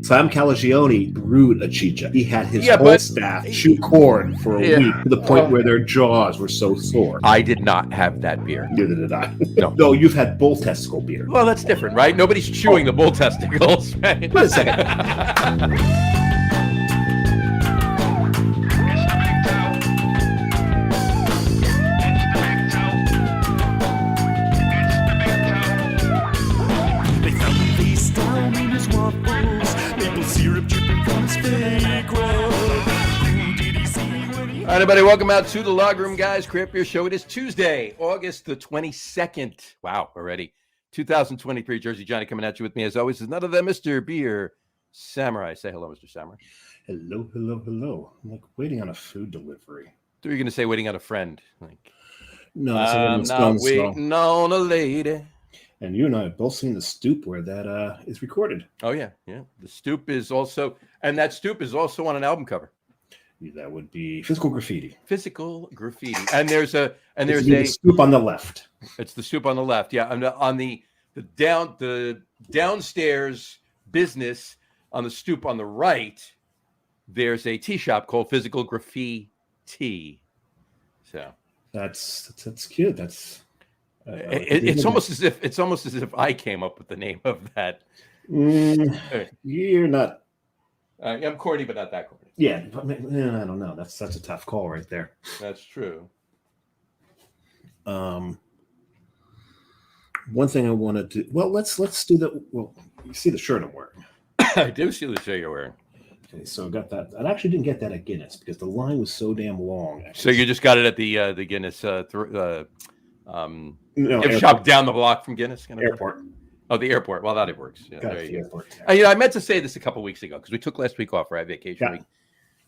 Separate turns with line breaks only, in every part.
Sam Calagione brewed a chicha. He had his whole staff chew corn for a week to the point where their jaws were so sore.
I did not have that beer.
Neither did I.
No,
you've had bull testicle beer.
Well, that's different, right? Nobody's chewing the bull testicles. Right?
Wait a second.
All right, everybody, welcome out to the Log Room, guys. Craft Beer Show. It is Tuesday, August the 22nd. Wow, already. 2023. Jersey Johnny coming at you with me, as always, is none other than Mr. Beer Samurai. Say hello, Mr. Samurai.
Hello, hello, hello. I'm like waiting on a food delivery.
So you're going to say waiting on a friend.
No,
I'm not waiting on a lady.
And you and I have both seen the stoop where that is recorded.
Oh, yeah. Yeah. The stoop is also, and that stoop is also on an album cover.
That would be Physical Graffiti.
Physical Graffiti. And there's a
stoop on the left.
It's the stoop on the left. Yeah. On the downstairs business on the stoop on the right, there's a tea shop called Physical Graffiti. So
that's cute. That's
it's almost as if I came up with the name of that.
You're not.
I'm corny, but not that corny.
Yeah, but I don't know. That's a tough call right there.
That's true.
One thing I want to do. Well, let's do that. Well, you see the shirt I'm wearing.
I do see the shirt you're wearing.
Okay, so I got that. I actually didn't get that at Guinness because the line was so damn long.
So you just got it at the Guinness gift
airport.
Shop down the block from Guinness.
Airport.
Oh, the airport. Well, that works. Yeah,
there you go.
I meant to say this a couple weeks ago because we took last week off for our vacation week.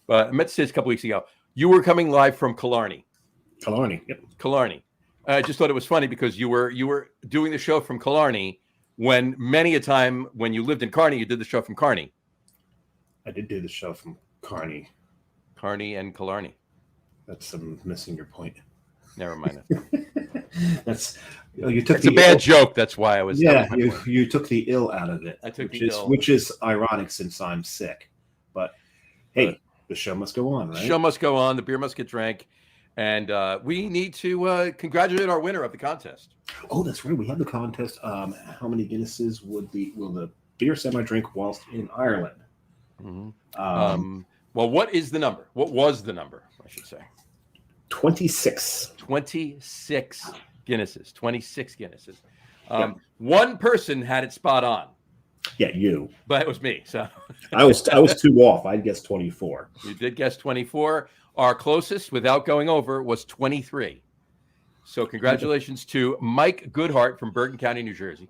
But I meant to say this a couple weeks ago. You were coming live from Killarney.
Yep.
Killarney. I just thought it was funny because you were doing the show from Killarney when many a time when you lived in Kearney, you did the show from Kearney.
I did do the show from Kearney.
Kearney and Killarney.
I'm missing your point.
Never mind
it. You took
it's a bad joke. That's why I was.
Yeah, you took the ill out of it.
I took
which is ironic since I'm sick. But hey, the show must go on, right?
The show must go on. The beer must get drank, and we need to congratulate our winner of the contest.
Oh, that's right. We have the contest. How many Guinnesses will the beer semi drink whilst in Ireland?
Mm-hmm. Well, what is the number? What was the number? I should say.
26.
26 Guinnesses. 26 Guinnesses. One person had it spot on.
Yeah, you.
But it was me. So
I was 2 off. I guessed 24.
You did guess 24. Our closest, without going over, was 23. So congratulations to Mike Goodhart from Bergen County, New Jersey.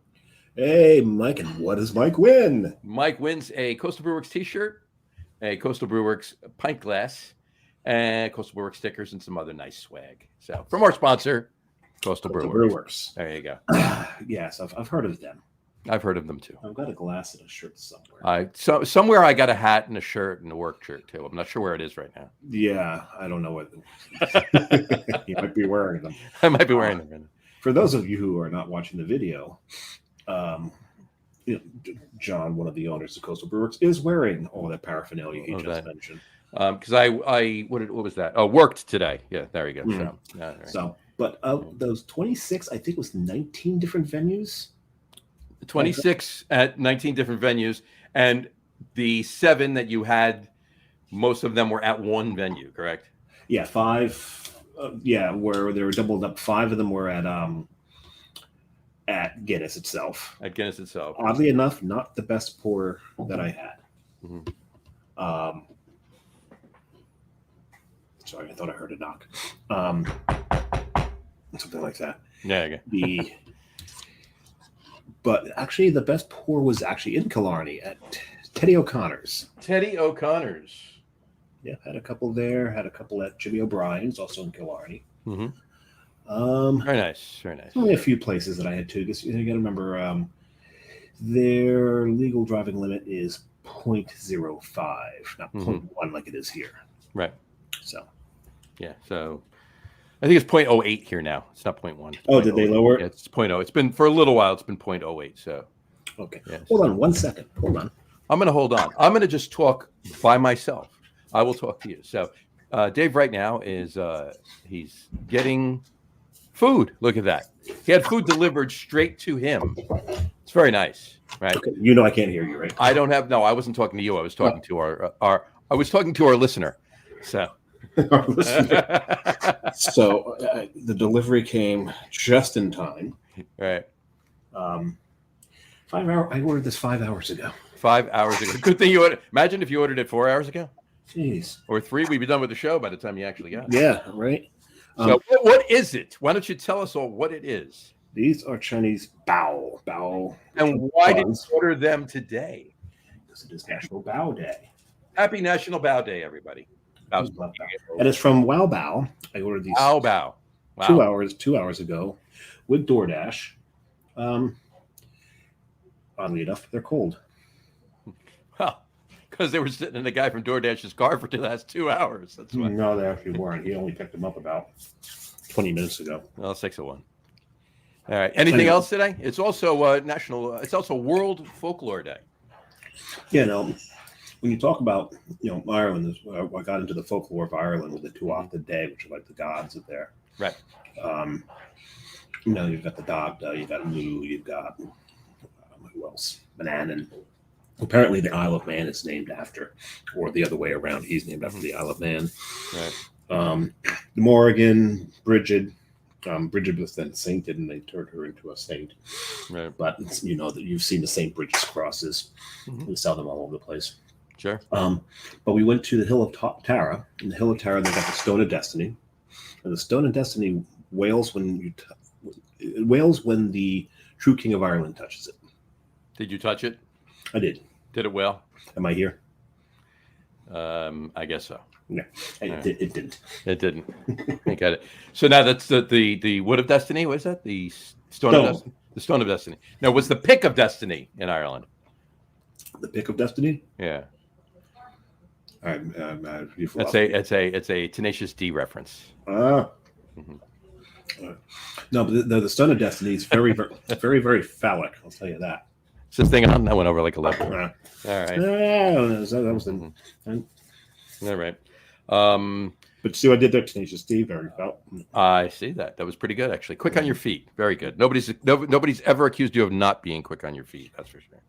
Hey, Mike, and what does Mike win?
Mike wins a Coastal Brewworks t-shirt, a Coastal Brewworks pint glass, and Coastal Brewworks stickers, and some other nice swag. So from our sponsor, Coastal Brewworks. There you go.
Yes, I've heard of them.
I've heard of them too.
I've got a glass and a shirt somewhere.
Somewhere I got a hat and a shirt and a work shirt too. I'm not sure where it is right now.
Yeah, I don't know what. You might be wearing them.
I might be wearing them right now.
For those of you who are not watching the video, John, one of the owners of Coastal Brewworks, is wearing all that paraphernalia he just mentioned.
Because what was that? Oh, worked today. Yeah, there you go.
But those 26, I think it was 19 different venues.
26 at 19 different venues, and the 7 that you had, most of them were at one venue, correct?
Yeah, 5. Where they were doubled up. 5 of them were at Guinness itself.
At Guinness itself.
Oddly enough, not the best pour that I had.
Mm-hmm.
Sorry, I thought I heard a knock. Something like that.
Yeah. Okay.
But actually, the best pour was actually in Killarney at Teddy O'Connor's.
Teddy O'Connor's.
Yeah, had a couple there. Had a couple at Jimmy O'Brien's, also in Killarney.
Mm-hmm. Very nice.
Only a few places that I had to. Because you got to remember, their legal driving limit is 0.05, not 0.1 like it is here.
Right.
So.
Yeah. So. I think it's 0.08 here now. It's not 0.1.
Oh, did they lower it?
Yeah, it's 0.0. It's been for a little while. It's been 0.08. So.
Okay.
Yeah,
Hold on 1 second. Hold on.
I'm going to hold on. I'm going to just talk by myself. I will talk to you. So Dave right now is he's getting food. Look at that. He had food delivered straight to him. It's very nice, right?
Okay. You know I can't hear you, right?
I don't have. No, I wasn't talking to you. I was talking to our. I was talking to our listener. So.
Our listener. So the delivery came just in time.
Right.
5 hours. I ordered this 5 hours ago.
5 hours ago. Good thing you ordered. Imagine if you ordered it 4 hours ago.
Jeez.
Or 3. We'd be done with the show by the time you actually got it.
Yeah. Right.
So what is it? Why don't you tell us all what it is?
These are Chinese bao.
And why did you order them today?
Because it is National Bao Day.
Happy National Bao Day, everybody.
And it's from Wow Bao. I ordered these
Bao. Wow.
2 hours ago with DoorDash. Oddly enough, they're cold.
Well, because they were sitting in the guy from DoorDash's car for the last 2 hours. That's why.
No, they actually weren't. He only picked them up about 20 minutes ago.
Well, 6 of 1. All right. Anything else today? It's also national. It's also World Folklore Day.
Yeah, no. When you talk about Ireland, I got into the folklore of Ireland with the Tuatha Day, which are like the gods of there.
Right.
You've got the Dagda, you've got Mu, you've got who else? Manannan. Apparently, the Isle of Man is named after, or the other way around. He's named after the Isle of Man.
Right.
The Morrigan, Bridget. Bridget was then sainted, and they turned her into a saint.
Right.
But that you've seen the St. Bridget's crosses.
Mm-hmm.
We sell them all over the place.
Sure.
But we went to the Hill of Tara. In the Hill of Tara, they got the Stone of Destiny, and the Stone of Destiny wails when the true King of Ireland touches it.
Did you touch it?
I did.
Did it well?
Am I here?
I guess so.
No, it didn't.
It didn't. I got it. So now that's the Wood of Destiny. What is that? The Stone of Destiny. The Stone of Destiny. Now, what's the Pick of Destiny in Ireland?
The Pick of Destiny?
Yeah.
All right.
It's a Tenacious D reference.
Mm-hmm. No, but the Stone of Destiny is very, very, very, very phallic. I'll tell you that.
Is this thing on? That went over like 11. All right.
That was the.
All right.
But see what I did there, Tenacious D, very felt.
I see that. That was pretty good, actually. Quick on your feet. Very good. Nobody's ever accused you of not being quick on your feet. That's for sure.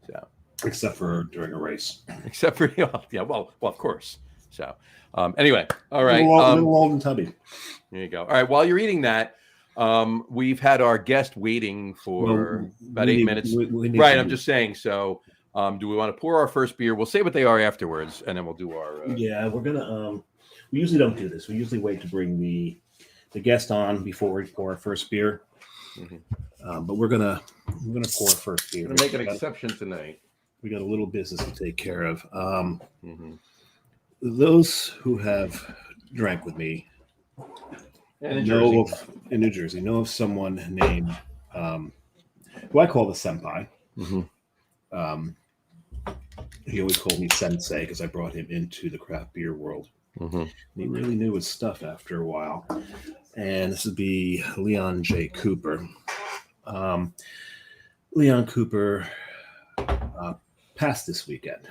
So.
Except for during a race.
Except for well, of course. So anyway, all right.
Little old and tubby.
There you go. All right. While you're eating that, we've had our guest waiting for about 8 minutes. Right. I'm just saying. So, do we want to pour our first beer? We'll say what they are afterwards, and then we'll do our.
Yeah, we're gonna. We usually don't do this. We usually wait to bring the guest on before we pour our first beer. Mm-hmm. But we're gonna pour our first beer.
We're gonna make an exception tonight.
We got a little business to take care of. Those who have drank with me in New Jersey know of someone named who I call the senpai. Mm-hmm. He always called me sensei because I brought him into the craft beer world. Mm-hmm. And he really knew his stuff after a while. And this would be Leon J. Cooper. Leon Cooper passed this weekend.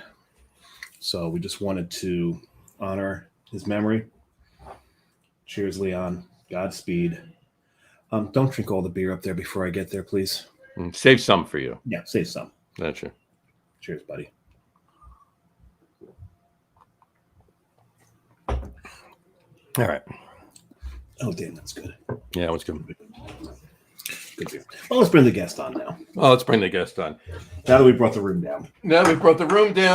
So we just wanted to honor his memory. Cheers, Leon. Godspeed. Don't drink all the beer up there before I get there, please.
Save some for you.
Yeah, save some.
That's true.
Cheers, buddy.
All right.
Oh, damn, that's good.
Yeah, that was good.
Good beer. Well, let's bring the guest on now.
Well, let's bring the guest on.
Now that we brought the room down.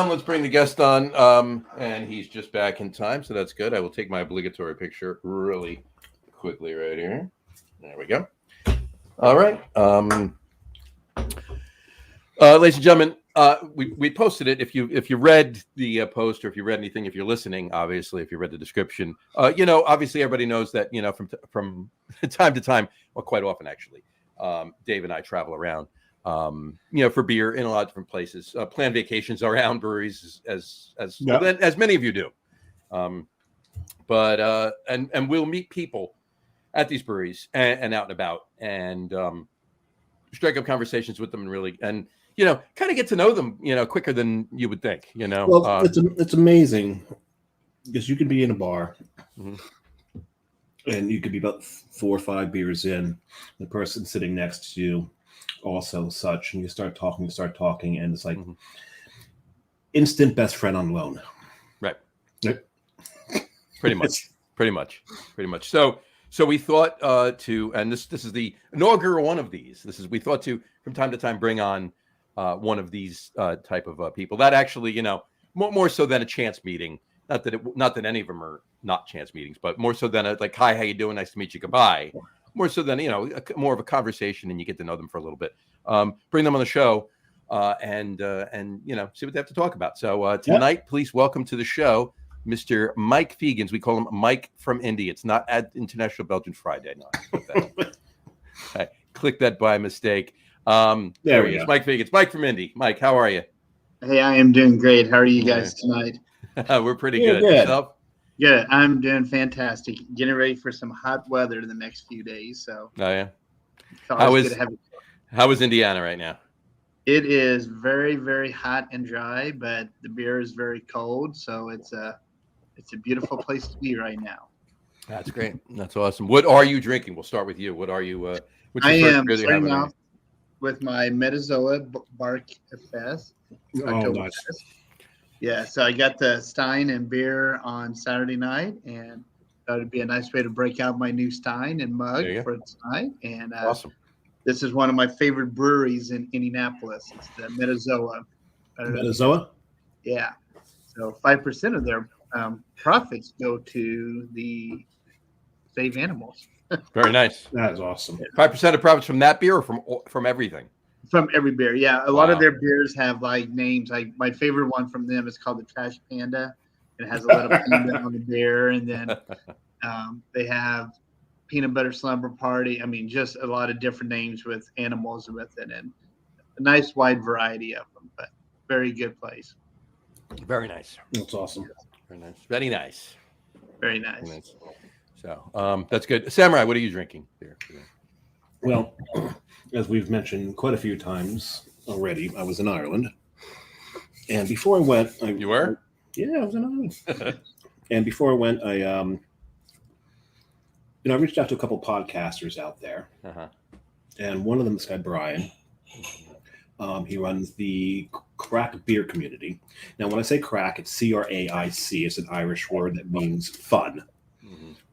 Let's bring the guest on. And he's just back in time, so that's good. I will take my obligatory picture really quickly right here. There we go. All right. Ladies and gentlemen, we posted it. If you read the post, or if you read anything, if you're listening, obviously, if you read the description, obviously everybody knows that, from time to time, well, quite often actually, Dave and I travel around, for beer in a lot of different places, plan vacations around breweries as many of you do. But we'll meet people at these breweries and out and about, and strike up conversations with them, and kind of get to know them, quicker than you would think,
Well, it's amazing because you can be in a bar and you could be about 4 or 5 beers in, the person sitting next to you also such, and you start talking, and it's like instant best friend on loan.
Right.
Yep.
Pretty much. So we thought and this is the inaugural one of these. We thought to from time to time bring on one of these type of people that actually, more so than a chance meeting. Not that any of them are not chance meetings, but more so than like, hi, how you doing? Nice to meet you. Goodbye. More so than, more of a conversation, and you get to know them for a little bit. Bring them on the show and see what they have to talk about. So tonight, please welcome to the show, Mr. Mike Feagans. We call him Mike from Indy. It's not at International Belgian Friday. No, I clicked that by mistake. There he is, Mike Feagans. Mike from Indy. Mike, how are you?
Hey, I am doing great. How are you guys tonight?
We're pretty good. Yourself?
Good. I'm doing fantastic. Getting ready for some hot weather in the next few days. So.
Oh yeah.
How
is Indiana right now?
It is very, very hot and dry, but the beer is very cold. So it's a beautiful place to be right now.
That's great. That's awesome. What are you drinking? We'll start with you. What are you?
I am starting off with my Metazoa Bark Fest.
Nice.
Yeah, so I got the Stein and beer on Saturday night, and that would be a nice way to break out my new Stein and mug for tonight. And
awesome.
This is one of my favorite breweries in Indianapolis. It's the Metazoa.
Metazoa?
Yeah. So 5% of their profits go to the save animals.
Very nice.
That is awesome.
5% of profits from that beer, or from everything?
From every beer, yeah. A lot of their beers have like names. Like my favorite one from them is called the Trash Panda. It has a little panda on the beer, and then they have Peanut Butter Slumber Party. I mean, just a lot of different names with animals with it, and a nice wide variety of them. But very good place.
Very nice.
That's awesome.
Very nice. Very nice.
Very nice.
Very nice. So that's good. Samurai, what are you drinking here?
Well, as we've mentioned quite a few times already, I was in Ireland. And before I went...
You were?
Yeah, I was in Ireland. And before I went, I reached out to a couple podcasters out there. And one of them, this guy, Brian, he runs the crack beer community. Now, when I say crack, it's C-R-A-I-C. It's an Irish word that means fun.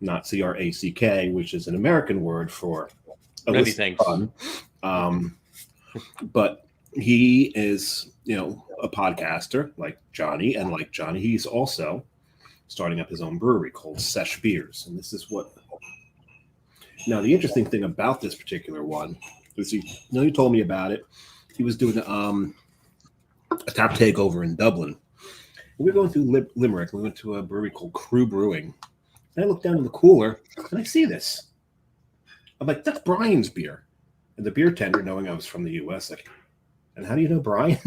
Not C-R-A-C-K, which is an American word for...
many things.
Fun. But he is, a podcaster like Johnny, and like Johnny, he's also starting up his own brewery called Sesh Beers. And this is what. Now, the interesting thing about this particular one is he told me about it. He was doing a tap takeover in Dublin. And we were going through Limerick. We went to a brewery called Crew Brewing. And I looked down in the cooler and I see this. I'm like, that's Brian's beer. And the beer tender, knowing I was from the U.S., like, and how do you know Brian?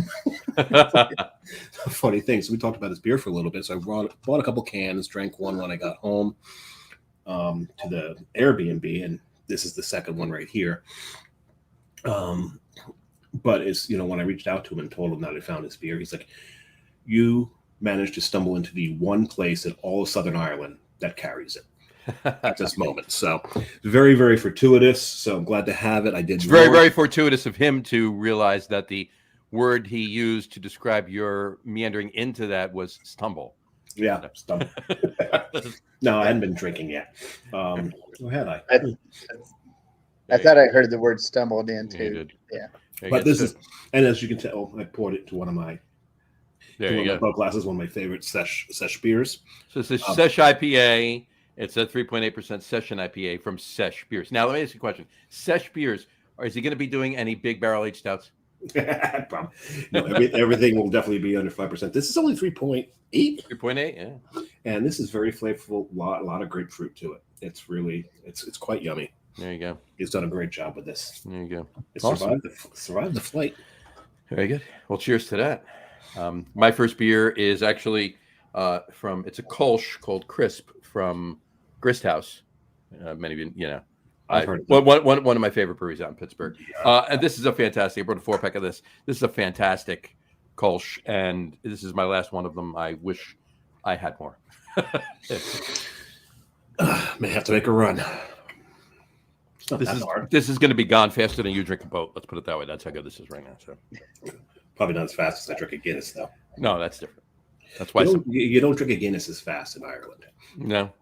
Funny thing. So we talked about his beer for a little bit. So I bought a couple cans, drank one when I got home to the Airbnb, and this is the second one right here. But it's, when I reached out to him and told him that I found his beer, he's like, you managed to stumble into the one place in all of Southern Ireland that carries it at this moment. So very, very fortuitous. So I'm glad to have it.
It's very, very fortuitous of him to realize that the word he used to describe your meandering into that was stumble.
Yeah, stumble. No, I hadn't been drinking yet. Or had I?
I thought I heard the word stumbled in too.
You did.
Yeah.
But this is, and as you can tell, I poured it to one of my glasses, one of my favorite Sesh beers.
So it's a Sesh IPA. It's a 3.8% session IPA from Sesh Beers. Now, let me ask you a question. Sesh Beers, is he going to be doing any big barrel aged stouts?
No, everything will definitely be under 5%. This is only 3.8.
3.8, yeah.
And this is very flavorful. A lot of grapefruit to it. It's really, it's quite yummy.
There you go.
He's done a great job with this.
There you go.
It survived the flight.
Very good. Well, cheers to that. My first beer is actually it's a Kolsch called Crisp from Grist House. Many of you,
I've heard of
one of my favorite breweries out in Pittsburgh. And this is a fantastic. I brought a 4-pack of this. This is a fantastic Kolsch, and this is my last one of them. I wish I had more.
May have to make a run.
This is going to be gone faster than you drink a boat. Let's put it that way. That's how good this is right now. So
probably not as fast as I drink a Guinness, though.
No, that's different. That's why
you don't drink a Guinness as fast in Ireland.
No.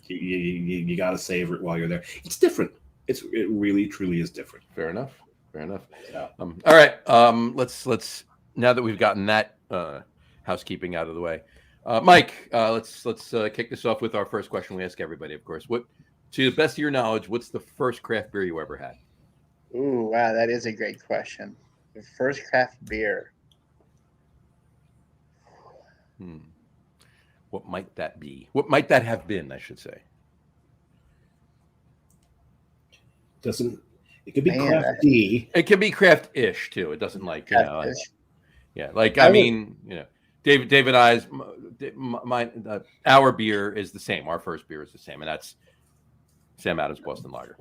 You got to savor it while you're there. It's different. It really truly is different.
Fair enough.
Yeah.
All right. Let's now that we've gotten that housekeeping out of the way, Mike. Let's kick this off with our first question. We ask everybody, of course. What, to the best of your knowledge, what's the first craft beer you ever had?
Ooh, wow, that is a great question. The first craft beer.
What might that be? What might that have been, I should say?
It could be crafty.
It can be craft-ish too. It doesn't David and I's, our beer is the same. Our first beer is the same, and that's Sam Adams Boston Lager.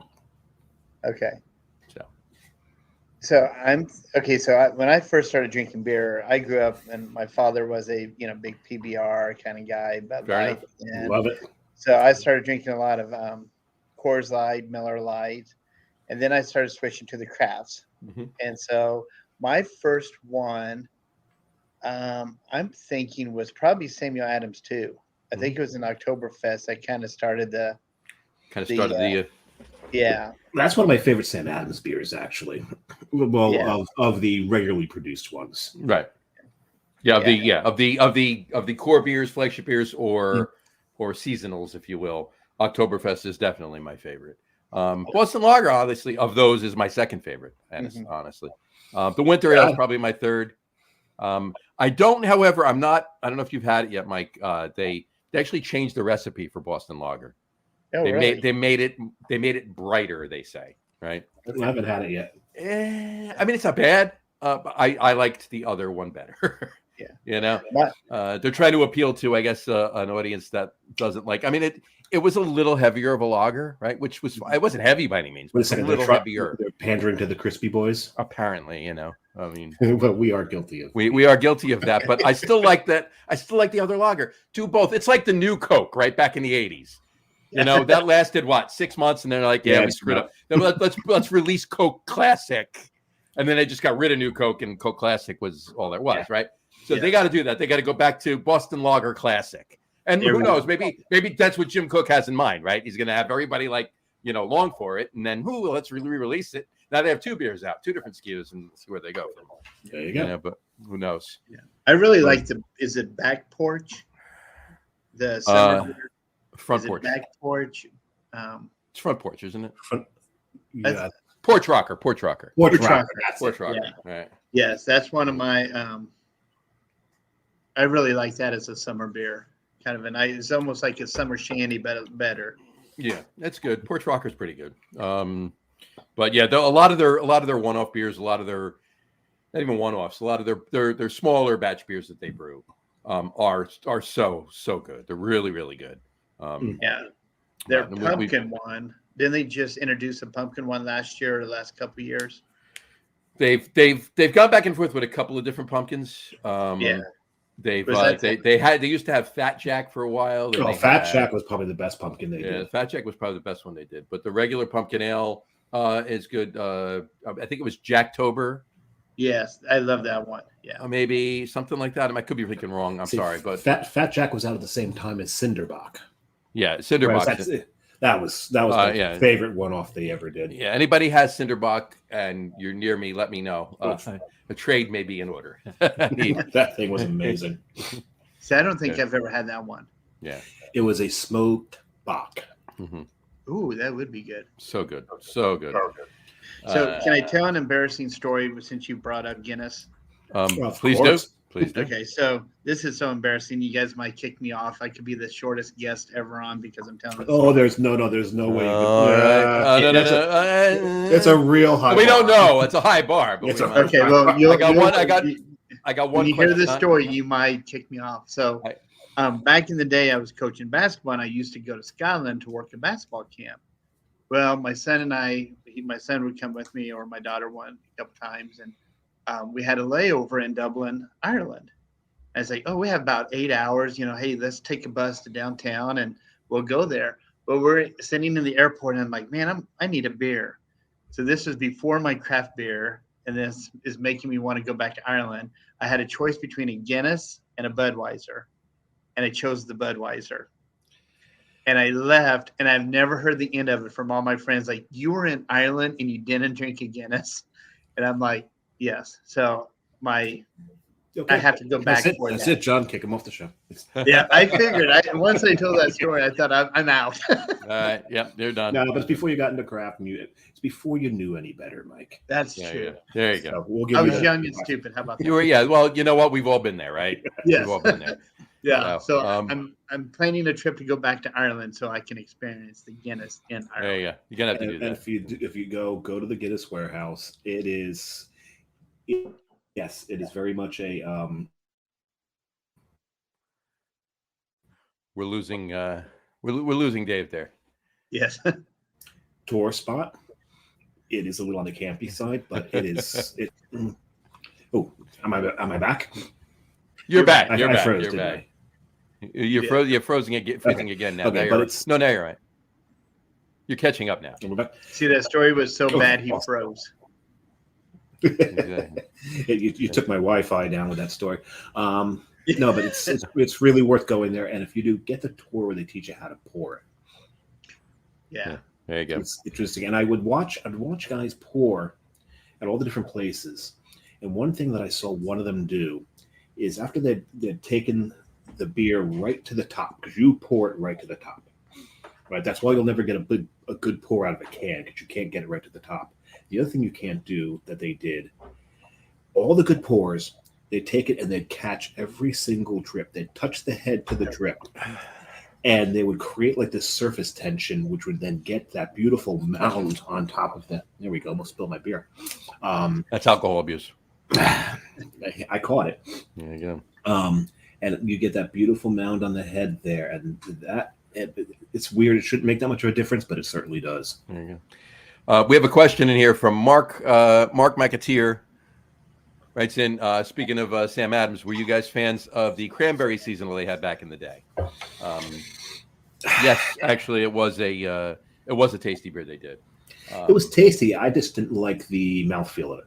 Okay. So when I first started drinking beer, I grew up, and my father was a big PBR kind of guy.
Love it.
So I started drinking a lot of Coors Light, Miller Lite, and then I started switching to the crafts. And so my first one, I'm thinking, was probably Samuel Adams too. I think it was in Oktoberfest. I kind of started the. Yeah.
That's one of my favorite Sam Adams beers, actually. Well, of the regularly produced ones.
Right. Of the core beers, flagship beers, or seasonals, if you will. Oktoberfest is definitely my favorite. Boston Lager, obviously, of those is my second favorite. Honestly, the Winter Ale is probably my third. I don't know if you've had it yet, Mike. They actually changed the recipe for Boston Lager.
Oh,
they made it brighter, they say, right?
I haven't had it yet.
I mean, it's not bad. But I liked the other one better. They're trying to appeal to, I guess, an audience that doesn't like. I mean, it was a little heavier of a lager, right? Which was, it wasn't heavy by any means, but a little heavier.
They're pandering to the crispy boys.
Apparently, I mean,
but we are guilty of.
We are guilty of that. But I still like that. I still like the other lager. Do both. It's like the new Coke, right? Back in the 80s. That lasted 6 months, and they're like, we screwed up. Then let's release Coke Classic, and then they just got rid of New Coke, and Coke Classic was all there was, right? So they got to do that. They got to go back to Boston Lager Classic, and who knows? Maybe that's what Jim Cook has in mind, right? He's going to have everybody long for it, and then let's re-release it. Now they have two beers out, two different SKUs, and see where they go.
There you go.
But who knows?
Yeah, I really like is it Back Porch? The summer beer?
Front porch.
Back porch.
It's front porch, isn't it?
Porch
rocker.
Porch rocker.
Yeah. Right.
Yes, that's one of my. I really like that as a summer beer. Kind of it's almost like a summer shandy, but better.
Yeah, that's good. Porch rocker's pretty good. But yeah, a lot of their one-off beers, a lot of their not even one-offs, a lot of their smaller batch beers that they brew are so good. They're really, really good.
Their pumpkin one. Didn't they just introduce a pumpkin one last year or the last couple of years?
They've gone back and forth with a couple of different pumpkins. They used to have Fat Jack for a while.
Fat Jack was probably the best pumpkin they did.
Fat Jack was probably the best one they did. But the regular pumpkin ale is good. I think it was Jacktober.
Yes, I love that one. Yeah,
maybe something like that. I could be thinking wrong. I'm sorry, but
Fat Jack was out at the same time as Cinderbach.
Yeah, Cinderbach.
That was my favorite one-off they ever did.
Yeah, anybody has Cinderbach and you're near me, let me know. A trade may be in order.
That thing was amazing.
See, I don't think I've ever had that one.
Yeah,
it was a smoked Bach.
Ooh, that would be good.
So good. So
can I tell an embarrassing story since you brought up Guinness?
Please do.
Okay, so this is so embarrassing. You guys might kick me off. I could be the shortest guest ever on because I'm telling you.
There's no way.
No.
It's a real high.
We don't know. It's a high bar. But
okay. Well,
I got one.
When you hear this story, you might kick me off. So, back in the day, I was coaching basketball, and I used to go to Scotland to work at basketball camp. Well, my son and my son would come with me, or my daughter one a couple times, and we had a layover in Dublin, Ireland. I was like, oh, we have about 8 hours. Hey, let's take a bus to downtown and we'll go there. But we're sitting in the airport, and I'm like, man, I need a beer. So this was before my craft beer, and this is making me want to go back to Ireland. I had a choice between a Guinness and a Budweiser, and I chose the Budweiser. And I left, and I've never heard the end of it from all my friends. Like, you were in Ireland and you didn't drink a Guinness? And I'm like, yes. So I have to go back.
That's it, John. Kick him off the show.
Yeah, I figured. Once I told that story, I thought I'm out.
All right. Yep, they're done.
No, but it's before you got into craft. It's before you knew any better, Mike.
That's true.
Yeah. There you go.
So we'll give
I was young and stupid. How about that?
You were, yeah. Well, you know what? We've all been there, right?
Yes.
We've all been there.
Yeah. So I'm planning a trip to go back to Ireland so I can experience the Guinness in Ireland.
There you go. You're gonna have to do that.
And if you go to the Guinness warehouse, it is very much a
We're losing Dave there.
Yes.
tour spot. It is a little on the campy side, but it is. Oh, am I back?
You're back.
I
You're back.
froze,
You're
didn't
back. You're freezing again now.
Okay,
Now
but
you're, no, now you're right. You're catching up now.
We're back.
See, that story was so bad he froze.
Exactly.
You took my Wi-Fi down with that story. No, but it's really worth going there. And if you do, get the tour where they teach you how to pour it.
Yeah.
There you go.
It's interesting. And I'd watch guys pour at all the different places. And one thing that I saw one of them do is after they'd taken the beer right to the top, because you pour it right to the top. Right. That's why you'll never get a good pour out of a can, because you can't get it right to the top. The other thing you can't do that they did, all the good pours, they'd take it and they'd catch every single drip. They'd touch the head to the drip. And they would create like this surface tension, which would then get that beautiful mound on top of that. There we go. Almost spilled my beer.
That's alcohol abuse.
I caught it.
There you
go. And you get that beautiful mound on the head there. And it's weird. It shouldn't make that much of a difference, but it certainly does.
There you go. We have a question in here from Mark McAteer. Writes in, speaking of Sam Adams, were you guys fans of the cranberry seasonal they had back in the day? Yes, actually, it was a tasty beer they did.
It was tasty. I just didn't like the mouthfeel of it.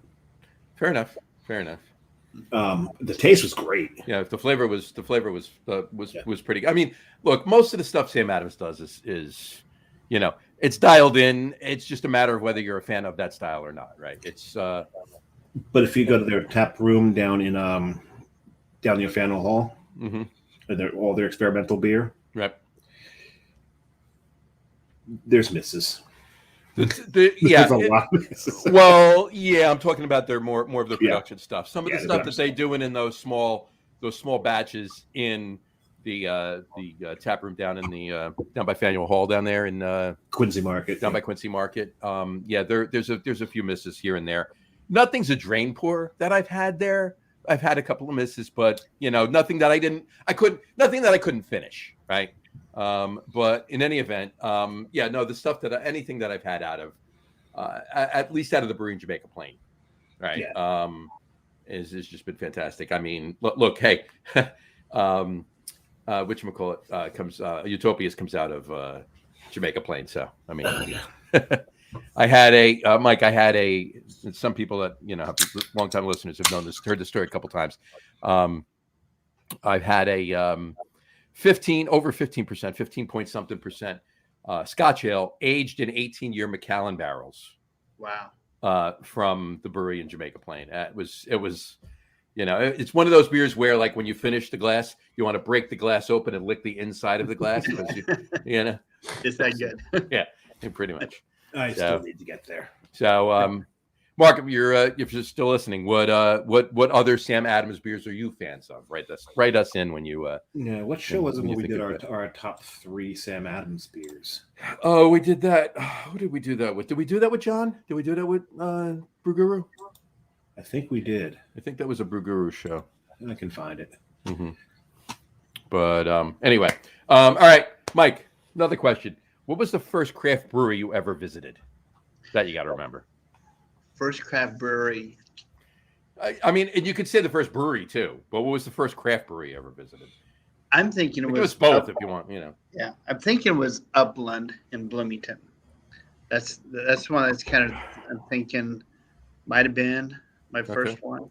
Fair enough. The taste was great.
Yeah, the flavor was pretty good. I mean, look, most of the stuff Sam Adams does is it's dialed in. It's just a matter of whether you're a fan of that style or not, right? It's
but if you go to their tap room down near Faneuil Hall, all their experimental beer,
right?
There's misses.
There's a lot of misses. Well, yeah, I'm talking about their more of the production stuff. Some of the stuff that they doing in those small batches in the tap room down by Faneuil Hall down there in
Quincy Market.
Down by Quincy Market. There's a few misses here and there. Nothing's a drain pour that I've had there. I've had a couple of misses, but nothing that I couldn't finish, right? But in any event, the stuff anything that I've had out of, at least out of the brewery in Jamaica Plain, right? Yeah. Is just been fantastic. I mean, look, hey, whatchamacallit comes Utopias comes out of Jamaica Plain, so I mean. I had Mike. Some people that long-time listeners have heard the story a couple times. I've had a 15 point something percent Scotch ale aged in 18-year Macallan barrels.
Wow.
From the brewery in Jamaica Plain. It was it's one of those beers where, like, when you finish the glass, you want to break the glass open and lick the inside of the glass because
it's that good.
Yeah, pretty much.
I still need to get there.
So, Mark, if you're still listening, what other Sam Adams beers are you fans of? Write us in when you.
What show was it when we did our top 3 Sam Adams beers?
Oh, we did that. Who did we do that with? Did we do that with John? Did we do that with Brew Guru?
I think we did.
I think that was a Brew Guru show.
I can find it.
Mm-hmm. But anyway, all right, Mike. Another question. What was the first craft brewery you ever visited? That you got to remember.
First craft brewery.
I mean, and you could say the first brewery too, but what was the first craft brewery you ever visited?
I'm thinking it was
both if you want,
Yeah, I'm thinking it was Upland in Bloomington. That's one that's kind of, I'm thinking might have been my first one.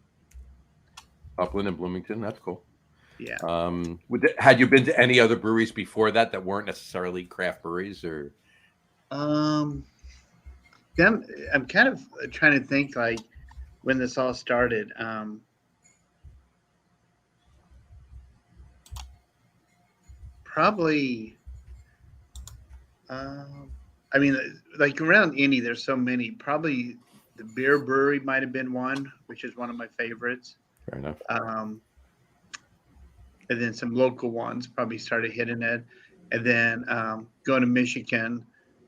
Upland and Bloomington, that's cool.
Yeah.
Had you been to any other breweries before that weren't necessarily craft breweries, or?
I'm kind of trying to think like when this all started. Probably. I mean, like around Indy, there's so many. Probably the Beer Brewery might have been one, which is one of my favorites.
Fair enough.
And then some local ones probably started hitting it. And then going to Michigan,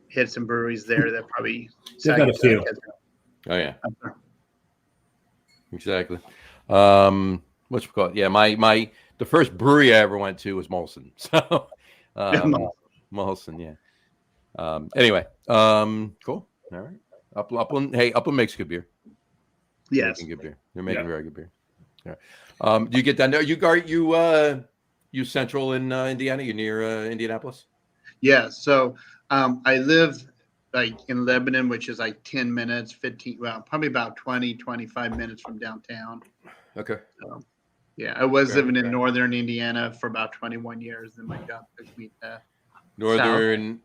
hit some breweries there that probably.
They've got a few.
Oh yeah. Exactly. What's it called? Yeah, the first brewery I ever went to was Molson. So Molson, yeah. Anyway, cool. All right. Upland. Hey, Upland makes good beer.
Yes.
They're making good beer. They're making very good beer. All right. Do you get down there? You central in Indiana? You near Indianapolis?
Yeah. So I live like in Lebanon, which is like 10 minutes, 15, well, probably about 20, 25 minutes from downtown.
Okay.
So, yeah, I was living in northern Indiana for about 21 years. Then my job took me to
northern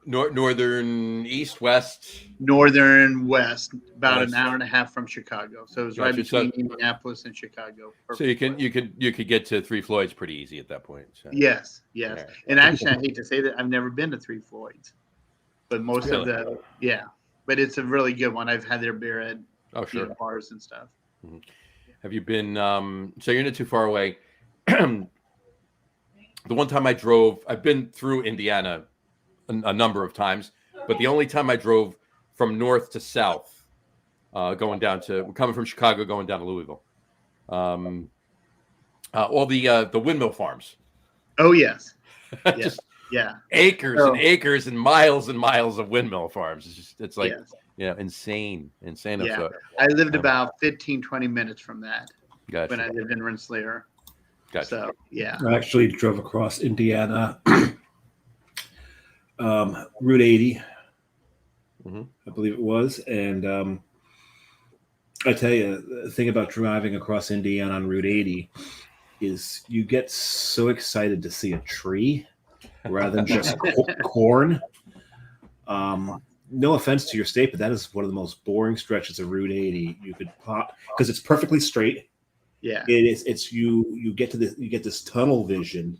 east, west?
Northern west, about an hour and a half from Chicago. So it was right between Indianapolis and Chicago.
So you could get to Three Floyds pretty easy at that point. So.
Yes. Yeah. And actually, I hate to say that I've never been to Three Floyds, but most of but it's a really good one. I've had their beer at bars and stuff.
Mm-hmm. Have you been? So you're not too far away. The one time I've been through Indiana a number of times, but the only time I drove from north to south, coming from Chicago, going down to Louisville, all the windmill farms.
Oh yes,
just acres and acres and miles of windmill farms. It's like insane.
Yeah, I lived about 15, 20 minutes from that when I lived in Rensselaer.
Gotcha.
So yeah,
I actually drove across Indiana, Route 80, I believe it was, and I tell you, the thing about driving across Indiana on Route 80 is you get so excited to see a tree rather than just corn. No offense to your state, but that is one of the most boring stretches of Route 80. You could pop because it's perfectly straight.
Yeah,
it is. It's you get this tunnel vision,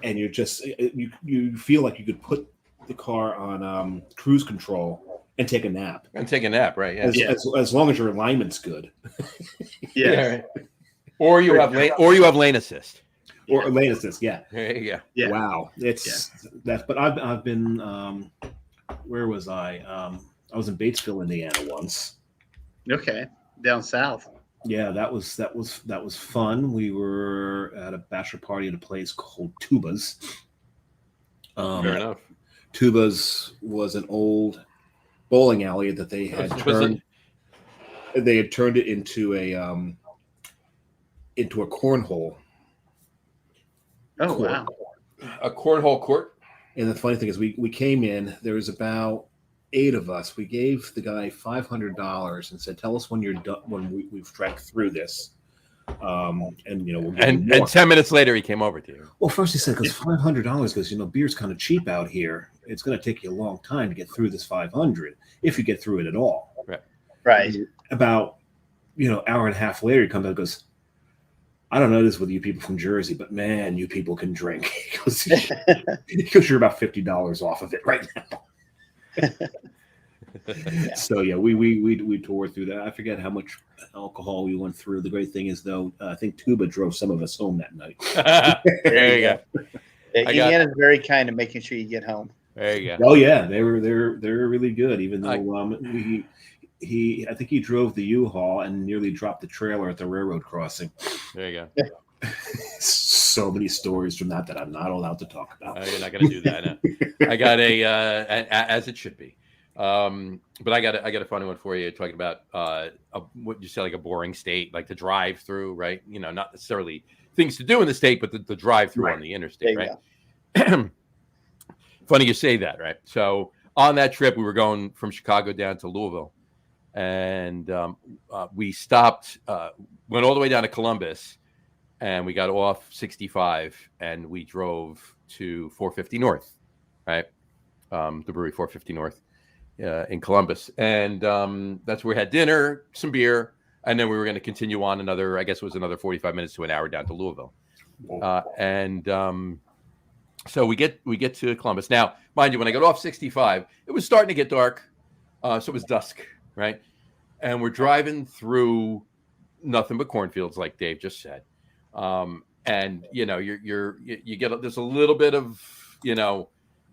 and you're just you feel like you could put the car on cruise control and take a nap.
Right? Yeah.
As long as your alignment's good.
Yeah.
Or you have lane assist.
Or lane assist. Yeah.
There you go.
Yeah.
Wow. It's that. But I've been. Where was I? I was in Batesville, Indiana once.
Okay, down south.
Yeah, that was fun. We were at a bachelor party at a place called Tuba's.
Fair enough.
Tuba's was an old bowling alley that they had turned. They had turned it into a cornhole.
Oh wow!
A cornhole court.
And the funny thing is, we came in. There was about 8 of us. We gave the guy $500 and said, "Tell us when you're done. When we've trekked through this." And we'll give you more.
And 10 minutes later, he came over to you.
Well, first he said, "Because $500, because beer's kind of cheap out here. It's going to take you a long time to get through this 500 if you get through it at all."
Right.
About hour and a half later, he comes out and goes, "I don't know this with you people from Jersey, but man, you people can drink." Because you're about $50 off of it right now. So yeah, we tore through that. I forget how much alcohol we went through. The great thing is, though, I think Tuba drove some of us home that night.
There you go.
Indiana's very kind of making sure you get home.
There you go.
Oh yeah, they're really good. Even though I think he drove the U-Haul and nearly dropped the trailer at the railroad crossing.
There you go.
so many stories from that I'm not allowed to talk about.
You're not going to do that. No. I got as it should be. But I got a funny one for you. Talking about what you say, like a boring state, like the drive through, right? You know, not necessarily things to do in the state, but the drive through on the interstate, right? Funny you say that, right? So on that trip, we were going from Chicago down to Louisville, and we stopped, went all the way down to Columbus, and we got off 65, and we drove to 450 North, right? The brewery 450 North in Columbus, and that's where we had dinner, some beer, and then we were going to continue on another, I guess it was another 45 minutes to an hour down to Louisville, so we get to Columbus. Now, mind you, when I got off 65, it was starting to get dark, so it was dusk, right? And we're driving through nothing but cornfields, like Dave just said. And you know, you get there's a little bit of, you know,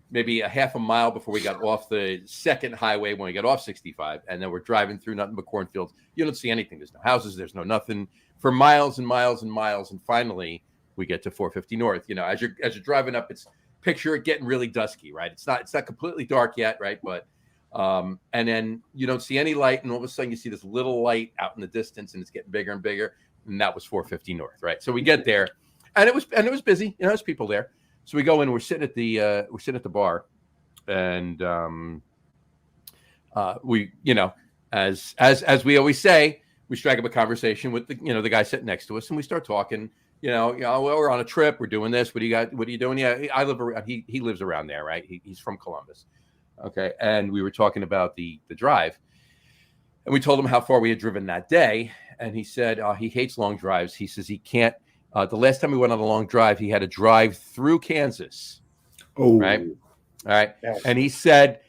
maybe a half a mile before we got off the second highway when we got off 65, and then we're driving through nothing but cornfields. You don't see anything. There's no houses. There's no nothing for miles and miles and miles. And finally, we get to 450 North. You know, as you're driving up, it's picture it getting really dusky, right? It's not completely dark yet, right? But and then you don't see any light, and all of a sudden you see this little light out in the distance, and it's getting bigger and bigger. And that was 450 North, right? So we get there, and it was busy. You know, there's people there. So we go in. We're sitting at the bar, and we, you know, as we always say, we strike up a conversation with the guy sitting next to us, and we start talking. You know, well, we're on a trip. We're doing this. What do you got? What are you doing? Yeah, I live around. He lives around there, right? He's from Columbus. Okay, and we were talking about the drive, and we told him how far we had driven that day, and he said he hates long drives. He says he can't. The last time we went on a long drive, he had to drive through Kansas. Oh, right, all right. Yes. And he said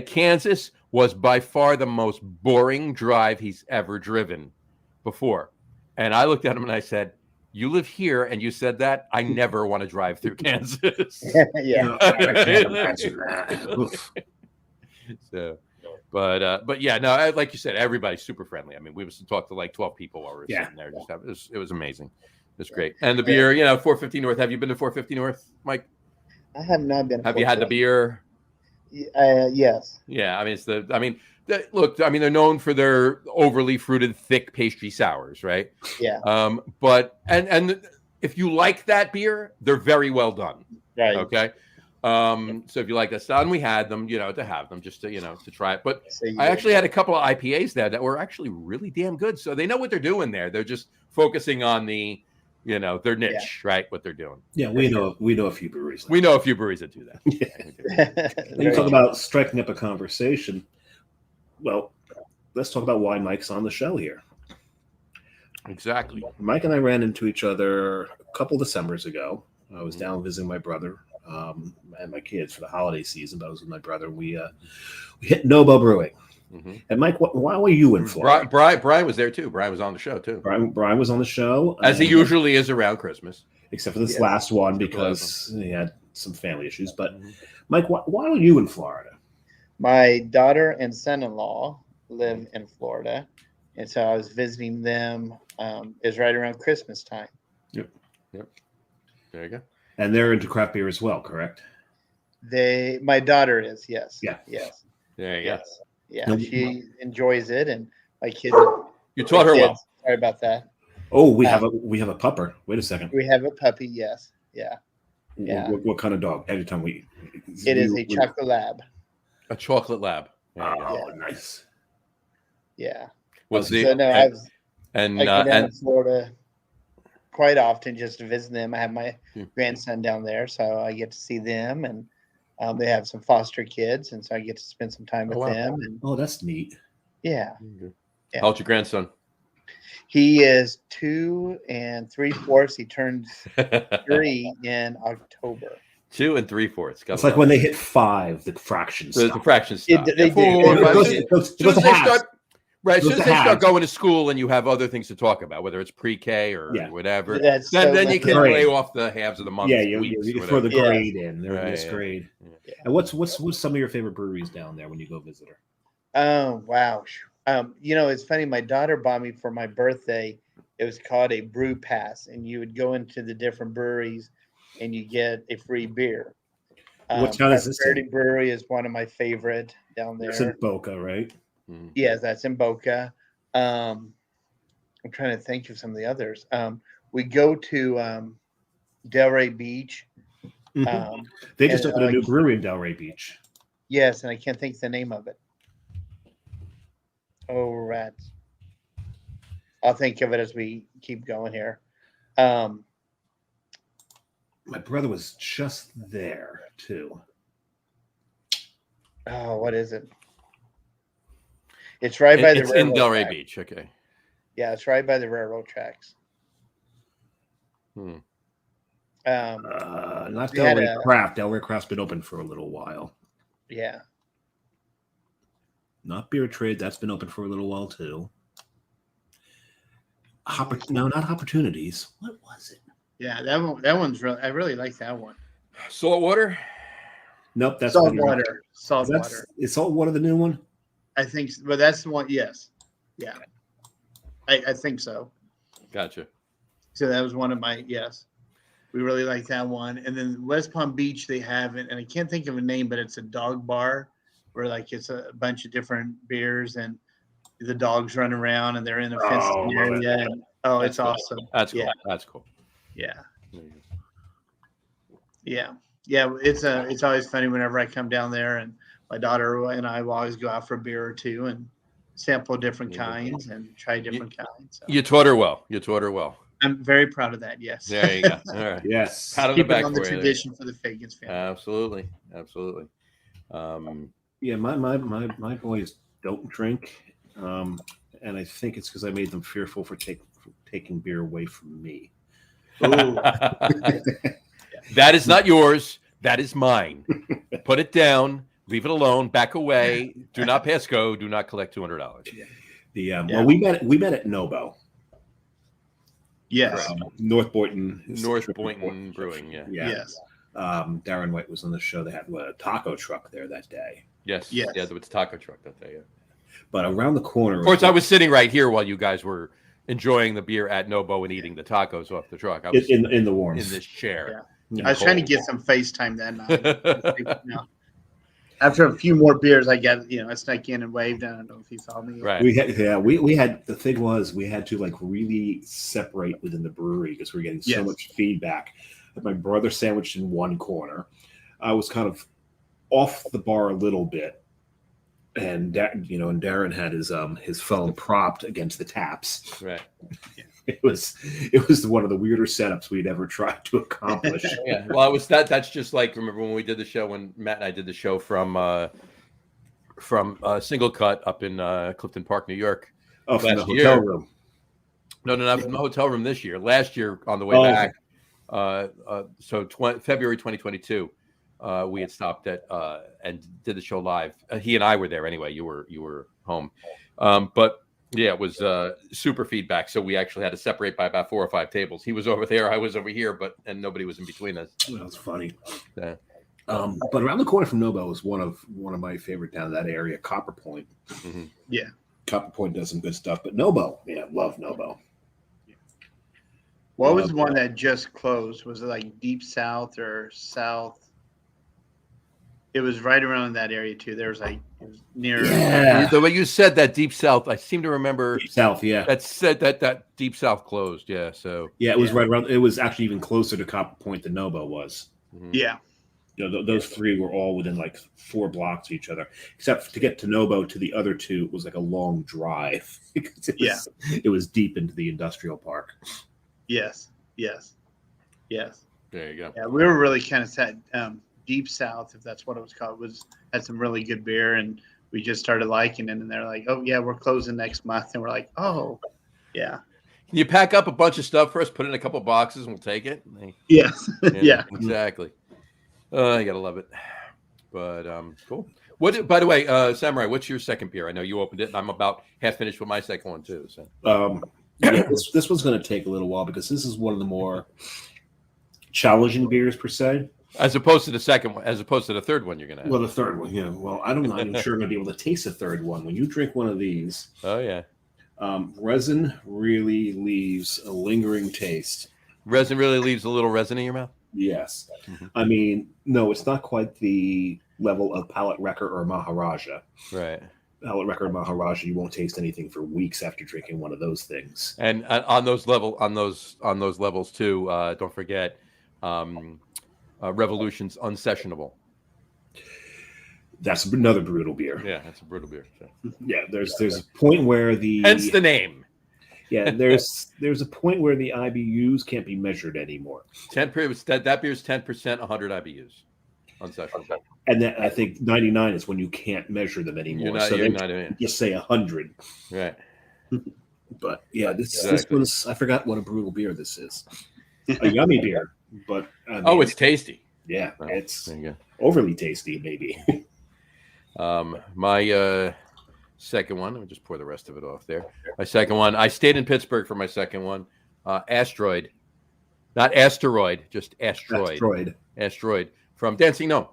Kansas was by far the most boring drive he's ever driven before. And I looked at him and I said, "You live here, and you said that. I never want to drive through Kansas."
Yeah.
I can't imagine that.
So, but yeah, no, like you said, everybody's super friendly. I mean, we must talk to like 12 people while we were sitting there. It was amazing. It was great. And the beer, you know, 450 North. Have you been to 450 North, Mike?
I have not been.
Have you had the beer?
Yes.
Yeah, I mean, look, I mean, they're known for their overly fruited, thick pastry sours, right?
Yeah.
But and if you like that beer, they're very well done.
Right.
Okay. So if you like that style, and we had them, you know, to have them just to, you know, to try it. But I actually had a couple of IPAs there that were actually really damn good. So they know what they're doing there. They're just focusing on the, you know, their niche, right? What they're doing.
Yeah, we know a few breweries.
We know a few breweries that do that.
Yeah. When you talk about striking up a conversation, well, let's talk about why Mike's on the show here.
Exactly.
Mike and I ran into each other a couple Decembers ago. I was down visiting my brother and my kids for the holiday season, but I was with my brother. We hit Nobo Brewing. Mm-hmm. And Mike, why were you in Florida?
Brian was there too. Brian was on the show too.
Brian was on the show.
As he usually is around Christmas.
Except for this last one because he had some family issues. But Mike, why were you in Florida?
My daughter and son-in-law live in Florida. And so I was visiting them. It was right around Christmas time.
Yep. There you go.
And they're into craft beer as well, correct?
My daughter is, yes.
Yeah.
Yes.
There you go.
Yeah, she enjoys it, and my kids.
You taught her well.
Sorry about that.
Oh, we have a pupper. Wait a second.
We have a puppy. Yes. Yeah. Yeah.
What kind of dog? Every time
it is a chocolate lab.
A chocolate lab.
Oh, nice.
Yeah.
Was the
so, no, I go down
and
to Florida quite often just to visit them. I have my grandson down there, so I get to see them, and they have some foster kids, and so I get to spend some time with them. And,
that's neat.
Yeah.
How old's your grandson?
He is 2 3/4. He turns 3 in October.
2 3/4.
It's like when they hit 5, the fractions.
The fractions stop.
They do.
Right, as soon as they start going to school and you have other things to talk about, whether it's pre-K or whatever, then you can lay off the halves of the month.
Yeah, you throw the grade in. They're in this grade.
Yeah.
And what's some of your favorite breweries down there when you go visit her?
Oh, wow. You know, it's funny. My daughter bought me for my birthday It was called a brew pass, and you would go into the different breweries, and you get a free beer.
What town is this
Prosperity
in?
Brewery is one of my favorite down there.
It's in Boca, right?
Yes, that's in Boca. I'm trying to think of some of the others. We go to Delray Beach.
They just opened a new brewery in Delray Beach.
Yes, and I can't think of the name of it. Oh, rats. I'll think of it as we keep going here.
My brother was just there, too.
Oh, what is it? It's right by the
It's in
railroad
Delray
track.
Beach. Okay.
Yeah, it's right by the railroad tracks.
Hmm.
Not Delray Craft. Delray Craft's been open for a little while.
Yeah.
Not Beer Trade. That's been open for a little while, too. No, not Opportunities. What was it?
Yeah, that one's really. I really like that one.
Saltwater?
Nope, that's
Saltwater. Saltwater.
Is Saltwater the new one?
I think, but that's the one. Yes. Yeah. I think so.
Gotcha.
So that was one of my yes. We really like that one. And then West Palm Beach, they have it, and I can't think of a name, but it's a dog bar where like it's a bunch of different beers and the dogs run around and they're in a fenced area. And, it's
cool.
awesome.
That's cool.
Yeah.
That's cool.
Yeah. Yeah. Yeah. It's always funny whenever I come down there, and my daughter and I will always go out for a beer or two and sample different kinds and try different kinds. So.
You taught her well. You taught her well.
I'm very proud of that. Yes.
There you go. All right.
Yes.
Pat on the back
on the
for you
tradition for the Feagans family.
Absolutely. Absolutely.
Yeah, my boys don't drink, and I think it's because I made them fearful for taking beer away from me.
That is not yours. That is mine. Put it down. Leave it alone. Back away. Do not pass go. Do not collect $200.
Well, we met at Nobo.
Yes.
North Boynton
Brewing. Yeah.
Yes.
Darren White was on the show. They had a taco truck there that day.
Yes.
Yes.
Yeah, there was a taco truck that day. Yeah.
But around the corner,
Of course, I was sitting right here while you guys were enjoying the beer at Nobo and eating the tacos off the truck. I was
in the warmth
in this chair.
I was trying to get some FaceTime that night. After a few more beers, I snuck in and waved. I don't know if he saw me.
Right.
We had the thing was we had to like really separate within the brewery because we were getting so much feedback. My brother sandwiched in one corner. I was kind of off the bar a little bit, and Darren had his phone propped against the taps.
Right.
It was one of the weirder setups we'd ever tried to accomplish.
Yeah. Well, that's just like, remember when we did the show, when Matt and I did the show from Single Cut up in Clifton Park, New York.
Oh, from the hotel room.
No, not from the hotel room this year. Last year on the way back. February 2022, we had stopped at and did the show live. He and I were there anyway. You were home, but yeah, it was super feedback. So we actually had to separate by about 4 or 5 tables. He was over there, I was over here, and nobody was in between us.
That was funny.
Yeah.
But around the corner from Nobo was one of my favorite down in that area, Copper Point.
Mm-hmm.
Yeah,
Copper Point does some good stuff, but Nobo, love Nobo.
What was the one that just closed? Was it like Deep South or South? It was right around that area too. There was it was near.
Yeah.
The way you said that Deep South, I seem to remember
Deep South. Yeah.
That said that Deep South closed. Yeah. So.
Yeah, it was right around. It was actually even closer to Copper Point than Nobo was.
Mm-hmm.
Yeah.
Those three were all within like 4 blocks of each other, except to get to Nobo to the other two, it was like a long drive. It was deep into the industrial park.
Yes.
There you go.
Yeah, we were really kind of sad. Deep South, if that's what it was called, had some really good beer, and we just started liking it. And they're like, "Oh yeah, we're closing next month," and we're like, "Oh, yeah."
Can you pack up a bunch of stuff for us? Put it in a couple of boxes, and we'll take it.
Yes. Yeah.
Exactly. You gotta love it. But cool. What? By the way, Samurai, what's your second beer? I know you opened it, and I'm about half finished with my second one too. So.
This one's going to take a little while because this is one of the more challenging beers per se.
As opposed to the second one, as opposed to the third one you're going to have.
Well, the third one, yeah. Well, I'm not even sure I'm going to be able to taste the third one. When you drink one of these,
oh yeah,
Resin really leaves a lingering taste.
Resin really leaves a little resin in your mouth?
Yes.
Mm-hmm.
I mean, no, it's not quite the level of Palate Wrecker or Maharaja.
Right.
Palate Wrecker or Maharaja, you won't taste anything for weeks after drinking one of those things.
And on those levels too, don't forget Revolution's Unsessionable.
That's another brutal beer.
Yeah, that's a brutal beer. So.
Yeah, there's a point where
Hence the name.
Yeah, there's a point where the IBUs can't be measured anymore.
That beer is 10%, 100 IBUs. Unsessionable.
And that, I think 99 is when you can't measure them anymore. Just say 100.
Right.
But yeah, this one's, I forgot what a brutal beer this is. A yummy beer, but I mean,
it's tasty.
Yeah, it's overly tasty, maybe.
My second one, let me just pour the rest of it off there. My second one, I stayed in Pittsburgh for my second one. Asteroid, not asteroid, just asteroid. Asteroid from Dancing Gnome.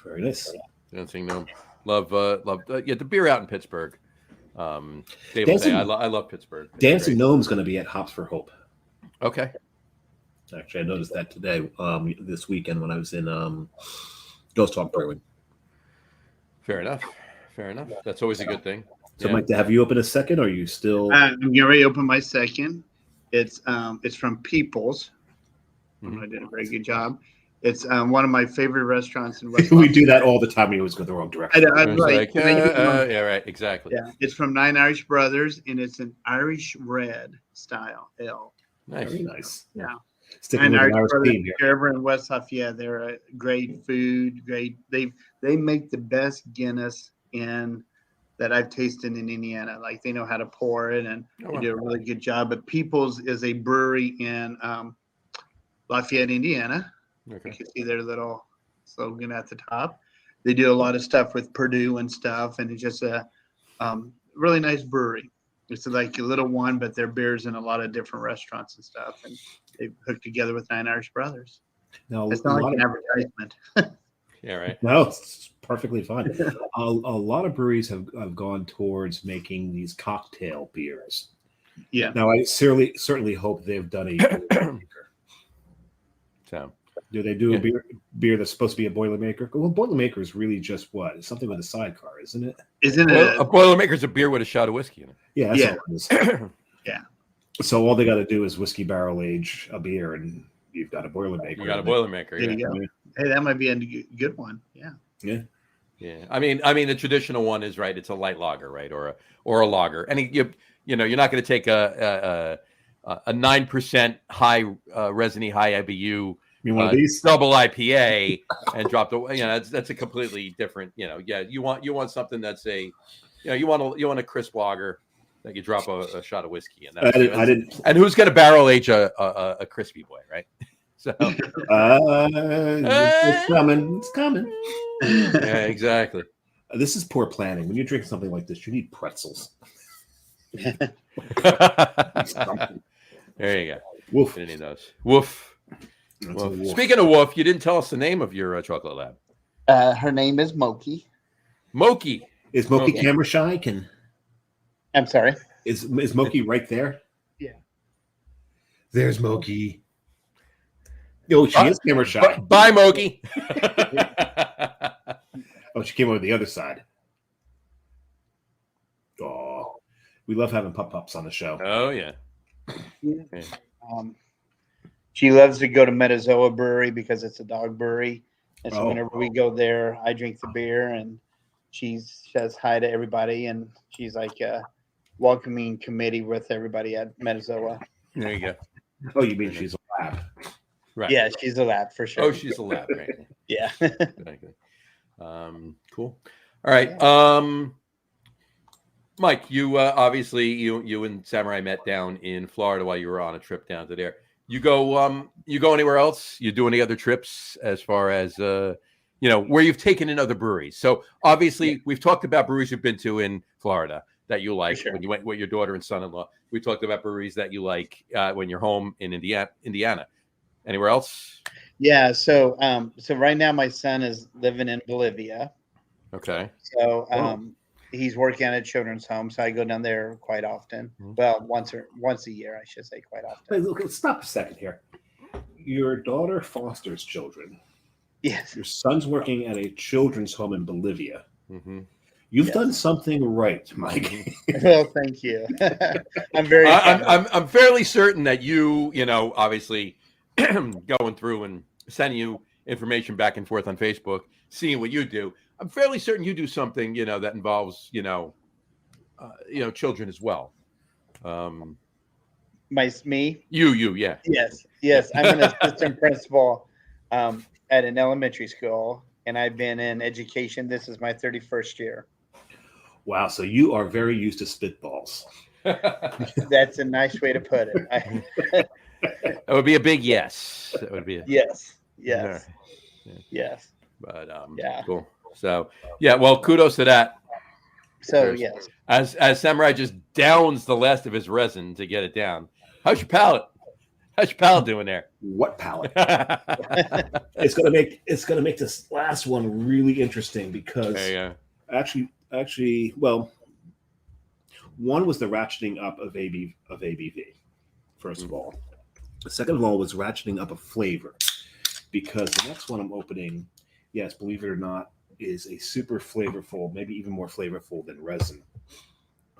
Very nice.
Dancing Gnome. Love the beer out in Pittsburgh. I love Pittsburgh.
Dancing Gnome's going to be at Hops for Hope.
Okay.
Actually, I noticed that today, this weekend when I was in Ghost Talk Brewing.
Fair enough. That's always a good thing.
So, Mike, have you opened a second, or are you still?
I'm getting ready to open my second. It's from People's.
Mm-hmm.
I did a very good job. It's one of my favorite restaurants in West.
We do that all the time. We always go the wrong direction.
Yeah, right, exactly.
Yeah, it's from Nine Irish Brothers, and it's an Irish red style ale.
Nice.
Very nice.
Yeah.
Sticking with the Irish theme here.
Over in West Huff, they're a great food. Great. They make the best Guinness that I've tasted in Indiana. Like, they know how to pour it, and they do a really good job. But People's is a brewery in Lafayette, Indiana.
Okay.
You can see their little slogan at the top. They do a lot of stuff with Purdue and stuff, and it's just a really nice brewery. It's like a little one, but their beers in a lot of different restaurants and stuff, and they hooked together with Nine Irish Brothers.
No,
it's not like an advertisement.
Yeah, right.
No, it's perfectly fine. A lot of breweries have gone towards making these cocktail beers.
Yeah.
Now, I certainly hope they've done a Boilermaker.
So,
do they do a beer that's supposed to be a Boilermaker? Well, Boilermaker is really just what? It's something with a sidecar, isn't it?
Isn't it?
A Boilermaker is a beer with a shot of whiskey in it.
Yeah, that's all it is.
Yeah.
So all they got to do is whiskey barrel age a beer, and you've got a Boilermaker.
You got a Boilermaker.
There you go. Hey, that might be a good one. Yeah.
Yeah.
Yeah. I mean, the traditional one is right. It's a light lager, right, or a lager. And you're not going to take a 9% high resiny high IBU.
One of these
double IPA and drop the that's a completely different you want something that's you want a crisp lager that you drop a shot of whiskey in.
I didn't.
And who's going to barrel age a crispy boy, right? So
it's coming.
Yeah, exactly.
This is poor planning. When you drink something like this, you need pretzels.
There you go.
Woof.
Any of those. Woof. Speaking of woof, you didn't tell us the name of your chocolate lab.
Her name is Moki.
Moki.
Is Moki camera shy?
I'm sorry.
Is Moki right there?
Yeah.
There's Moki. Oh, she is camera shy.
Bye, Moki.
Oh, she came over the other side. Oh, we love having pup-pups on the show.
Oh, yeah.
She loves to go to Metazoa Brewery because it's a dog brewery. And so whenever we go there, I drink the beer, and she says hi to everybody, and she's like a welcoming committee with everybody at Metazoa.
There you go.
Oh, you mean she's a lab?
Right.
Yeah, she's a lab for sure.
Oh, she's a lab, right?
Yeah.
Cool. All right. Mike, you obviously you and Samurai met down in Florida while you were on a trip down to there. You go anywhere else? You do any other trips as far as where you've taken in other breweries? So obviously we've talked about breweries you've been to in Florida that you like when you went with your daughter and son-in-law. We talked about breweries that you like when you're home in Indiana. Anywhere else?
Yeah. So right now my son is living in Bolivia.
Okay.
So he's working at a children's home, so I go down there quite often.
Mhm.
Well, once a year, I should say, quite often.
Wait, look, stop a second here. Your daughter fosters children.
Yes.
Your son's working at a children's home in Bolivia.
Mm-hmm.
You've done something right, Mike.
Well, thank you. I'm very.
I'm fairly certain that you know, obviously going through and sending you information back and forth on Facebook, seeing what you do. I'm fairly certain you do something, you know, that involves, children as well.
Me?
You, yeah.
Yes. I'm an assistant principal at an elementary school, and I've been in education. This is my 31st year.
Wow, so you are very used to spitballs.
That's a nice way to put it.
That would be a big yes. That would be
Yes.
Yeah.
Yes.
But
yeah.
Cool. So yeah, well, kudos to that.
So yes.
As Samurai just downs the last of his resin to get it down. How's your palate? How's your palate doing there?
What palate? It's gonna make this last one really interesting because actually, well, one was the ratcheting up of ABV. First of all, the second of all was ratcheting up of flavor, because the next one I'm opening, yes, believe it or not, is a super flavorful, maybe even more flavorful than resin.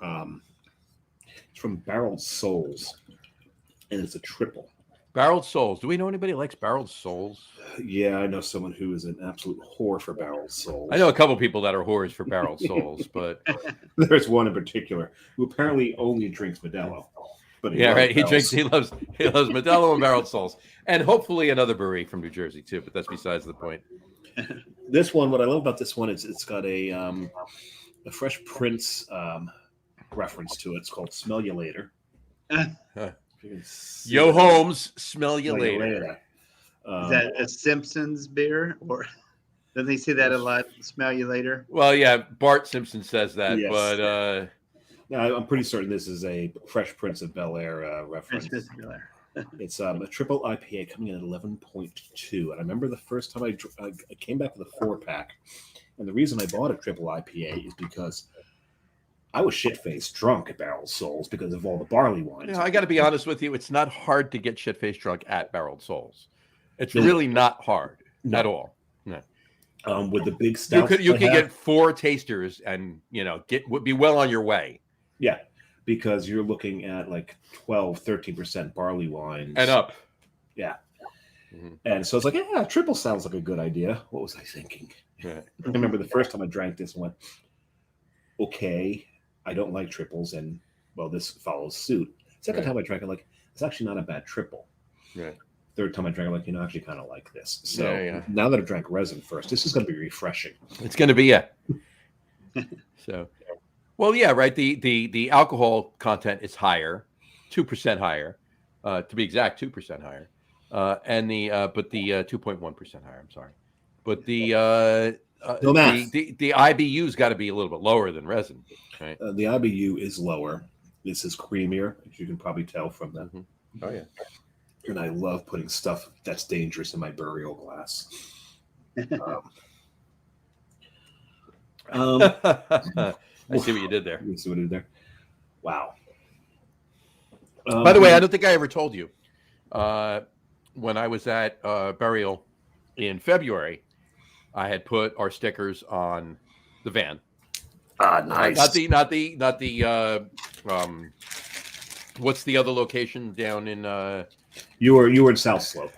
It's from Barreled Souls, and it's a triple.
Barreled Souls. Do we know anybody that likes Barreled Souls?
Yeah, I know someone who is an absolute whore for Barreled Souls.
I know a couple people that are whores for Barreled Souls, but
there's one in particular who apparently only drinks Modelo. But
he loves Modelo and Barreled Souls, and hopefully another brewery from New Jersey too. But that's besides the point.
This one, what I love about this one is it's got a Fresh Prince reference to it. It's called "Smell You Later."
Yo, Holmes, smell you later.
Is that a Simpsons beer, or doesn't they say that a lot? Smell you later.
Well, yeah, Bart Simpson says that,
yes.
But
no, I'm pretty certain this is a Fresh Prince of Bel-Air reference. It's a triple IPA coming in at 11.2. And I remember the first time I came back with a 4-pack, and the reason I bought a triple IPA is because I was shit-faced drunk at Barreled Souls because of all the barley wines.
I got to be honest with you. It's not hard to get shit-faced drunk at Barreled Souls. It's really not hard at all. No.
With the big stouts,
you could get 4 tasters and be well on your way.
Yeah, because you're looking at like 12-13% barley wines
and up.
Yeah. Mm-hmm. And so it's like, yeah, triple sounds like a good idea. What was I thinking? Yeah. I remember the first time I drank this and went, okay, I don't like triples, and well, this follows suit. Second time I drank it, like, it's actually not a bad triple.
Right.
Third time I drank it, like, I actually kind of like this. So now that I've drank resin first, this is going to be refreshing.
It's going to be, yeah. So, well, yeah, right. The alcohol content is higher, 2% higher, to be exact, 2% higher, and the 2.1% higher. I'm sorry, but the IBU's got to be a little bit lower than resin, right?
The IBU is lower. This is creamier, as you can probably tell from that.
Mm-hmm. Oh yeah.
And I love putting stuff that's dangerous in my burial glass.
I see what you did there.
You see what I did there? Wow.
By the way, I don't think I ever told you. When I was at burial in February, I had put our stickers on the van.
Nice.
Not the. What's the other location down in?
You were in South Slope.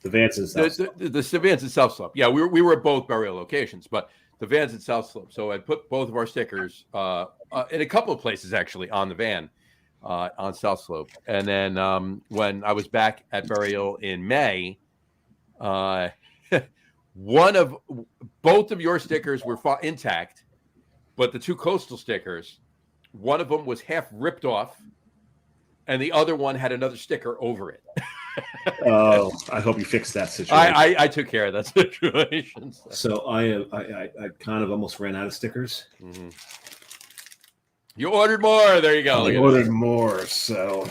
The van's in South Slope.
The van's in South Slope. Yeah, we were at both burial locations, but the van's in South Slope. So I put both of our stickers in a couple of places actually on the van on South Slope. And then when I was back at burial in May, both of your stickers were intact, but the 2 coastal stickers, one of them was half ripped off, and the other one had another sticker over it.
Oh, I hope you fixed that situation.
I took care of that situation.
So I kind of almost ran out of stickers.
Mm-hmm. You ordered more. There you go.
I ordered more. So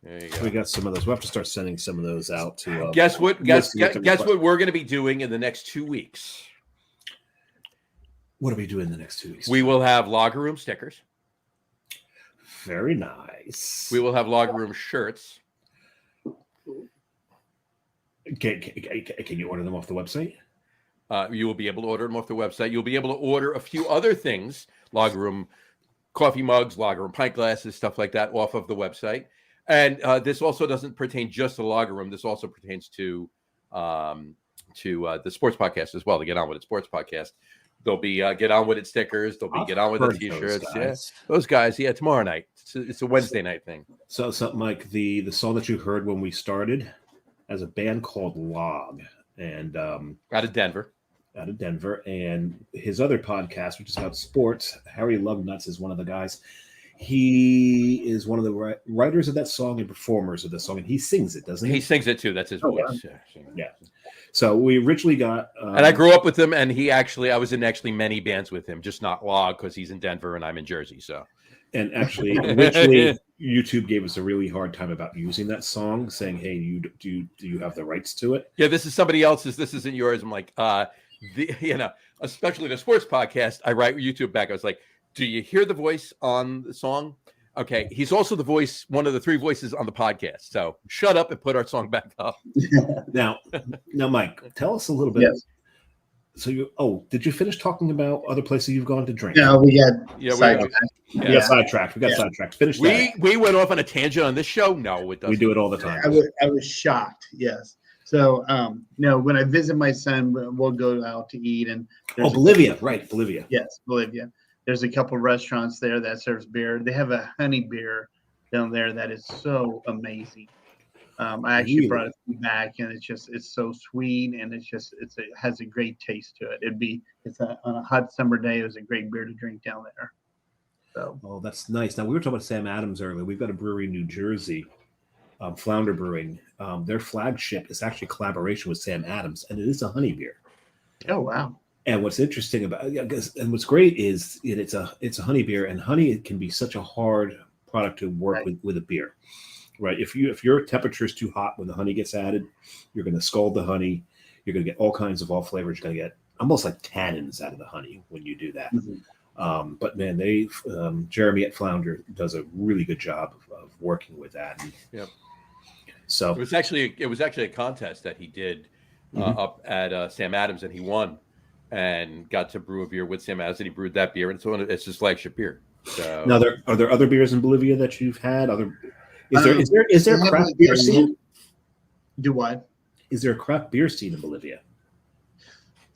there you go.
We got some of those. We'll have to start sending some of those out to.
Guess what? Guess what we're going to be doing in the next 2 weeks.
What are we doing the next 2 weeks?
We will have Lager Room stickers.
Very nice.
We will have Lager Room shirts.
Can you order them off the website?
You will be able to order them off the website. You'll be able to order a few other things, Lager Room coffee mugs, Lager Room pint glasses, stuff like that off of the website. And this also doesn't pertain just to Lager Room. This also pertains to the sports podcast as well, the Get On With It sports podcast. There'll be Get On With It stickers. There'll be Get On With It t-shirts. Those guys. Yeah, tomorrow night. It's a Wednesday night thing.
So something like the song that you heard when we started as a band called Log, and
out of Denver.
And his other podcast, which is about sports, Harry Lovenuts is one of the guys. He is one of the writers of that song and performers of the song, and he sings it, doesn't he?
He sings it too. That's his voice.
Yeah. So we originally got,
and I grew up with him, and I was in many bands with him, just not Log because he's in Denver and I'm in Jersey. So,
and actually, originally YouTube gave us a really hard time about using that song, saying, "Hey, do you have the rights to it?"
Yeah, this is somebody else's. This isn't yours. I'm like, especially the sports podcast. I write YouTube back. I was like, "Do you hear the voice on the song?" Okay, he's also the voice, one of the 3 voices on the podcast. So shut up and put our song back up.
Now, Mike, tell us a little bit.
Yes.
So did you finish talking about other places you've gone to drink?
No, we got
sidetracked. We got sidetracked. Finish that.
We went off on a tangent on this show. No, it doesn't.
We do it all the time.
I was shocked. Yes. So, when I visit my son, we'll go out to eat. And
Bolivia, right? Bolivia.
Yes, Bolivia. There's a couple restaurants there that serves beer. They have a honey beer down there that is so amazing. I actually brought it back, and it's so sweet, and it has a great taste to it. On a hot summer day, it was a great beer to drink down there. So.
Oh, that's nice. Now we were talking about Sam Adams earlier. We've got a brewery in New Jersey, Flounder Brewing. Their flagship is actually a collaboration with Sam Adams, and it is a honey beer.
Oh wow! And
what's interesting and what's great is it's a honey beer, and honey can be such a hard product to work with a beer. Right. If your temperature is too hot when the honey gets added, you're going to scald the honey. You're going to get all kinds of off flavors. You're going to get almost like tannins out of the honey when you do that. Mm-hmm. But man, Jeremy at Flounder does a really good job of working with that.
Yep.
So
it was actually a contest that he did up at Sam Adams, and he won and got to brew a beer with Sam Adams, and he brewed that beer, and it's his flagship beer. So
now, are there other beers in Bolivia that you've had? Is there a craft beer scene?
Do what?
Is there a craft beer scene in Bolivia?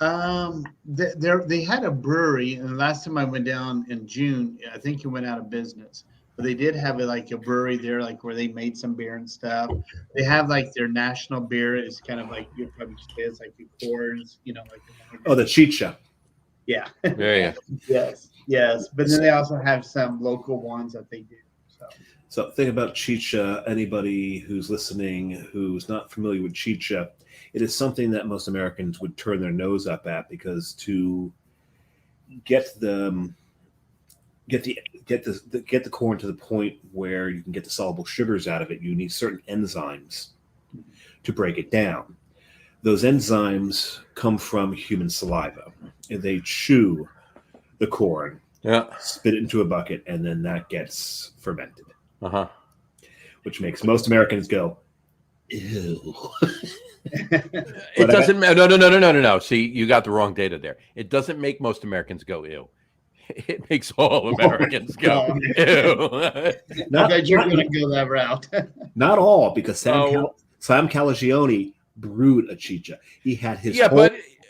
They had a brewery, and the last time I went down in June, I think it went out of business. But they did have a brewery there, where they made some beer and stuff. They have their national beer is kind of you probably say it's like the corns,
the chicha.
Yeah.
Yeah.
Yes. But then they also have some local ones that they do.
So think about chicha. Anybody who's listening who's not familiar with chicha, it is something that most Americans would turn their nose up at, because to get the corn to the point where you can get the soluble sugars out of it, you need certain enzymes to break it down. Those enzymes come from human saliva, and they chew the corn, spit it into a bucket, and then that gets fermented. Which makes most Americans go, ew.
It doesn't matter. No. See, you got the wrong data there. It doesn't make most Americans go ew. It makes all Americans go ew.
I bet you're going to go that route.
Not all, because Sam Calagione brewed a chicha. He had his whole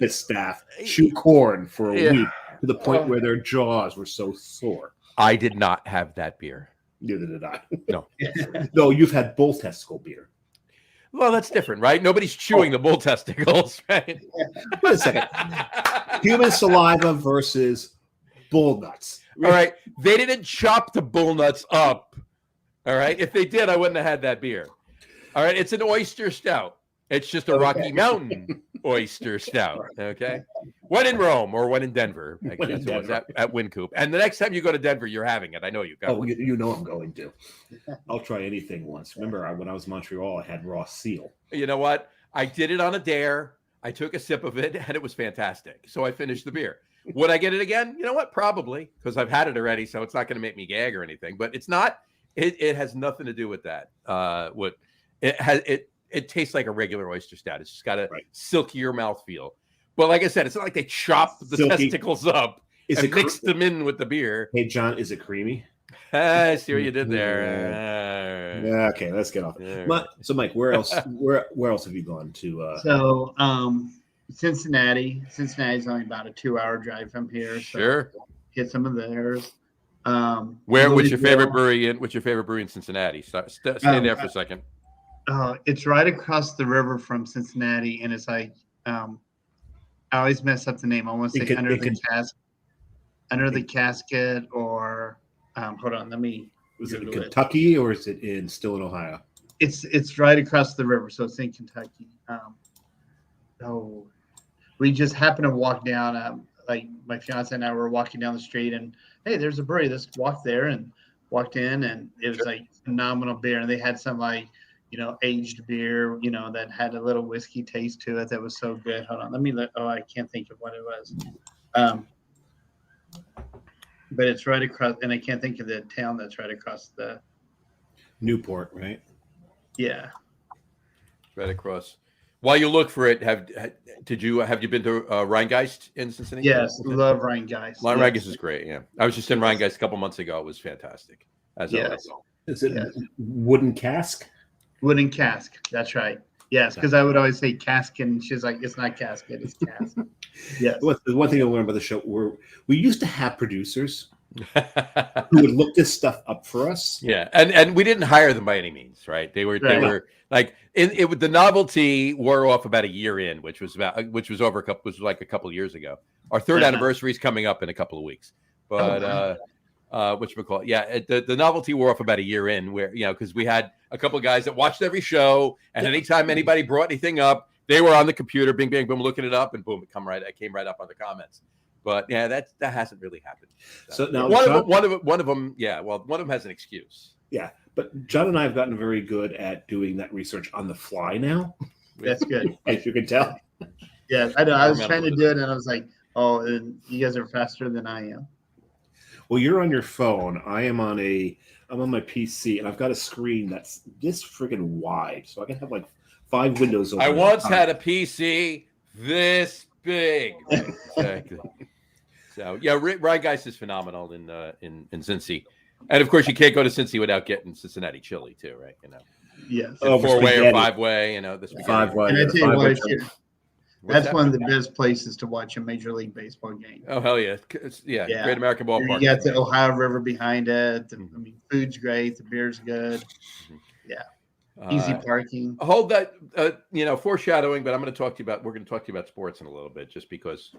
staff chew corn for a week to the point where their jaws were so sore.
I did not have that beer.
Neither did I.
No.
No, you've had bull testicle beer.
Well, that's different, right? Nobody's chewing the bull testicles, right?
Wait a second. Human saliva versus bull nuts.
All right. They didn't chop the bull nuts up. All right. If they did, I wouldn't have had that beer. All right. It's an oyster stout. It's just a Rocky Mountain oyster stout. Okay. One in Rome or one in Denver. I guess it was at Wynkoop. And the next time you go to Denver, you're having it. I know you got
it. You know I'm going to. I'll try anything once. Remember, when I was in Montreal, I had raw seal.
You know what? I did it on a dare. I took a sip of it, and it was fantastic. So I finished the beer. Would I get it again? You know what? Probably, because I've had it already, so it's not going to make me gag or anything. But it's not. It has nothing to do with that. What it has it tastes like a regular oyster stout. It's just got a silkier mouthfeel. But like I said, it's not like they chopped the testicles up and mixed them in with the beer.
Hey, John, is it creamy?
I see what you did there.
Yeah, okay, let's get off. So, Mike, where else? Where else have you gone to?
Cincinnati. Cincinnati's only about a 2-hour drive from here. So
sure.
Get some of theirs.
What's your favorite brewery in Cincinnati? Stay there for a second.
It's right across the river from Cincinnati, and it's like I always mess up the name. I want to say Under the Casket, or hold on, let me.
Was it in Kentucky or is it still in Ohio?
It's right across the river, so it's in Kentucky. We just happened to walk down. Like my fiance and I were walking down the street, and hey, there's a brewery. Let's walk there, and walked in, and it was like phenomenal beer. And they had some aged beer, that had a little whiskey taste to it that was so good. Hold on, let me look. Oh, I can't think of what it was. But it's right across, and I can't think of the town that's right across the
Newport, right?
Yeah.
Right across. While you look for it, have you been to Rheingeist in Cincinnati?
Yes, love Rheingeist.
Rheingeist is great. Yeah, I was just in Rheingeist a couple months ago. It was fantastic. Is
it wooden cask?
Wooden cask. That's right. Yes, because I would always say cask, and she's like, "It's not casket, it's cask." Yes.
The one thing I learned about the show, we used to have producers who would look this stuff up for us.
Yeah, and we didn't hire them by any means, right? They were like the novelty wore off about a year in, which was like a couple of years ago. Our third anniversary is coming up in a couple of weeks, but whatchamacallit? Yeah, the novelty wore off about a year in, where because we had a couple of guys that watched every show, and anytime anybody brought anything up, they were on the computer, bing, bing, boom, looking it up, and boom, it came right up on the comments. But yeah, that hasn't really happened.
So now
one of them has an excuse.
Yeah, but John and I have gotten very good at doing that research on the fly now.
That's good,
as you can tell.
Yeah, I know. I was trying to do it, and I was like, "Oh, and you guys are faster than I am."
Well, you're on your phone. I'm on my PC, and I've got a screen that's this friggin' wide, so I can have like 5 windows open.
I once had a PC this big. Exactly. So yeah, Rheingeist is phenomenal in Cincy, and of course you can't go to Cincy without getting Cincinnati chili too, right?
Yes.
4-way or 5-way. The
5-way.
And I tell you what, that's one of the best places to watch a Major League Baseball game.
Oh hell yeah! Yeah. Great American Ballpark.
You got the Ohio River behind it. Food's great. The beer's good. Yeah. Easy parking.
Hold that, foreshadowing. But we're going to talk to you about sports in a little bit, just because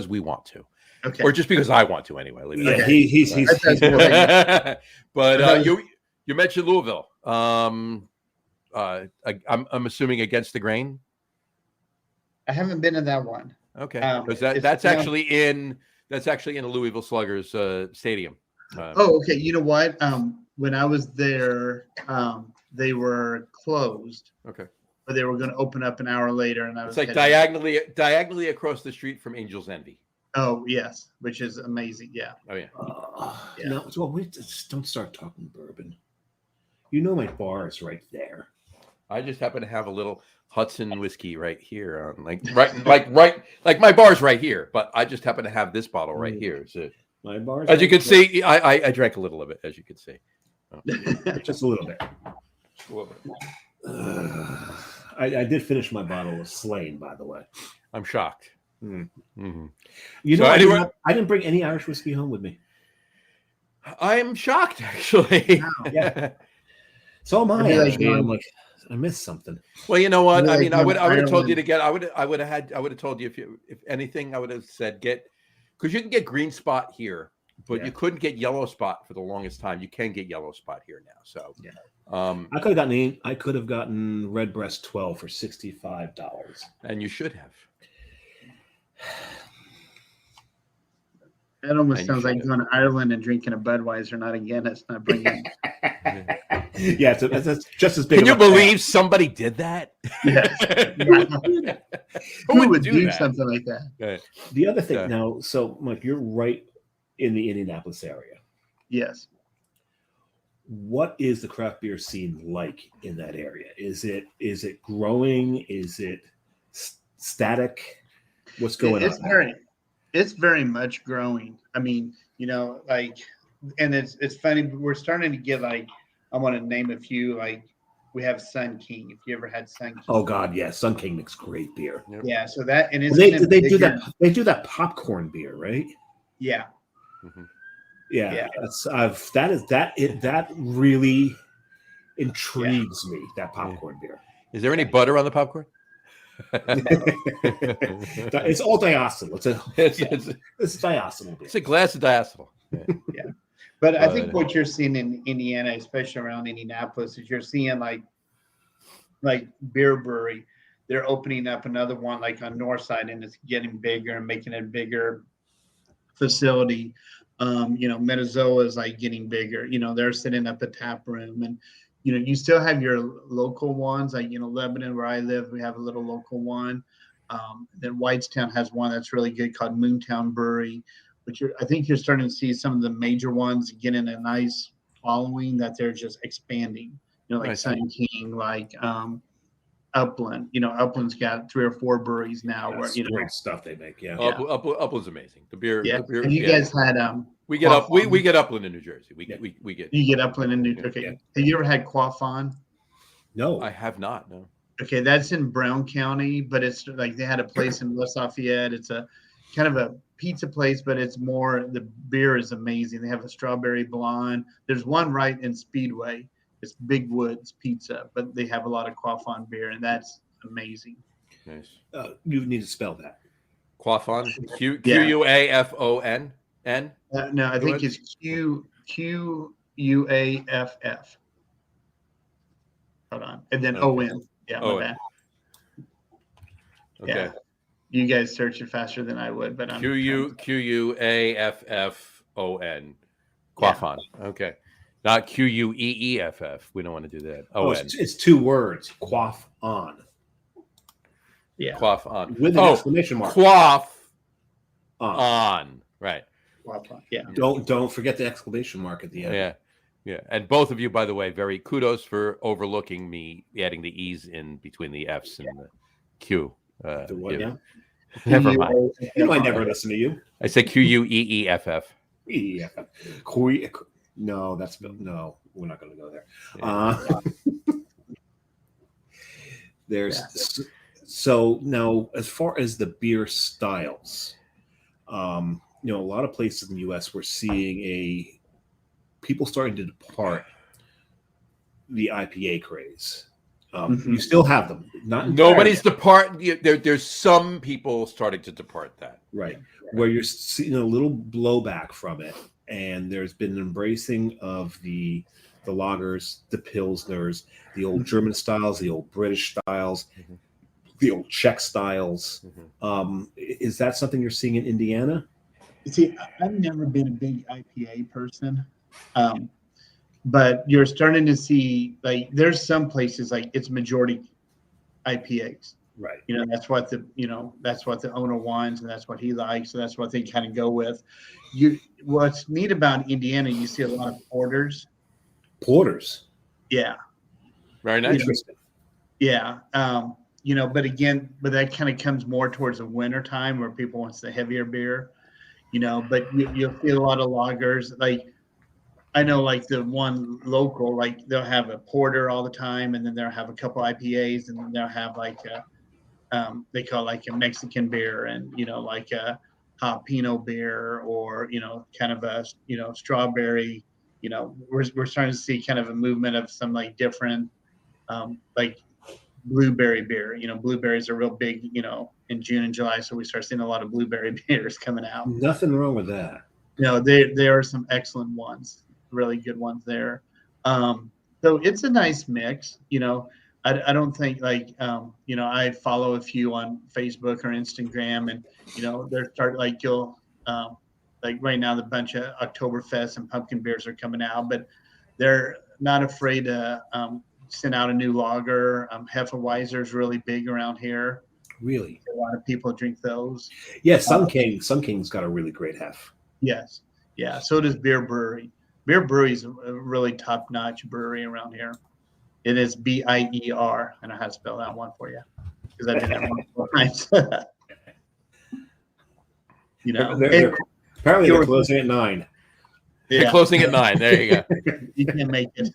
we want to,
okay,
or just because I want to anyway.
Yeah, he's.
But you mentioned Louisville. I'm assuming against the grain.
I haven't been in that one.
Okay, because that's actually in the Louisville Sluggers stadium.
Okay. You know what? When I was there, they were closed.
Okay.
But they were going to open up an hour later, and
It's like diagonally across the street from Angel's Envy.
Oh yes, which is amazing. Yeah.
Oh yeah.
Yeah. No, don't start talking bourbon. My bar is right there.
I just happen to have a little Hudson whiskey right here, like my bar's right here, but I just happen to have this bottle right here. So
my bar,
as you can see, I drank a little of it, as you can see,
just a little bit. I did finish my bottle of Slane, by the way.
I'm shocked. Mm-hmm.
I didn't bring any Irish whiskey home with me.
I'm shocked, actually.
Wow. Yeah. So am I. I'm like, I missed something.
Well, you know what? I mean, I would have told you to get. I would have told you if anything, I would have said because you can get green spot here, but you couldn't get yellow spot for the longest time. You can get yellow spot here now. So
yeah. I could have gotten Redbreast 12 for $65,
and you should have.
That almost sounds like going to Ireland and drinking a Budweiser, not a Guinness, not bringing.
Yeah, it's just as big.
Can you believe somebody did that?
Yes. Who would do something like that?
Right.
The other thing now, so Mike, you're right in the Indianapolis area.
Yes.
What is the craft beer scene like in that area? Is it growing? Is it static? What's going on?
It's very much growing. I mean, and it's funny. We're starting to get I want to name a few. We have Sun King. If you ever had Sun King.
Oh God, yeah, Sun King makes great beer.
Yep.
Yeah, so that and it's
they do that. They do that popcorn beer, right?
Yeah.
Mm-hmm.
Yeah. That really intrigues me. That popcorn beer.
Is there any butter on the popcorn?
It's all diacetyl. It's diacetyl beer.
It's a glass of diacetyl.
Yeah. But I think what you're seeing in Indiana, especially around Indianapolis, is you're seeing like Beer Brewery. They're opening up another one on North Side, and it's getting bigger and making a bigger facility. Metazoa is getting bigger. They're setting up a tap room, and you still have your local ones. Lebanon, where I live, we have a little local one. Then Whitestown has one that's really good called Moontown Brewery. But I think you're starting to see some of the major ones getting a nice following that they're just expanding. Sun King, Upland. Upland's got 3 or 4 breweries now.
That's great stuff they make. Yeah,
Upland's amazing. The beer.
Yeah,
the beer,
and you guys had
we get Upland in New Jersey. You
get Upland in New Jersey. Okay. Have you ever had Quaffon?
No,
I have not. No.
Okay, that's in Brown County, but it's they had a place in West Lafayette. It's a kind of a pizza place, but it's more, the beer is amazing. They have a strawberry blonde. There's one right in Speedway. It's Big Woods Pizza, but they have a lot of Quaffon beer, and that's amazing.
Nice.
You need to spell that.
Quaffon. Quaffon. N.
No, I think it's Quaff. Hold on, and then ON. Yeah, my bad.
Okay.
Yeah. You guys search it faster than I would, but I'm
Quaffon. Quaffon. Yeah. Okay. Not Queeff. We don't want to do that.
It's 2 words. Quaff on.
Yeah.
Quaff on.
With an exclamation mark.
Quaff on. Right.
Quaff on. Yeah.
Don't forget the exclamation mark at the end.
Yeah. Yeah. And both of you, by the way, very kudos for overlooking me adding the E's in between the F's and the Q.
The what now?
Never mind.
I never listen to you.
I said Queeff.
No, no. We're not going to go there. So now, as far as the beer styles, a lot of places in the U.S. we're seeing people starting to depart the IPA craze. You still have them.
Nobody's departing. There's some people starting to depart that.
Right. Where you're seeing a little blowback from it, and there's been an embracing of the lagers, the pilsners, the old German styles, the old British styles, the old Czech styles. Is that something you're seeing in Indiana?
You see, I've never been a big IPA person. But you're starting to see there's some places it's majority IPAs.
Right.
That's what the owner wants, and that's what he likes, so that's what they kind of go with. What's neat about Indiana, you see a lot of porters.
Porters.
Yeah.
Very nice.
Interesting.
Yeah. But that kind of comes more towards the winter time where people want the heavier beer. But you'll see a lot of lagers. I know the one local, they'll have a porter all the time, and then they'll have a couple IPAs, and then they'll have they call a Mexican beer, and a hot Pinot beer, or kind of a strawberry. We're starting to see kind of a movement of some different blueberry beer. Blueberries are real big in June and July, so we start seeing a lot of blueberry beers coming out.
Nothing wrong with that.
There are some excellent ones. Really good ones there. So it's a nice mix. I don't think I follow a few on Facebook or Instagram, and they're starting you'll right now the bunch of Oktoberfest and pumpkin beers are coming out, but they're not afraid to send out a new lager. Hefeweiser is really big around here.
Really?
A lot of people drink those.
Yeah, Sun King's got a really great hef.
Yes. Yeah. So does Beer Brewery. Beer Brewery is a really top-notch brewery around here. It is BIER. I know how to spell that one for you because I did that multiple times.
Apparently they're closing at 9.
Yeah. They're closing at 9. There you go.
You can make it.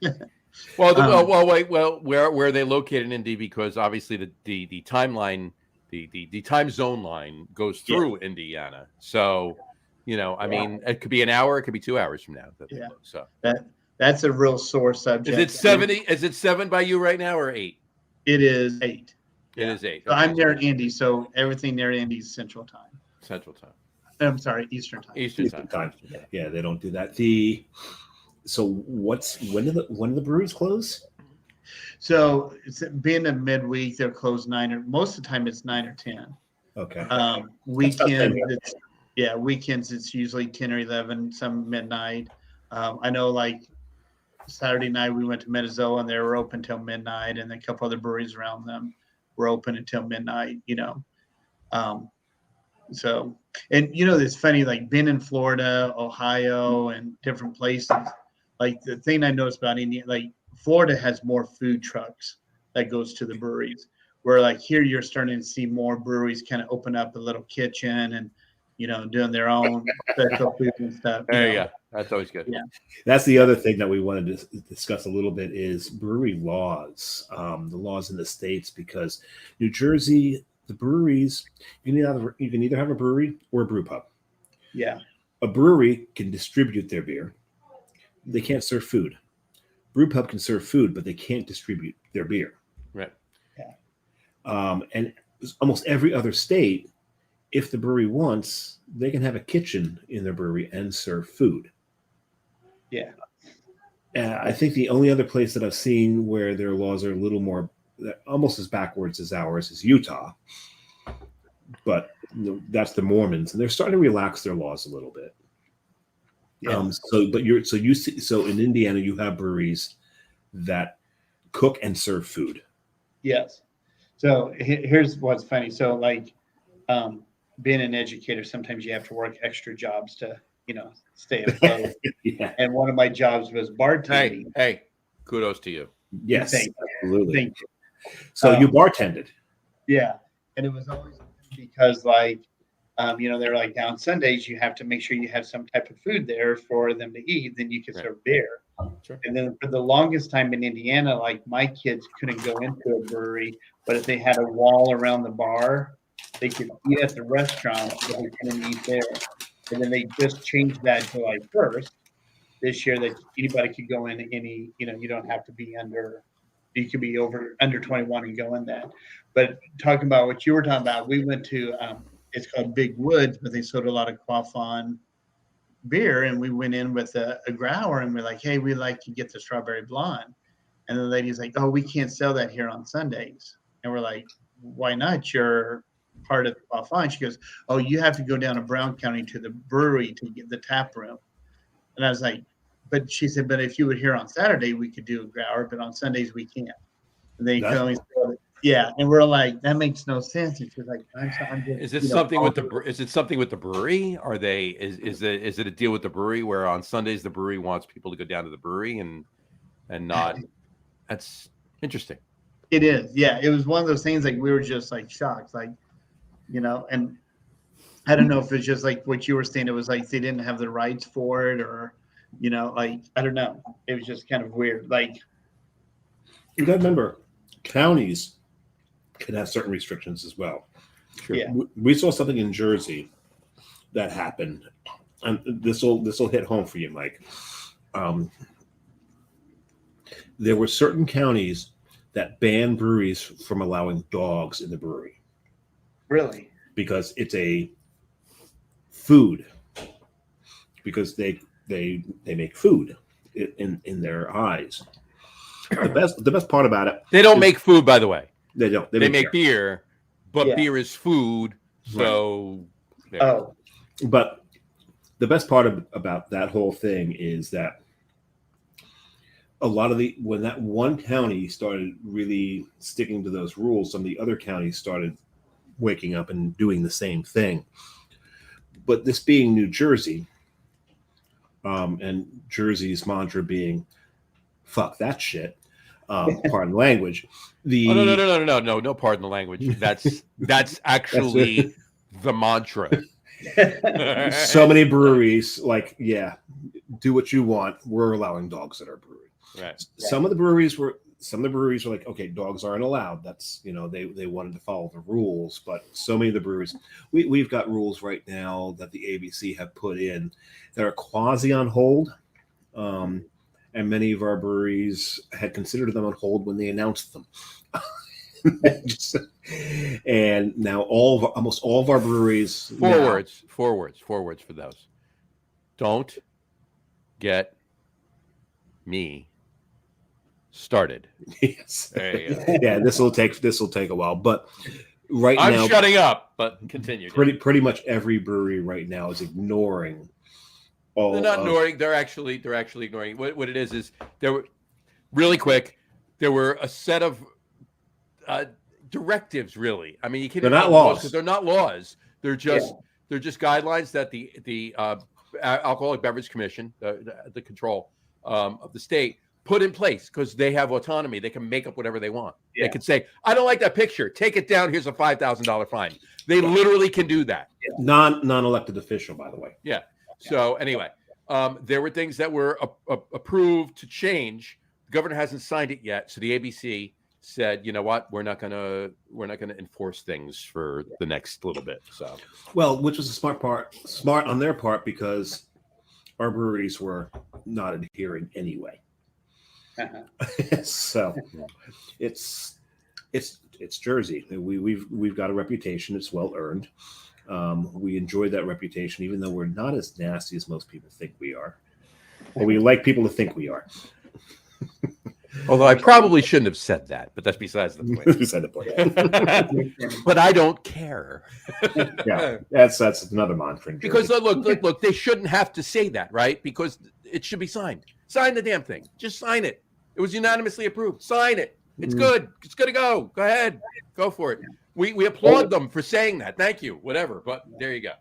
Where are they located in Indy? Because obviously the timeline, the time zone line goes through Indiana. So, I mean, it could be an hour, it could be 2 hours from now. So
that's a real sore subject.
Is it 70? Is it 7 by you right now or 8?
It is 8.
It is 8.
So I'm near Indy, so everything near Indy is Central Time.
Central Time.
I'm sorry, Eastern Time.
Eastern time.
Yeah, they don't do that. So when do the breweries close?
So it's being a midweek, they'll close 9 or most of the time it's 9 or 10.
Okay.
Weekends it's usually 10 or 11, some midnight. I know like Saturday night we went to Metazoa and they were open till midnight, and then a couple other breweries around them were open until midnight, So, and it's funny, like being in Florida, Ohio, and different places. Like the thing I noticed about India, like Florida has more food trucks that goes to the breweries. Where like here you're starting to see more breweries kind of open up a little kitchen and doing their own special food and stuff.
There you go. That's always good.
Yeah,
that's the other thing that we wanted to discuss a little bit is brewery laws, the laws in the states, because New Jersey, the breweries, you can either have a brewery or a brew pub.
Yeah.
A brewery can distribute their beer. They can't serve food. Brew pub can serve food, but they can't distribute their beer.
Right.
Yeah.
And almost every other state, if the brewery wants, they can have a kitchen in their brewery and serve food.
Yeah.
I think the only other place that I've seen where their laws are a little more, almost as backwards as ours, is Utah. But that's the Mormons, and they're starting to relax their laws a little bit.
Yeah.
So in Indiana, you have breweries that cook and serve food.
Yes. So here's what's funny. So like, being an educator, sometimes you have to work extra jobs to, stay afloat.
Yeah.
And one of my jobs was bartending.
Hey, kudos to you.
Yes, absolutely.
Thank you.
So you bartended.
Yeah. And it was always because like, they're like, now on Sundays, you have to make sure you have some type of food there for them to eat. Then you can serve beer.
Sure.
And then for the longest time in Indiana, like my kids couldn't go into a brewery, but if they had a wall around the bar, they could eat at the restaurant, but they couldn't eat there. And then they just changed that July 1st this year that anybody could go in any, you don't have to be you could be under 21 and go in that. But talking about what you were talking about, we went to, it's called Big Woods, but they sold a lot of Quaffon beer. And we went in with a growler and we're like, hey, we'd like to get the strawberry blonde. And the lady's like, oh, we can't sell that here on Sundays. And we're like, why not? You're part of Quaffon. She goes, oh, you have to go down to Brown County to the brewery to get the tap room. And I was like, but she said, but if you were here on Saturday, we could do a growler, but on Sundays we can't. And they can only sell it. Yeah, and we're like, that makes no sense. And she's like, I'm just,
is it something with the brewery? Are they is it a deal with the brewery where on Sundays the brewery wants people to go down to the brewery and not? That's interesting.
It is. Yeah, it was one of those things like we were just like shocked, like, and I don't know if it's just like what you were saying. It was like they didn't have the rights for it, or like I don't know. It was just kind of weird. Like
you got to remember, counties can have certain restrictions as well.
Sure. Yeah.
We saw something in Jersey that happened, and this will hit home for you, Mike. There were certain counties that banned breweries from allowing dogs in the brewery.
Really?
Because it's a food. Because they make food in their eyes. The best part about it.
They don't make food, by the way.
They don't.
They make beer, but beer is food. So.
Right. Oh. But the best part about that whole thing is that a lot of when that one county started really sticking to those rules, some of the other counties started waking up and doing the same thing. But this being New Jersey, and Jersey's mantra being "fuck that shit," pardon the language.
No, pardon the language. That's actually the mantra.
So many breweries, like, yeah, do what you want. We're allowing dogs at our brewery.
Right.
Some of the breweries were like, okay, dogs aren't allowed. That's, they wanted to follow the rules, but so many of the breweries, we've got rules right now that the ABC have put in that are quasi on hold. And many of our breweries had considered them on hold when they announced them. And now almost all of our breweries.
Four words for those. Don't get me started.
Yes.
There you go.
Yeah, this will take a while, but now
I'm shutting up, but continue.
Pretty much every brewery right now is ignoring all.
They're not ignoring. They're actually ignoring. What it is there were really quick. There were a set of directives. Really, I mean, you can't.
They're not laws
because they're not laws. They're just guidelines that the Alcoholic Beverage Commission, the control of the state, put in place because they have autonomy. They can make up whatever they want. Yeah. They can say, "I don't like that picture. Take it down. Here's a $5,000 fine." They literally can do that.
Yeah. Non-elected official, by the way.
Yeah. So anyway, there were things that were approved to change. The governor hasn't signed it yet, so the ABC said, "You know what? We're not gonna enforce things for the next little bit." So,
well, which was smart on their part, because our breweries were not adhering anyway. So it's Jersey. We've got a reputation. It's well earned. We enjoy that reputation, even though we're not as nasty as most people think we are, or we like people to think we are.
Although I probably shouldn't have said that, but that's besides the point.
Beside the point.
But I don't care.
Yeah, that's another mantra.
Because look, they shouldn't have to say that, right? Because it should be signed. Sign the damn thing. Just sign it. It was unanimously approved. Sign it. It's good. It's good to go. Go ahead. Go for it. We applaud them for saying that. Thank you. Whatever. But there you go.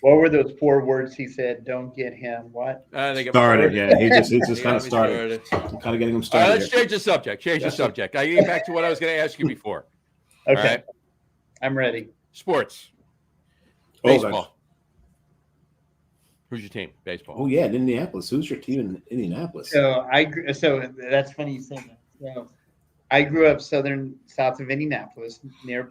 What were those 4 words he said? Don't get him. What?
They started. Yeah, he's just kind of started. I'm kind of getting him started.
Let's change the subject. I get back to what I was going to ask you before.
Okay. Right? I'm ready.
Sports. Baseball. Who's your team? Baseball.
Oh yeah, in Indianapolis. Who's your team in Indianapolis?
So that's funny you said that. So I grew up south of Indianapolis,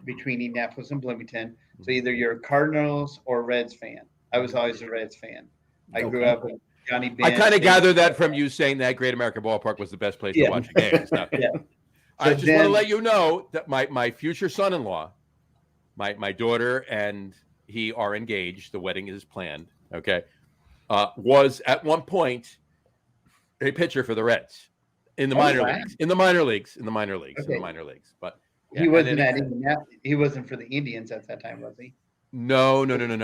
between Indianapolis and Bloomington. So either you're a Cardinals or Reds fan. I was always a Reds fan. I grew up with Johnny Bench.
I kind of gathered that from you saying that Great American Ballpark was the best place to watch a game. So. Yeah. I just want to let you know that my future son-in-law, my daughter and he are engaged. The wedding is planned. Okay. Was at one point a pitcher for the Reds in the minor leagues. In the minor leagues. But
he wasn't at Indianapolis. He wasn't for the Indians at that time, was he?
No.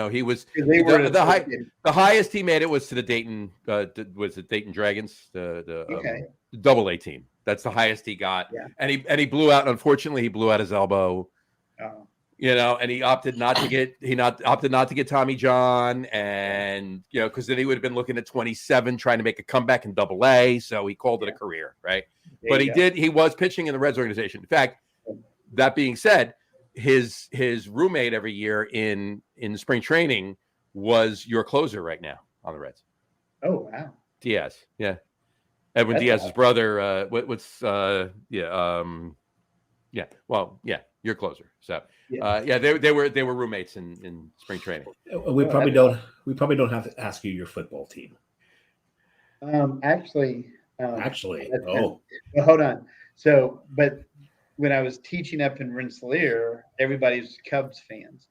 He was the highest he made it was to the Dayton. Was it Dayton Dragons? The Double A team. That's the highest he got. Yeah. And he blew out. Unfortunately, he blew out his elbow. Oh. And he opted not to get Tommy John, and because then he would have been looking at 27, trying to make a comeback in Double A. So he called it a career, right? But he was pitching in the Reds organization. In fact, that being said, his roommate every year in spring training was your closer right now on the Reds.
Oh wow,
Diaz, yeah, Edwin Diaz's brother. Your closer. So they were roommates in spring training.
We probably don't have to ask you your football team.
Actually,
well,
hold on. So, but when I was teaching up in Rensselaer, everybody was Cubs fans.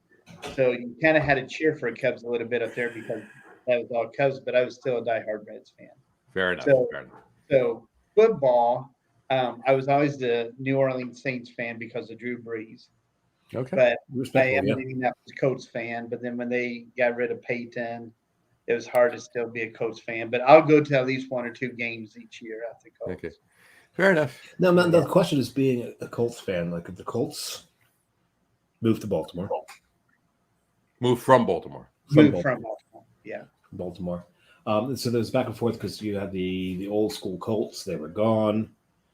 So you kind of had to cheer for Cubs a little bit up there because that was all Cubs, but I was still a diehard Reds fan.
Fair enough.
So football, I was always the New Orleans Saints fan because of Drew Brees.
Okay.
But I am an Indianapolis Colts fan. But then when they got rid of Peyton, it was hard to still be a Colts fan. But I'll go to at least 1 or 2 games each year at the Colts.
Okay. Fair enough.
No, man, the question is being a Colts fan. Like, if the Colts moved to Baltimore,
Move from Baltimore.
From Baltimore. Yeah.
Baltimore. So there's back and forth because you had the old school Colts. They were gone.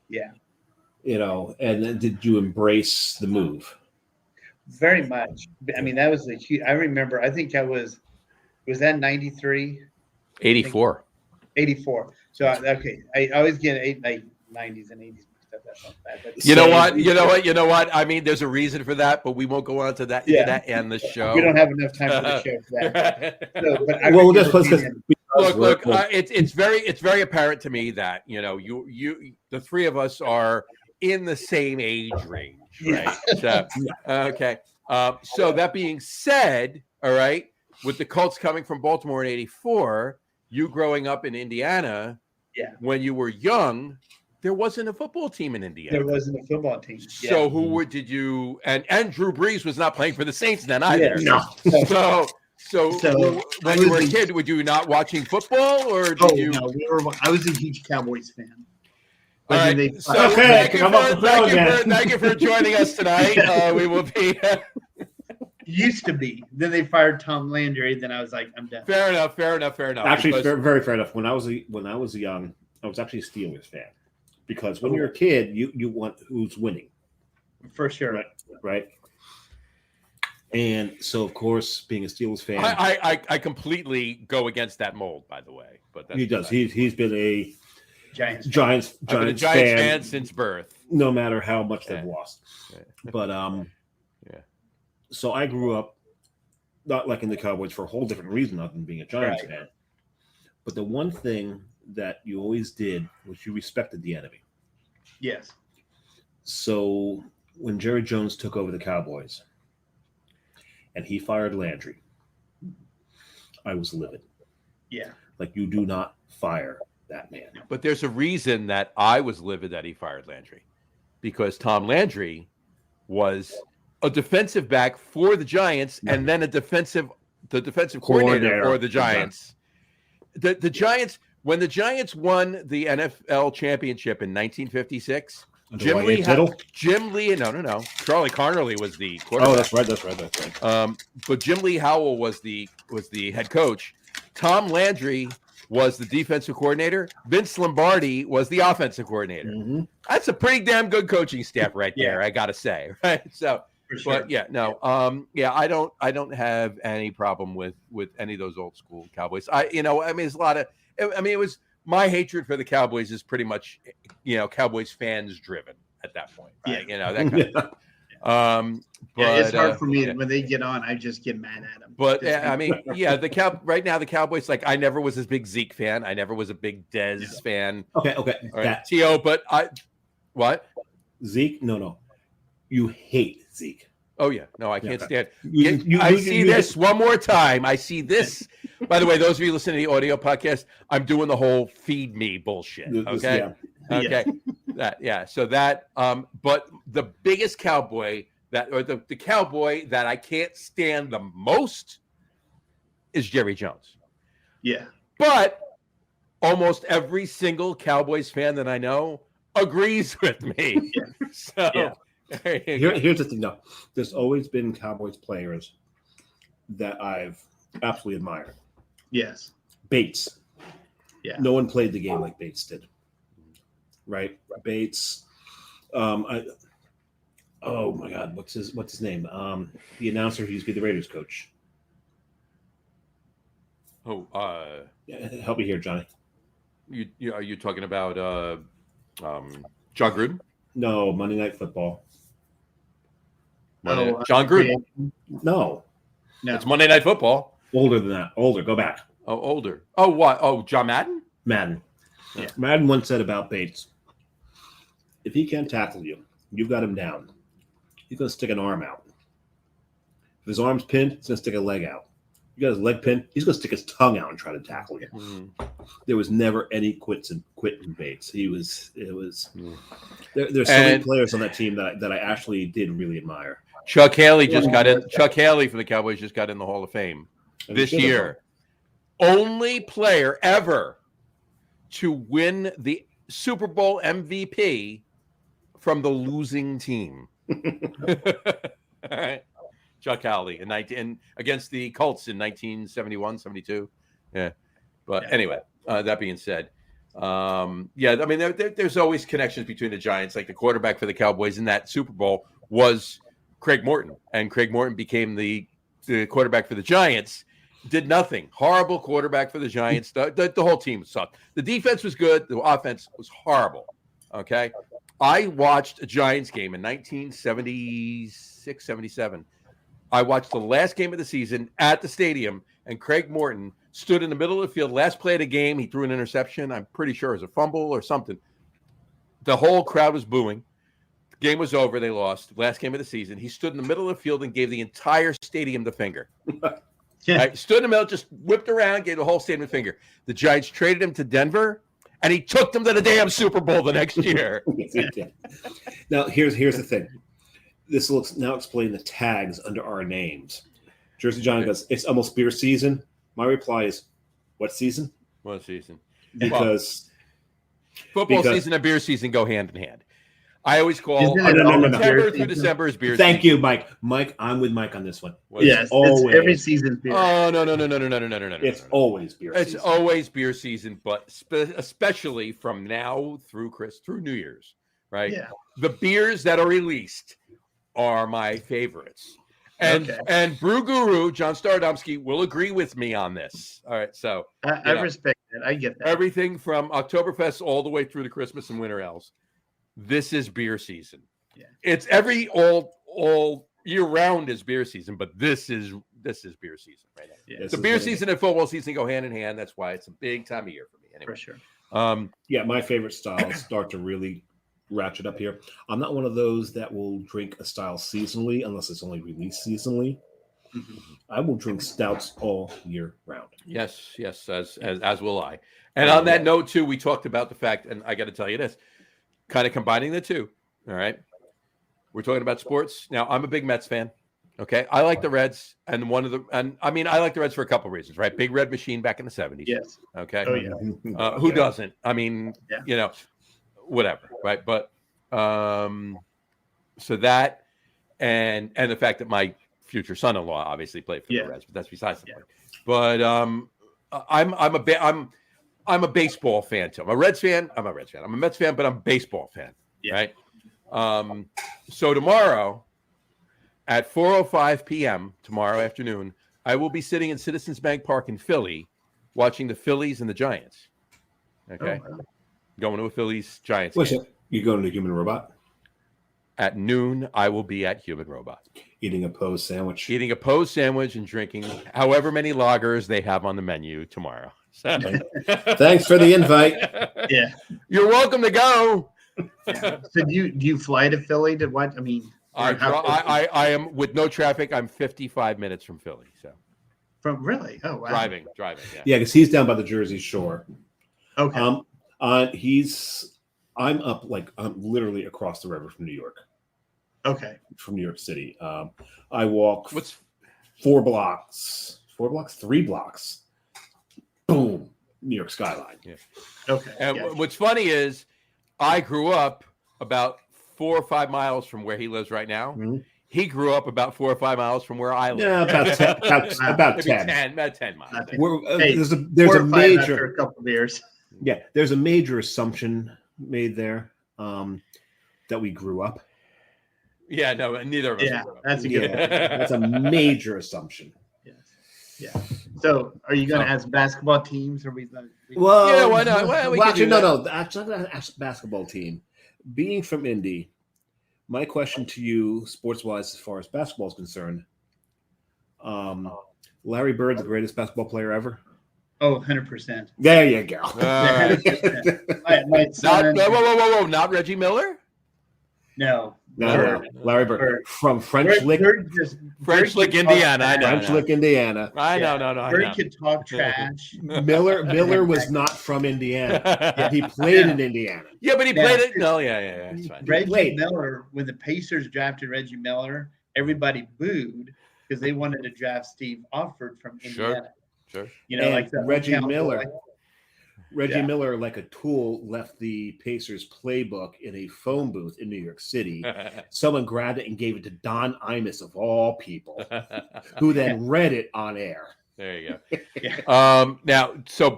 Yeah.
And then did you embrace the move?
Very much. I mean, that was a huge. I remember. I think was that 93?
84.
84. So I always get 90s and 80s. That's not bad. But
You know what? I mean, there's a reason for that, but we won't go on to that.
Yeah.
That and the show.
We don't have enough time for the show for that. So, but
Look. It's very apparent to me that you the three of us are in the same age range, right? So, okay. So that being said, all right, with the Colts coming from Baltimore in '84, you growing up in Indiana, when you were young, there wasn't a football team in Indiana.
There wasn't a football team.
So did you? And Drew Brees was not playing for the Saints then either.
Yeah,
no. So when you were a kid, were you not watching football, or did you?
No, I was a huge Cowboys fan.
All right. Thank you for joining us tonight. We will be.
Used to be. Then they fired Tom Landry. Then I was like, I'm done.
Fair enough.
Actually, very fair enough. When I was young, I was actually a Steelers fan because when you're a kid, you want who's winning.
For sure.
Right. And so, of course, being a Steelers fan,
I completely go against that mold. By the way, but
he does. He's been a
Giants
fan since birth,
no matter how much they've lost. But so I grew up not liking the Cowboys for a whole different reason other than being a Giants fan. But the one thing that you always did was you respected the enemy.
Yes.
So when Jerry Jones took over the Cowboys and he fired Landry, I was livid.
Yeah.
Like, you do not fire that man.
But there's a reason that I was livid that he fired Landry, because Tom Landry was a defensive back for the Giants and then the defensive coordinator for the Giants. The Giants, when the Giants won the NFL championship in 1956, Jim Lee, no. Charlie Carnerly was the quarterback.
Oh, that's right.
But Jim Lee Howell was the head coach. Tom Landry was the defensive coordinator. Vince Lombardi was the offensive coordinator. Mm-hmm. That's a pretty damn good coaching staff right there, I got to say. Right? So, but I don't have any problem with any of those old school Cowboys. There's a lot of. It was my hatred for the Cowboys is pretty much, Cowboys fans driven at that point. Right?
Yeah.
That kind of thing.
But it's hard for me when they get on. I just get mad at them.
But right now the Cowboys, like, I never was a big Zeke fan. I never was a big Dez fan.
Okay.
Right. T.O., but what?
Zeke? No. You hate Zeke.
Oh yeah, no, I can't stand. I see this one more time. I see this. By the way, those of you listening to the audio podcast, I'm doing the whole feed me bullshit. Okay. Okay. So that. But the biggest cowboy the cowboy that I can't stand the most is Jerry Jones.
Yeah.
But almost every single Cowboys fan that I know agrees with me.
Here's the thing, though. There's always been Cowboys players that I've absolutely admired.
Yes.
Bates.
Yeah.
No one played the game like Bates did. Right? Bates. Oh my God, what's his name? The announcer who used to be the Raiders coach. Help me here, Johnny.
Are you talking about John Gruden?
No, Monday Night Football.
John Gruden.
No.
It's Monday Night Football.
Older than that. Older. Go back.
Oh, older. Oh, what? Oh, John Madden?
Madden.
Yeah.
Madden once said about Bates, if he can't tackle you, you've got him down. He's going to stick an arm out. If his arm's pinned, he's going to stick a leg out. You got his leg pinned, he's going to stick his tongue out and try to tackle you. Mm-hmm. There was never any quit in Bates. There's so many players on that team that I actually did really admire.
Chuck Haley just got in. Chuck Haley from the Cowboys just got in the Hall of Fame this year. only player ever to win the Super Bowl MVP from the losing team. All right. Chuck Howley in against the Colts in 1971, 72. Yeah. But anyway, that being said, I mean, there's always connections between the Giants. Like the quarterback for the Cowboys in that Super Bowl was Craig Morton, and Craig Morton became the quarterback for the Giants. Did nothing. Horrible quarterback for the Giants. The whole team sucked. The defense was good. The offense was horrible. Okay. I watched a Giants game in 1976, 77. I watched the last game of the season at the stadium, and Craig Morton stood in the middle of the field. Last play of the game, he threw an interception. I'm pretty sure it was a fumble or something. The whole crowd was booing. The game was over. They lost. Last game of the season. He stood in the middle of the field and gave the entire stadium the finger. Right? Stood in the middle, just whipped around, gave the whole stadium the finger. The Giants traded him to Denver, and he took them to the damn Super Bowl the next year.
Now, here's the thing. This will now explain the tags under our names. Jersey Johnny goes, it's almost beer season. My reply is, what season?
What season?
Because
football season and beer season go hand in hand. I always call
September
through December is beer
Thank
season.
you, Mike. Mike, I'm with Mike on this one.
Yes, it's every season beer.
Oh, no.
It's always beer season.
It's always beer season, but especially from now through New Year's, right?
Yeah.
The beers that are released are my favorites. And Brew Guru, John Stardomsky, will agree with me on this. All right, so
I respect it. I get that.
Everything from Oktoberfest all the way through to Christmas and winter ales. This is beer season.
Yeah.
It's all year round is beer season, but this is beer season right now.
Yeah.
The beer season and football season go hand in hand. That's why it's a big time of year for me. Anyway.
For sure.
My favorite styles start to really ratchet up here. I'm not one of those that will drink a style seasonally unless it's only released seasonally.
Mm-hmm.
I will drink stouts all year round.
Yes, as will I. And on that note, too, we talked about the fact, and I got to tell you this, kind of combining the two. All right, we're talking about sports now. I'm a big Mets fan. Okay, I like the Reds, I like the Reds for a couple of reasons, right? Big Red Machine back in the 70s.
Yes.
Okay.
Oh yeah.
Who doesn't? I mean, whatever, right? But so that and the fact that my future son-in-law obviously played for the Reds, but that's besides the point. But I'm a baseball fan too. I'm a Reds fan. I'm a Mets fan, but I'm a baseball fan. Yeah. Right. So tomorrow at 4:05 p.m. tomorrow afternoon, I will be sitting in Citizens Bank Park in Philly, watching the Phillies and the Giants. Okay. Oh, wow. Going to a Phillies Giants game.
You going to Human Robot?
At noon, I will be at Human Robot.
Eating a Post sandwich.
And drinking however many lagers they have on the menu tomorrow. So.
Thanks for the invite.
Yeah.
You're welcome to go.
Yeah. So do you fly to Philly to what? I mean,
I am with no traffic. I'm 55 minutes from Philly. So
from really? Oh wow.
Driving.
Yeah, because he's down by the Jersey Shore.
Okay.
I'm literally across the river from New York.
Okay.
From New York City. I walk 3 blocks. Boom. New York skyline.
Yeah.
Okay.
And what's funny is I grew up about 4 or 5 miles from where he lives right now. Mm-hmm. He grew up about 4 or 5 miles from where I live.
Yeah, about 10.
About 10 miles.
There's a major
a couple of beers.
Yeah, there's a major assumption made there that we grew up.
Yeah, no, neither of us.
Yeah, that's a good one.
That's a major assumption.
Yes. Yeah. So, are you going to ask basketball teams, or we?
Well,
yeah, why not? Well,
actually, no. Actually, I'm going to ask basketball team. Being from Indy, my question to you, sports-wise, as far as basketball is concerned, Larry Bird, the greatest basketball player ever.
Oh, 100%.
There you go.
My son,
whoa. Not Reggie Miller?
No.
Larry Bird. From French Lick,
Indiana. I know.
French Lick, Indiana.
I know.
Bird could talk trash.
Miller was not from Indiana. He played in Indiana.
Yeah, but he played it. No, yeah. That's fine.
Reggie Miller, when the Pacers drafted Reggie Miller, everybody booed because they wanted to draft Steve Alford from Indiana.
Sure.
You know,
And
like the
Reggie
hometown
Miller.
boy.
Reggie
Yeah.
Miller, like a tool, left the Pacers playbook in a phone booth in New York City. Someone grabbed it and gave it to Don Imus, of all people, who then read it on air.
There you
Yeah.
go. Now,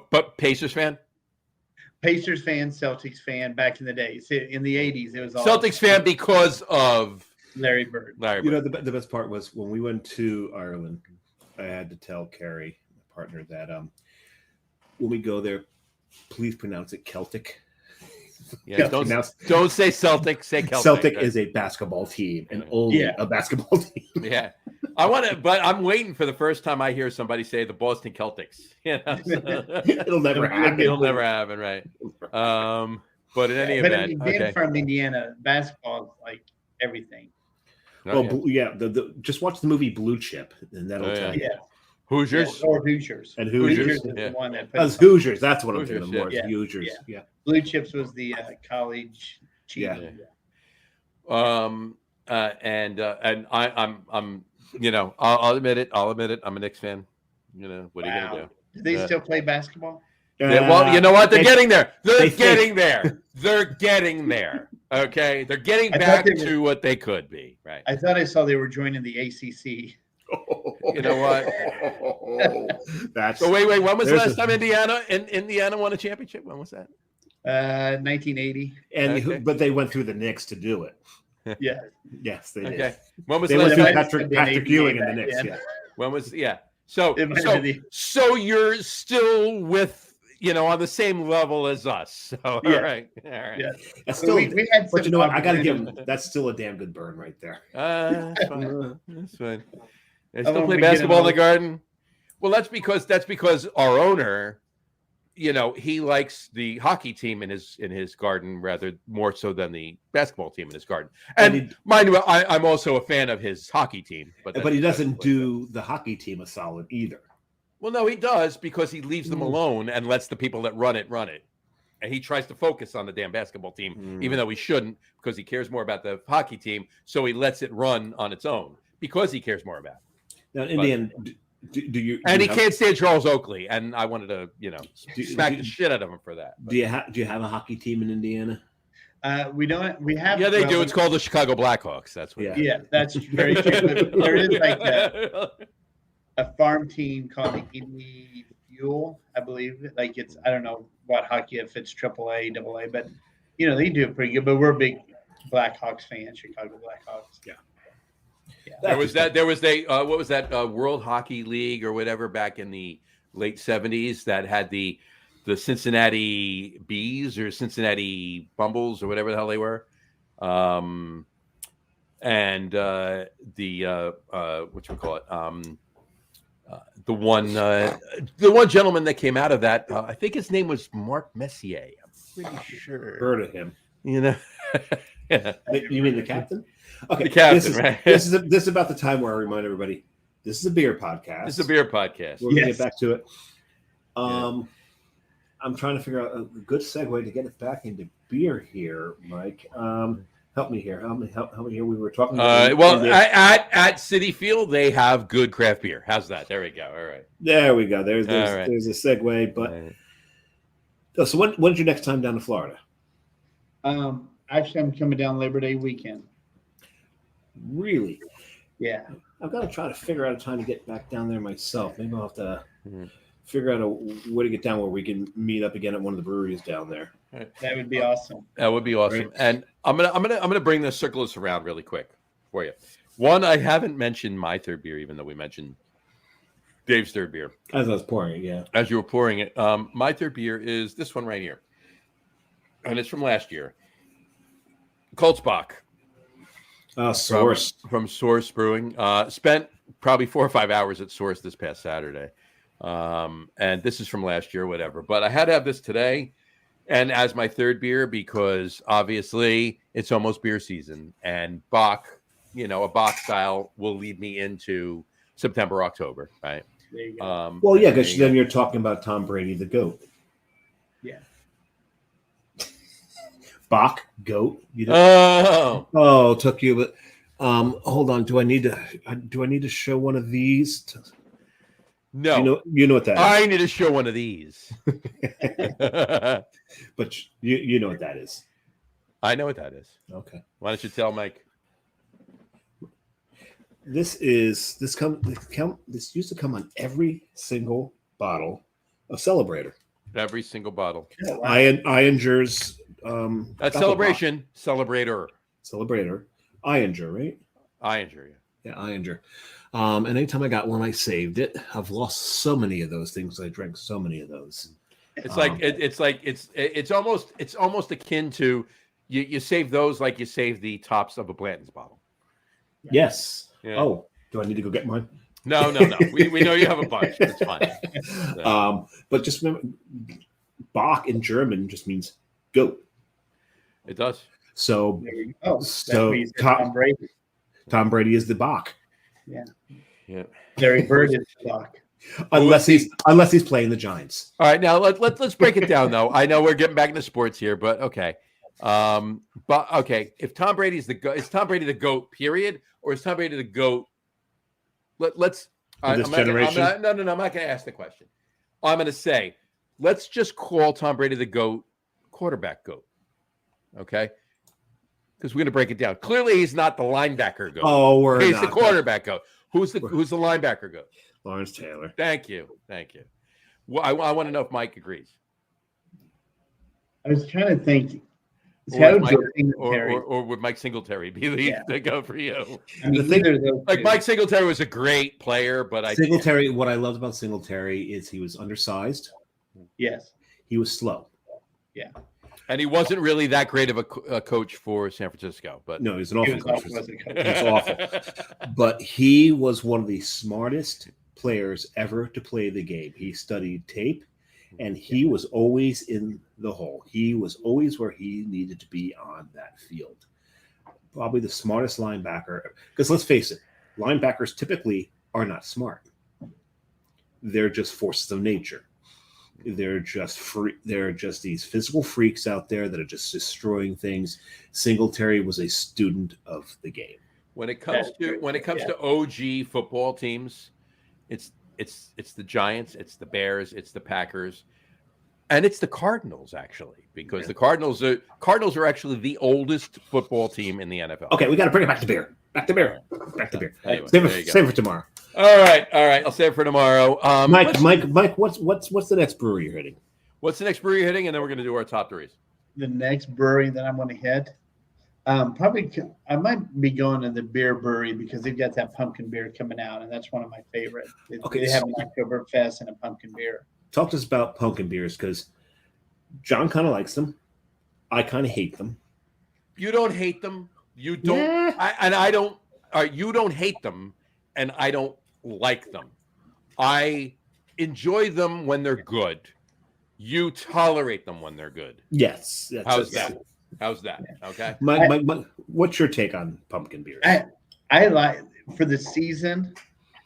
but Pacers fan?
Pacers fan, Celtics fan back in the days. In the 80s, it was all
Celtics fan because of
Larry Bird.
You know, the best part was when we went to Ireland, I had to tell Carrie, my partner, that when we go there, please pronounce it Celtic.
Yeah, don't say Celtic, say Celtic.
Celtic is a basketball team and only a basketball team.
Yeah. I want to, but I'm waiting for the first time I hear somebody say the Boston Celtics. You know,
It'll never happen.
It'll never happen, right? But in any event,
being from Indiana, basketball is like everything.
Well, just watch the movie Blue Chip, and that'll tell you.
Yeah.
Hoosiers
or Hoosiers.
And Hoosiers
is the one that
Hoosiers. That's what I'm
Hoosiers,
thinking more.
yeah.
Hoosiers. Yeah.
Blue Chips was the college cheese.
And I'm you know, I'll admit it. I'm a Knicks fan. You know, what are you gonna do?
Do they still play basketball?
Well, you know what? They're getting there. They're getting there. They're getting there. Okay, they're getting back to what they could be. Right.
I thought I saw they were joining the ACC.
You know what?
That's
so wait. When was the last time Indiana won a championship? When was that?
1980.
And but they went through the Knicks to do it.
Yeah.
Yes, they did.
Okay. When was
they
the
went
last
through
time?
Patrick Ewing in the Knicks?
then.
Yeah.
When was So you're still with on the same level as us. So all right.
Yeah.
That's still,
we had
but you know what? I got to give them. That's still a damn good burn right there.
That's fine. That's fine. They still play basketball in the Garden. Well, that's because our owner, he likes the hockey team in his garden rather more so than the basketball team in his garden. And mind you, I'm also a fan of his hockey team, but
he doesn't do the hockey team a solid either.
Well, no, he does because he leaves them alone and lets the people that run it. And he tries to focus on the damn basketball team, even though he shouldn't, because he cares more about the hockey team. So he lets it run on its own because he cares more about it.
Now, in the end, do you?
And he can't stand Charles Oakley, and I wanted to, smack the shit out of him for that. But.
Do you have a hockey team in Indiana?
We don't. We have.
Yeah, they do. It's called the Chicago Blackhawks. That's what.
Yeah, that's very true. There is like a farm team called the Indy Fuel, I believe. Like it's, I don't know what hockey, if it's AAA, AA, but they do pretty good. But we're big Blackhawks fans, Chicago Blackhawks.
Yeah.
There was what was that World Hockey League or whatever back in the late 70s that had the Cincinnati Bees or Cincinnati Bumbles or whatever the hell they were. And the one gentleman that came out of that, I think his name was Mark Messier. I'm pretty sure.
Heard of him.
Yeah.
You mean the captain? Okay,
the captain, right?
This is about the time where I remind everybody this is a beer podcast.
This is a beer podcast.
We're gonna get back to it. I'm trying to figure out a good segue to get it back into beer here, Mike. Help me here. Help me here. We were talking about
at City Field, they have good craft beer. How's that? There we go. All right.
There we go. There's a segue. But so when's your next time down to Florida?
Actually, I'm coming down Labor Day weekend.
Really?
Yeah.
I've got to try to figure out a time to get back down there myself. Maybe I'll have to figure out a way to get down where we can meet up again at one of the breweries down there.
That would be awesome.
That would be awesome. Right. And I'm gonna bring the circle us around really quick for you. One, I haven't mentioned my third beer, even though we mentioned Dave's third beer.
As I was pouring it, yeah.
As you were pouring it, my third beer is this one right here, and it's from last year. Koltzbach.
Source.
From Source Brewing. Spent probably 4 or 5 hours at Source this past Saturday. And this is from last year, whatever. But I had to have this today and as my third beer because obviously it's almost beer season. And Bach, a Bach style will lead me into September, October, right?
There you go.
Well, yeah, because then you're talking about Tom Brady, the GOAT.
Yeah.
Bach, goat. Took you, but hold on. Do I need to show one of these?
No.
You know what that is.
I need to show one of these.
But you know what that is.
I know what that is.
Okay.
Why don't you tell Mike?
This used to come on every single bottle of Celebrator.
Every single bottle.
Oh, wow.
Ianger's
That's
Apple
celebration. Celebrator.
Celebrator. Ianger, right?
Ianger.
Yeah, Ianger. And anytime I got one, I saved it. I've lost so many of those things. I drank so many of those.
It's it's almost akin to you save those like you save the tops of a Blanton's bottle.
Yes.
Yeah.
Oh, do I need to go get mine?
No. We know you have a bunch. It's fine. So,
but just remember, Bach in German just means goat.
it does.
So,
There you go. That's
So,
what you said,
Tom-
Tom Brady.
Tom Brady is the Bach,
Yeah.
Larry Bird is the Bach.
unless he's playing the Giants.
All right, now let's break it down though. I know we're getting back into sports here, but okay. But okay, if Tom Brady's the goat, is Tom Brady the GOAT, period, or is Tom Brady the GOAT? Let's
This generation?
I'm not going to ask the question. I'm going to say, let's just call Tom Brady the GOAT, quarterback GOAT. Okay, because we're going to break it down. Clearly, he's not the linebacker GOAT.
Oh,
He's the quarterback GOAT. Who's the linebacker GOAT?
Lawrence Taylor.
Thank you. Well, I want to know if Mike agrees.
I was trying to think.
Or
How
would Mike-
Singletary.
Or would Mike Singletary be the GOAT for you?
I mean,
the thing-
either of those
Like
two.
Mike Singletary was a great player, but
Singletary. What I loved about Singletary is he was undersized.
Yes.
He was slow.
and he wasn't really that great of a coach for San Francisco. But
No, he's an
He
awful
was
coach.
awful as a coach.
He's awful. But he was one of the smartest players ever to play the game. He studied tape, and he was always in the hole. He was always where he needed to be on that field. Probably the smartest linebacker. Because let's face it, linebackers typically are not smart. They're just forces of nature. They're just free. They're just these physical freaks out there that are just destroying things. Singletary was a student of the game.
when it comes to OG football teams, it's the Giants, it's the Bears, it's the Packers, and it's the Cardinals actually, because the Cardinals are actually the oldest football team in the NFL.
Okay, we got to bring it back to beer. Back to beer. Back to beer.
Anyway,
save
there you go.
it for tomorrow.
All right. I'll save it for tomorrow.
Mike, what's the next brewery you're hitting?
What's the next brewery you're hitting? And then we're going to do our top threes.
The next brewery that I'm going to hit, probably I might be going to the beer brewery because they've got that pumpkin beer coming out, and that's one of my favorites. They have an Oktoberfest and a pumpkin beer.
Talk to us about pumpkin beers, because John kind of likes them. I kind of hate them.
You don't hate them. You don't.
Yeah.
I don't. You don't hate them, and I don't like them. I enjoy them when they're good. You tolerate them when they're good.
Yes.
How's that? Okay.
Mike, what's your take on pumpkin beers?
I like for the season,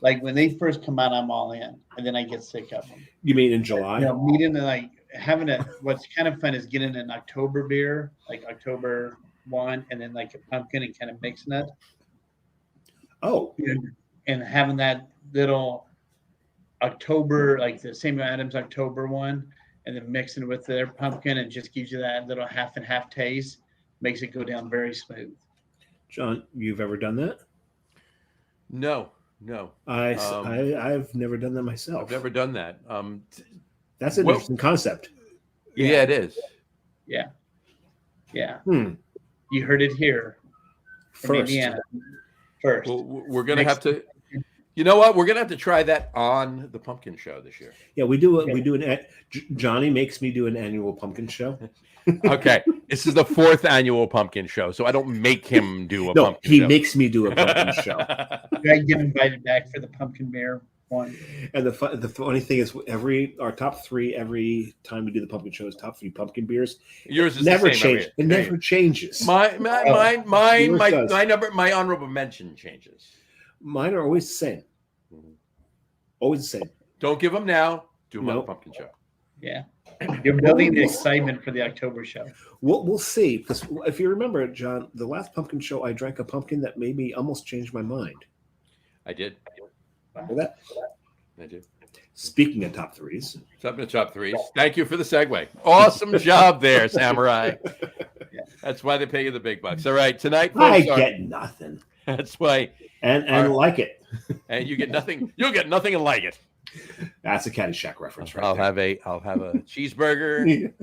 like when they first come out, I'm all in, and then I get sick of them.
You mean in July?
You know, meeting like having what's kind of fun is getting an October beer, like October 1, and then like a pumpkin and kind of mixing it.
Oh,
And having that little October, like the Samuel Adams October one, and then mixing with their pumpkin, and just gives you that little half and half taste, makes it go down very smooth.
John, you've ever done that?
No.
I've never done that myself.
I've never done that.
That's an interesting concept.
Yeah, it is.
Yeah.
Hmm.
You heard it here from
First.
Indiana. First.
Well, we're gonna have to. You know what? We're gonna have to try that on the pumpkin show this year.
Yeah, we do Johnny makes me do an annual pumpkin show.
Okay, this is the 4th annual pumpkin show, so I don't make him do a
No,
pumpkin
he
show.
makes me do a pumpkin show.
I get invited back for the pumpkin beer one.
And the funny thing is, our top 3 every time we do the pumpkin show is top 3 pumpkin beers.
Yours is
Never
the same
change.
every
It
year.
never changes.
Mine,
Yours does.
my honorable mention changes.
Mine are always the same. Always the same.
Don't give them now. Do them on the
Nope.
pumpkin show.
Yeah. You're building the excitement for the October show.
We'll see. Because if you remember, John, the last pumpkin show, I drank a pumpkin that made me almost change my mind.
I did.
Remember that?
I did.
Speaking of top threes.
Something to top threes. Thank you for the segue. Awesome job there, Samurai. That's why they pay you the big bucks. All right, tonight, folks,
I get nothing.
That's why.
And like it.
And you get nothing. You'll get nothing and like it.
That's a Caddyshack reference, right?
I'll have a cheeseburger.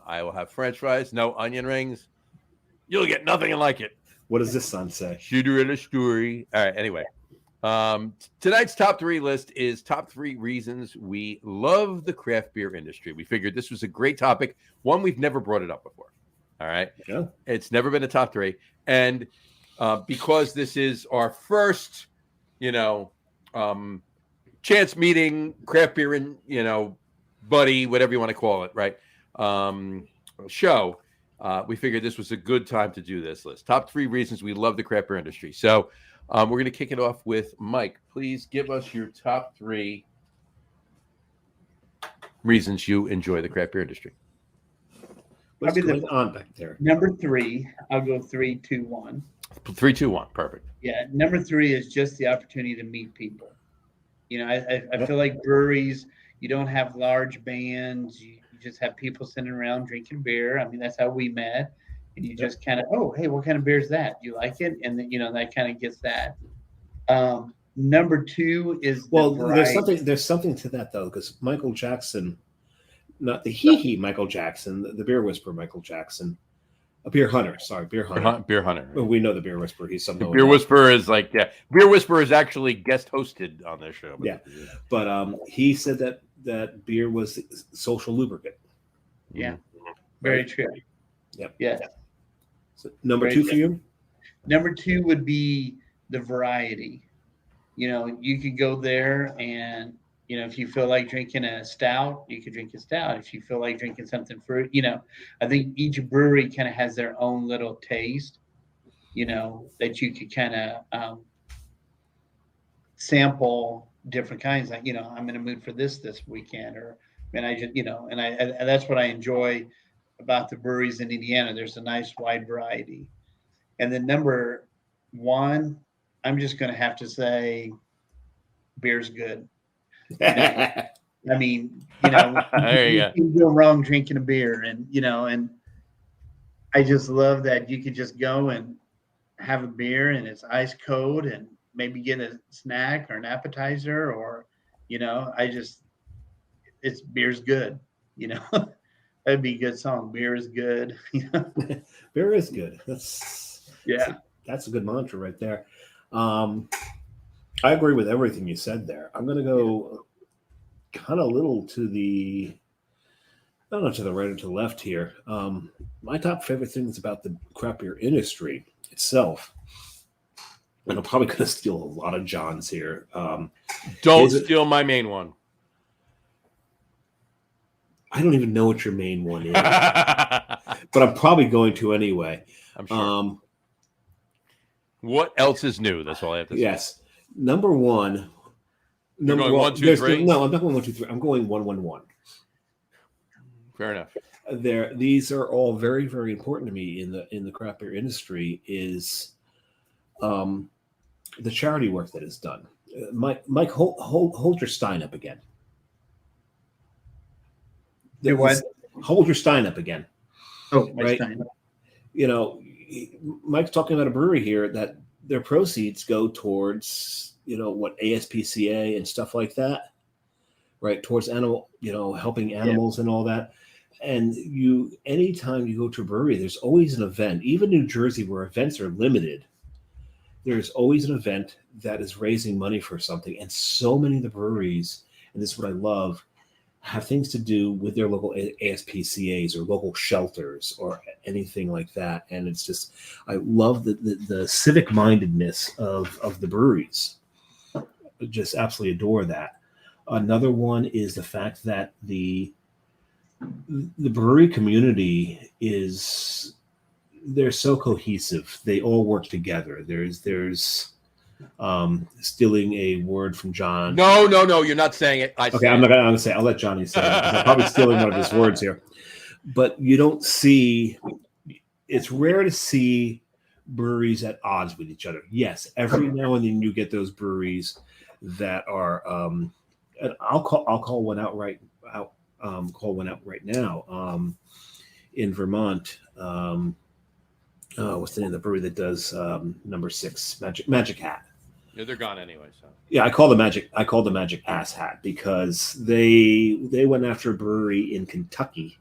I will have French fries. No onion rings. You'll get nothing and like it.
What does this son say?
Cinderella story. All right. Anyway, tonight's top three list is top 3 reasons we love the craft beer industry. We figured this was a great topic. One, we've never brought it up before. All right.
Yeah.
It's never been a top 3, and because this is our first, chance meeting craft beer and buddy, whatever you want to call it, right? Show. We figured this was a good time to do this list. Top 3 reasons we love the craft beer industry. So we're going to kick it off with Mike. Please give us your top 3 reasons you enjoy the craft beer industry.
What's going on back there?
Number 3, I'll go 3, 2, 1.
3, 2, 1. Perfect.
Yeah, number 3 is just the opportunity to meet people. I feel like breweries, you don't have large bands. You just have people sitting around drinking beer. I mean, that's how we met. And you just kind of, oh, hey, what kind of beer is that? Do you like it? And then, that kind of gets that. Number 2 is
there's something to that though, because Michael Jackson, not the hee Michael Jackson, the beer whisperer Michael Jackson, a beer hunter. Sorry, beer hunter.
Beer hunter.
Well, we know the beer whisperer. He's something.
Beer whisperer is Beer whisperer is actually guest hosted on this show.
But he said that beer was social lubricant.
Yeah, very true.
Yep.
Yes.
So number 2 for you.
Number 2 would be the variety. You could go there and if you feel like drinking a stout, you could drink a stout. If you feel like drinking something fruit, I think each brewery kind of has their own little taste, that you could kind of sample different kinds. Like, I'm in a mood for this weekend, and that's what I enjoy about the breweries in Indiana. There's a nice wide variety. And then number 1, I'm just going to have to say beer's good. I mean, you can go wrong drinking a beer, and I just love that you could just go and have a beer and it's ice cold and maybe get a snack or an appetizer, or it's beer's good. That'd be a good song. Beer is good.
Beer is good. That's a good mantra right there. I agree with everything you said there. I'm going to go kind of a little to the, I don't know, to the right or to the left here. My top favorite things about the craft beer industry itself, and I'm probably going to steal a lot of John's here.
Don't steal my main one.
I don't even know what your main one is, but I'm probably going to anyway.
I'm sure. What else is new? That's all I have to say.
Yes. Number 1.
You're going 1, 2, 3?
No, I'm not going 1, 2, 3. I'm going 1, 1, 1.
Fair enough.
These are all very, very important to me in the craft beer industry. Is the charity work that is done. Mike, hold your Stein up again.
What?
Hold your Stein up again.
Oh,
right.
Stein.
Mike's talking about a brewery here that their proceeds go towards, ASPCA and stuff like that, right? Towards animal, helping animals and all that. And anytime you go to a brewery, there's always an event. Even New Jersey, where events are limited, there's always an event that is raising money for something. And so many of the breweries, and this is what I love, have things to do with their local ASPCAs or local shelters or anything like that. And it's just, I love the civic mindedness of the breweries. Just absolutely adore that. Another one is the fact that the brewery community they're so cohesive. They all work together. There's stealing a word from John.
No, you're not saying it.
I'm not going to say. I'll let Johnny say it. I'm probably stealing one of his words here. But you don't see. It's rare to see breweries at odds with each other. Yes, every now and then you get those breweries that are and I'll call one out right now. In Vermont, what's the name of the brewery that does number 6 Magic Hat?
Yeah, they're gone anyway. So
yeah, I call the Magic Ass Hat because they went after a brewery in Kentucky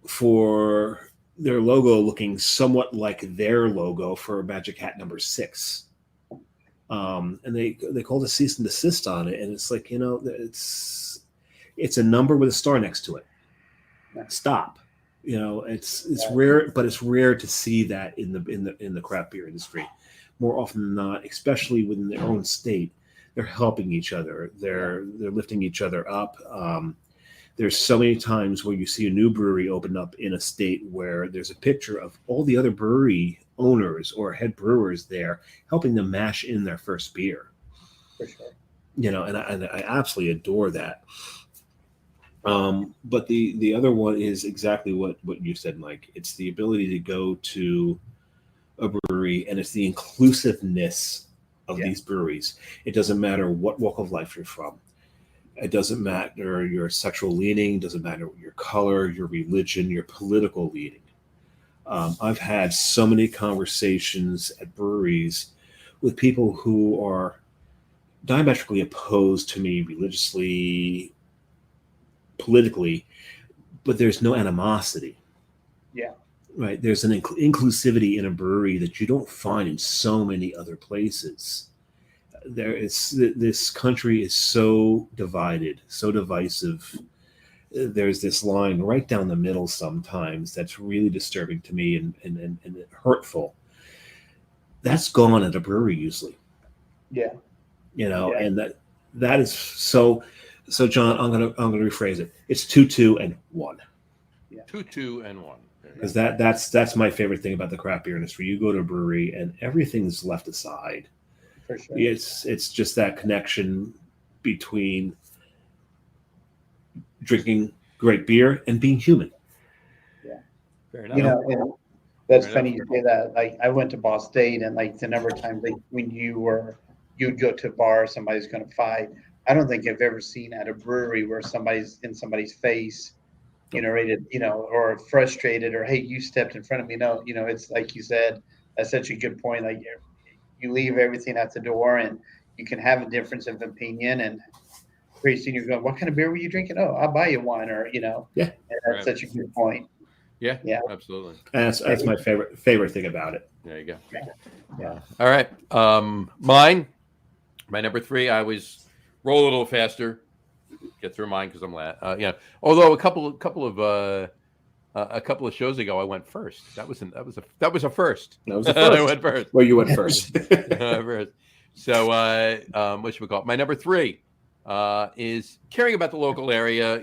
for their logo looking somewhat like their logo for Magic Hat number 6. And they called a cease and desist on it, and it's like, it's a number with a star next to it. Stop. It's rare, but it's rare to see that in the craft beer industry. More often than not, especially within their own state, they're helping each other. They're lifting each other up. There's so many times where you see a new brewery open up in a state where there's a picture of all the other brewery owners or head brewers there helping them mash in their first beer.
For sure.
And I absolutely adore that. But the other one is exactly what you said, Mike. It's the ability to go to a brewery, and it's the inclusiveness of these breweries. It doesn't matter what walk of life you're from. It doesn't matter your sexual leaning, doesn't matter your color, your religion, your political leaning. I've had so many conversations at breweries with people who are diametrically opposed to me religiously, politically, but there's no animosity.
Yeah.
Right. There's an inclusivity in a brewery that you don't find in so many other places. This country is so divided, so divisive. There's this line right down the middle sometimes that's really disturbing to me and hurtful. That's gone at a brewery usually.
Yeah.
And that is so. So John, I'm gonna rephrase it. It's 2-2 and 1.
Yeah.
2-2 and 1.
Because that's my favorite thing about the craft beer industry. You go to a brewery and everything's left aside.
For sure.
It's just that connection between drinking great beer and being human.
Yeah.
Fair enough.
And that's funny you say that. Like, I went to Ball State, and like the number of times when you'd go to a bar, somebody's going to fight. I don't think I've ever seen at a brewery where somebody's in somebody's face, ready to, or frustrated, or hey, you stepped in front of me. No, it's like you said. That's such a good point. Like, you leave everything at the door, and you can have a difference of opinion, and pretty soon you're going, what kind of beer were you drinking? Oh, I'll buy you one, or
Yeah.
And that's such a good point.
Yeah,
Yeah,
absolutely.
And that's my favorite thing about it.
There you go.
Yeah.
All right. My number 3, I always roll a little faster, get through mine because I'm although a couple of shows ago I went first. That was a first.
That was the first.
I went first.
Well, you went first.
First. So what should we call it? My number 3 is caring about the local area.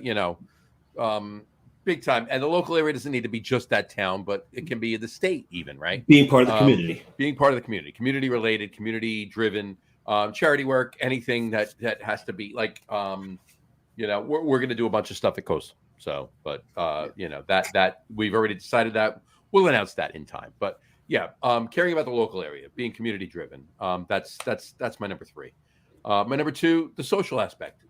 Big time. And the local area doesn't need to be just that town, but it can be the state even, right?
Being part of the community.
Being part of the community. Community related, community driven, charity work, anything that has to be like, we're going to do a bunch of stuff at Coastal. So, but, that we've already decided that we'll announce that in time. But yeah, caring about the local area, being community driven. That's my number 3. My number 2, the social aspect,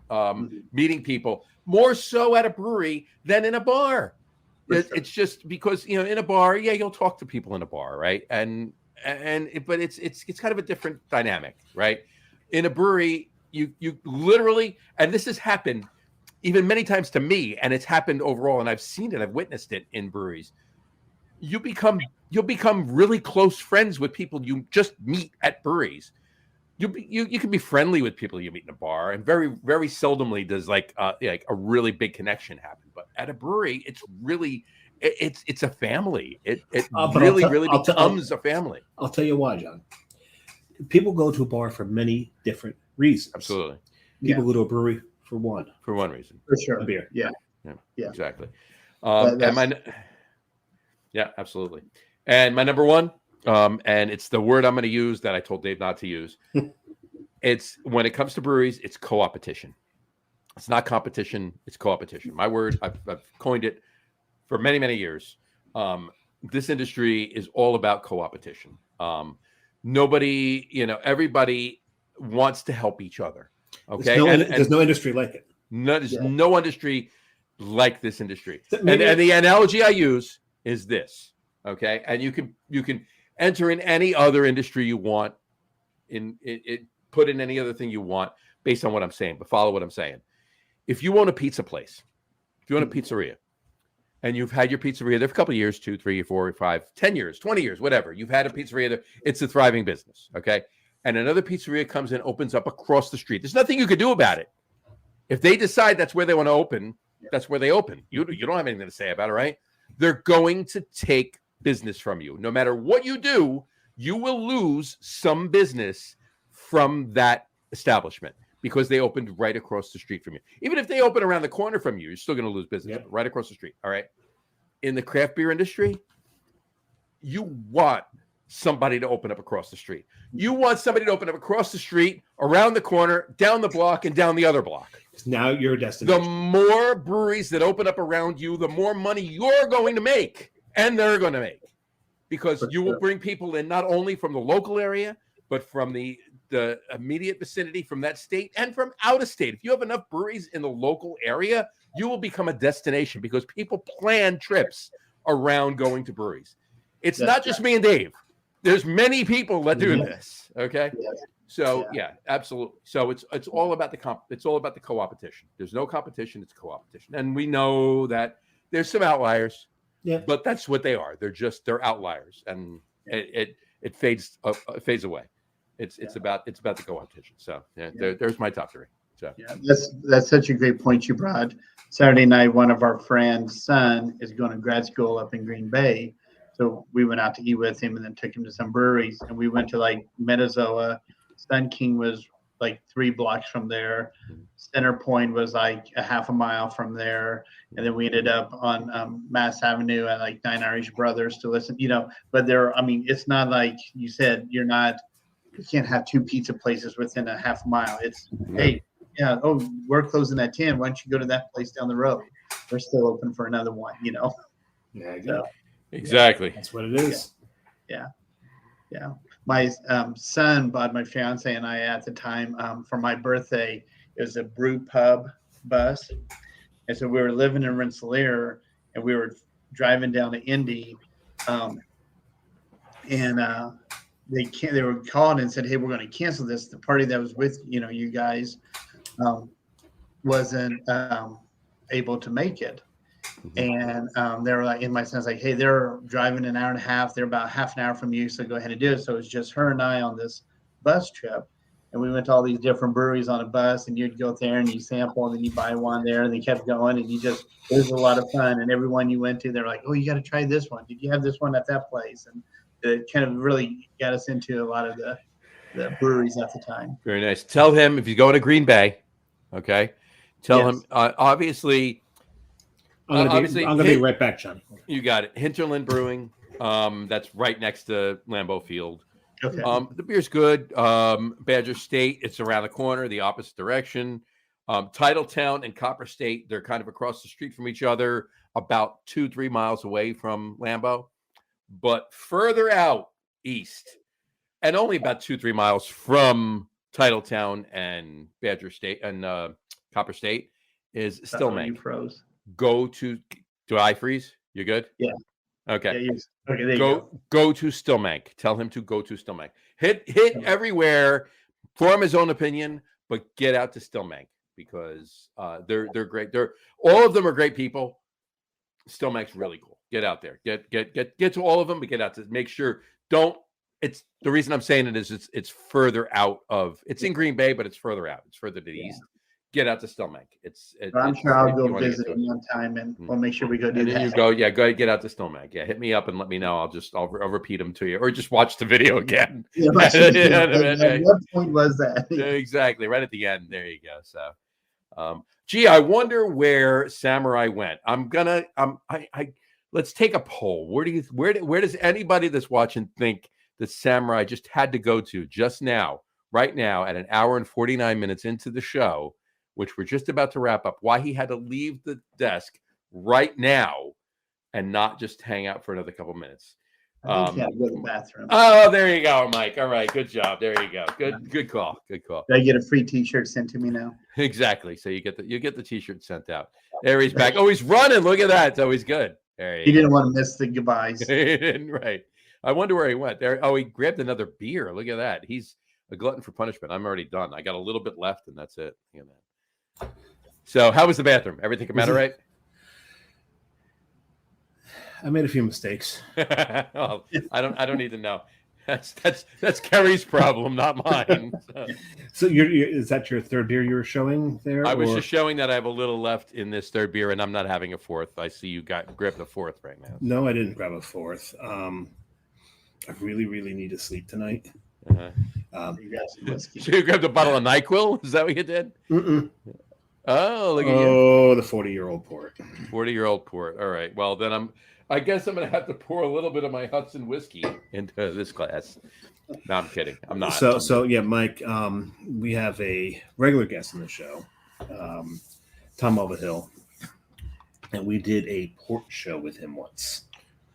meeting people more so at a brewery than in a bar. It's just because, in a bar, you'll talk to people in a bar. Right. But it's kind of a different dynamic, right? In a brewery, you literally, and this has happened even many times to me, and it's happened overall, and I've seen it, I've witnessed it in breweries. You'll become really close friends with people you just meet at breweries. You can be friendly with people you meet in a bar, and very, very seldomly does like a really big connection happen. But at a brewery, it's really it's a family. It really becomes a family.
I'll tell you why, John. People go to a bar for many different reasons.
Absolutely.
People go to a brewery for one
reason.
For sure.
A beer.
Yeah.
Exactly. Absolutely. And my number 1, and it's the word I'm going to use that I told Dave not to use. It's when it comes to breweries, it's co-opetition. It's not competition. It's co-opetition. My word, I've coined it for many, many years. This industry is all about co-opetition. Nobody, everybody wants to help each other. Okay,
there's no industry like it.
There's no industry like this industry. And the analogy I use is this. Okay, and you can enter in any other industry you want, put in any other thing you want based on what I'm saying. But follow what I'm saying. If you own a pizza place, if you own a pizzeria, and you've had your pizzeria there for a couple of years, 2, 3, 4, 5, 10 years, 20 years, whatever. You've had a pizzeria there. It's a thriving business, okay? And another pizzeria comes in, opens up across the street. There's nothing you could do about it. If they decide that's where they want to open, that's where they open. You don't have anything to say about it, right? They're going to take business from you. No matter what you do, you will lose some business from that establishment because they opened right across the street from you. Even if they open around the corner from you, you're still going to lose business right across the street. All right. In the craft beer industry, you want somebody to open up across the street. You want somebody to open up across the street, around the corner, down the block, and down the other block.
Now you're a destination.
The more breweries that open up around you, the more money you're going to make, and they're going to make, because you will bring people in not only from the local area, but from the immediate vicinity, from that state, and from out of state. If you have enough breweries in the local area, you will become a destination because people plan trips around going to breweries. It's not just me and Dave. There's many people that do this. Okay. So absolutely. So it's all about it's all about the co-opetition. There's no competition, it's co-opetition. And we know that there's some outliers. Yeah. But that's what they are. They're outliers, and it fades away. It's about the co-opetition. So there's my top 3. So
that's such a great point you brought. Saturday night, one of our friends' son is going to grad school up in Green Bay. So we went out to eat with him and then took him to some breweries. And we went to like Metazoa. Sun King was like 3 blocks from there. Center Point was like a half a mile from there. And then we ended up on Mass Avenue at like 9 Irish Brothers to listen, but it's not like you said, you can't have 2 pizza places within a half mile. It's, we're closing at 10. Why don't you go to that place down the road? We're still open for another one,
Yeah,
so, exactly.
That's what it is.
Yeah. My son bought my fiance and I at the time for my birthday. It was a brew pub bus, and so we were living in Rensselaer and we were driving down to Indy, and they were calling and said, "Hey, we're going to cancel this." The party that was with you guys wasn't able to make it. And they were like, and my son's like, "Hey, they're driving an hour and a half. They're about half an hour from you, so go ahead and do it." So it was just her and I on this bus trip, and we went to all these different breweries on a bus. And you'd go there and you sample, and then you buy one there, and they kept going, and it was a lot of fun. And everyone you went to, they're like, "Oh, you got to try this one. Did you have this one at that place?" And it kind of really got us into a lot of the breweries at the time.
Very nice. Tell him if you go to Green Bay, okay. Tell him obviously.
I'm gonna be right back, John.
You got it. Hinterland Brewing. That's right next to Lambeau Field.
Okay.
The beer's good. Badger State, it's around the corner, the opposite direction. Titletown and Copper State, they're kind of across the street from each other, about 2-3 miles away from Lambeau. But further out east, and only about 2-3 miles from Titletown and Badger State and Copper State, is Stillmank. Go to. Do I freeze? You good?
Yeah.
Okay.
Yeah, okay. There you
go to Stillmank. Tell him to go to Stillmank. Hit everywhere. Form his own opinion, but get out to Stillmank because they're great. All of them are great people. Stillmank's really cool. Get out there. Get to all of them, but get out to make sure. It's the reason I'm saying it is it's further out of. It's in Green Bay, but it's further out. It's further to the east. Get out to Stillmank.
I'm sure I'll go visit one time, and we'll make sure we go do that.
And then go get out to Stillmank. Yeah, hit me up and let me know. I'll repeat them to you, or just watch the video again.
Yeah, what point was that?
Exactly, right at the end. There you go. So, I wonder where Samurai went. Let's take a poll. Where does anybody that's watching think that Samurai just had to go to just now, right now, at 1 hour and 49 minutes into the show, which we're just about to wrap up, why he had to leave the desk right now and not just hang out for another couple minutes?
I think you have to go to the bathroom.
Oh, there you go, Mike. All right, good job. There you go. Good call. Good call.
Did I get a free T-shirt sent to me now?
Exactly. So you get the T-shirt sent out. There he's back. Oh, he's running. Look at that. So he's good. There
He didn't want to miss the goodbyes.
He didn't. Right. I wonder where he went. There. Oh, he grabbed another beer. Look at that. He's a glutton for punishment. I'm already done. I got a little bit left, and that's it. Look at that. So, how was the bathroom? Everything come out all right?
I made a few mistakes.
Well, I don't need to know. That's Kerry's problem, not mine.
So is that your third beer you were showing there?
I was just showing that I have a little left in this third beer, and I'm not having a fourth. I see you grabbed a fourth right now.
No, I didn't grab a fourth. I really, really need to sleep tonight.
Uh-huh. So you grabbed a bottle of NyQuil? Is that what you did?
Mm-mm.
Oh, look at you.
Oh, the 40-year-old port.
40-year-old port. All right. Well, then I guess I'm going to have to pour a little bit of my Hudson whiskey into this glass. No, I'm kidding. I'm not.
So yeah, Mike, we have a regular guest on the show, Tom Overhill, and we did a port show with him once.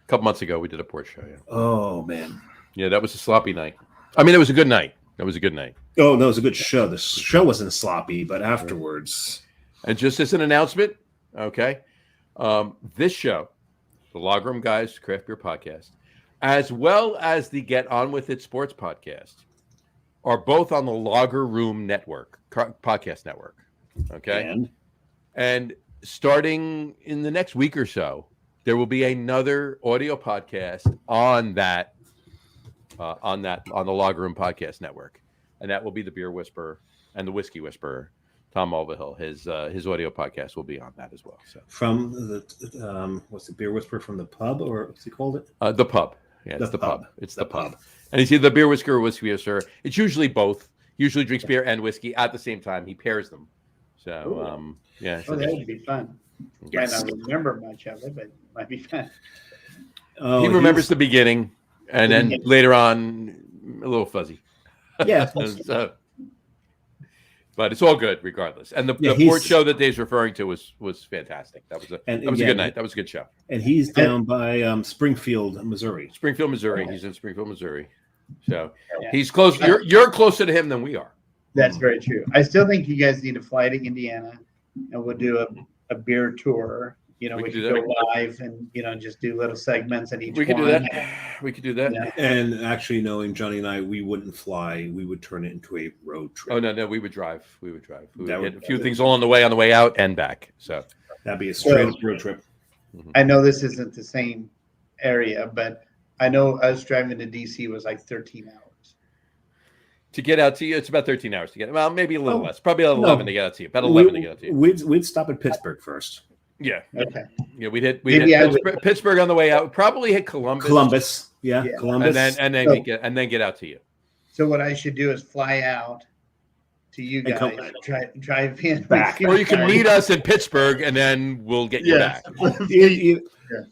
A couple months ago, we did a port show. Yeah.
Oh, man.
Yeah, that was a sloppy night. I mean, it was a good night. It was a good night.
Oh, no, it was a good show. The show wasn't sloppy, but afterwards.
And just as an announcement, okay, this show, the Log Room Guys Craft Beer Podcast, as well as the Get On With It Sports Podcast, are both on the Logger Room Network, podcast network. Okay? And starting in the next week or so, there will be another audio podcast on the Logger Room Podcast Network. And that will be the Beer Whisperer and the Whiskey Whisperer, Tom Overhill. His audio podcast will be on that as well. So
from the what's the Beer Whisperer from the pub, or what's he called it?
The pub. Yeah, it's the pub. It's the pub. And you see the Beer Whisker or Whiskey Whisperer. It's usually both. Usually drinks beer and whiskey at the same time. He pairs them. So yeah.
Oh, that would be fun.
Yes.
I don't remember much of it, but it might be fun.
Oh,
he remembers the beginning, and then later on, a little fuzzy.
Yeah.
So, but it's all good regardless. And the port show that Dave's referring to was fantastic. That was a good night. That was a good show.
And he's down by Springfield, Missouri.
Springfield, Missouri. He's in Springfield, Missouri. So he's close. You're closer to him than we are.
That's very true. I still think you guys need to fly to Indiana, and we'll do a beer tour. You know, we could go live and, just do little segments in each one.
We could do that. We could do that.
Yeah. And actually, knowing Johnny and I, we wouldn't fly. We would turn it into a road trip.
Oh, no, we would drive. We would drive. We would get a few things on the way out and back. So
that'd be a straight road trip.
I know this isn't the same area, but I know us driving to DC was like 13 hours.
To get out to you, it's about 13 hours to get. Well, maybe a little less. Probably 11 to get out to you. About 11 to get out to you.
We'd stop at Pittsburgh first.
Yeah.
Okay.
Yeah, we'd hit Pittsburgh on the way out. Probably hit Columbus.
Yeah. Columbus.
And then get out to you.
So what I should do is fly out to you guys, drive in
back,
or you can meet us in Pittsburgh, and then we'll get you back.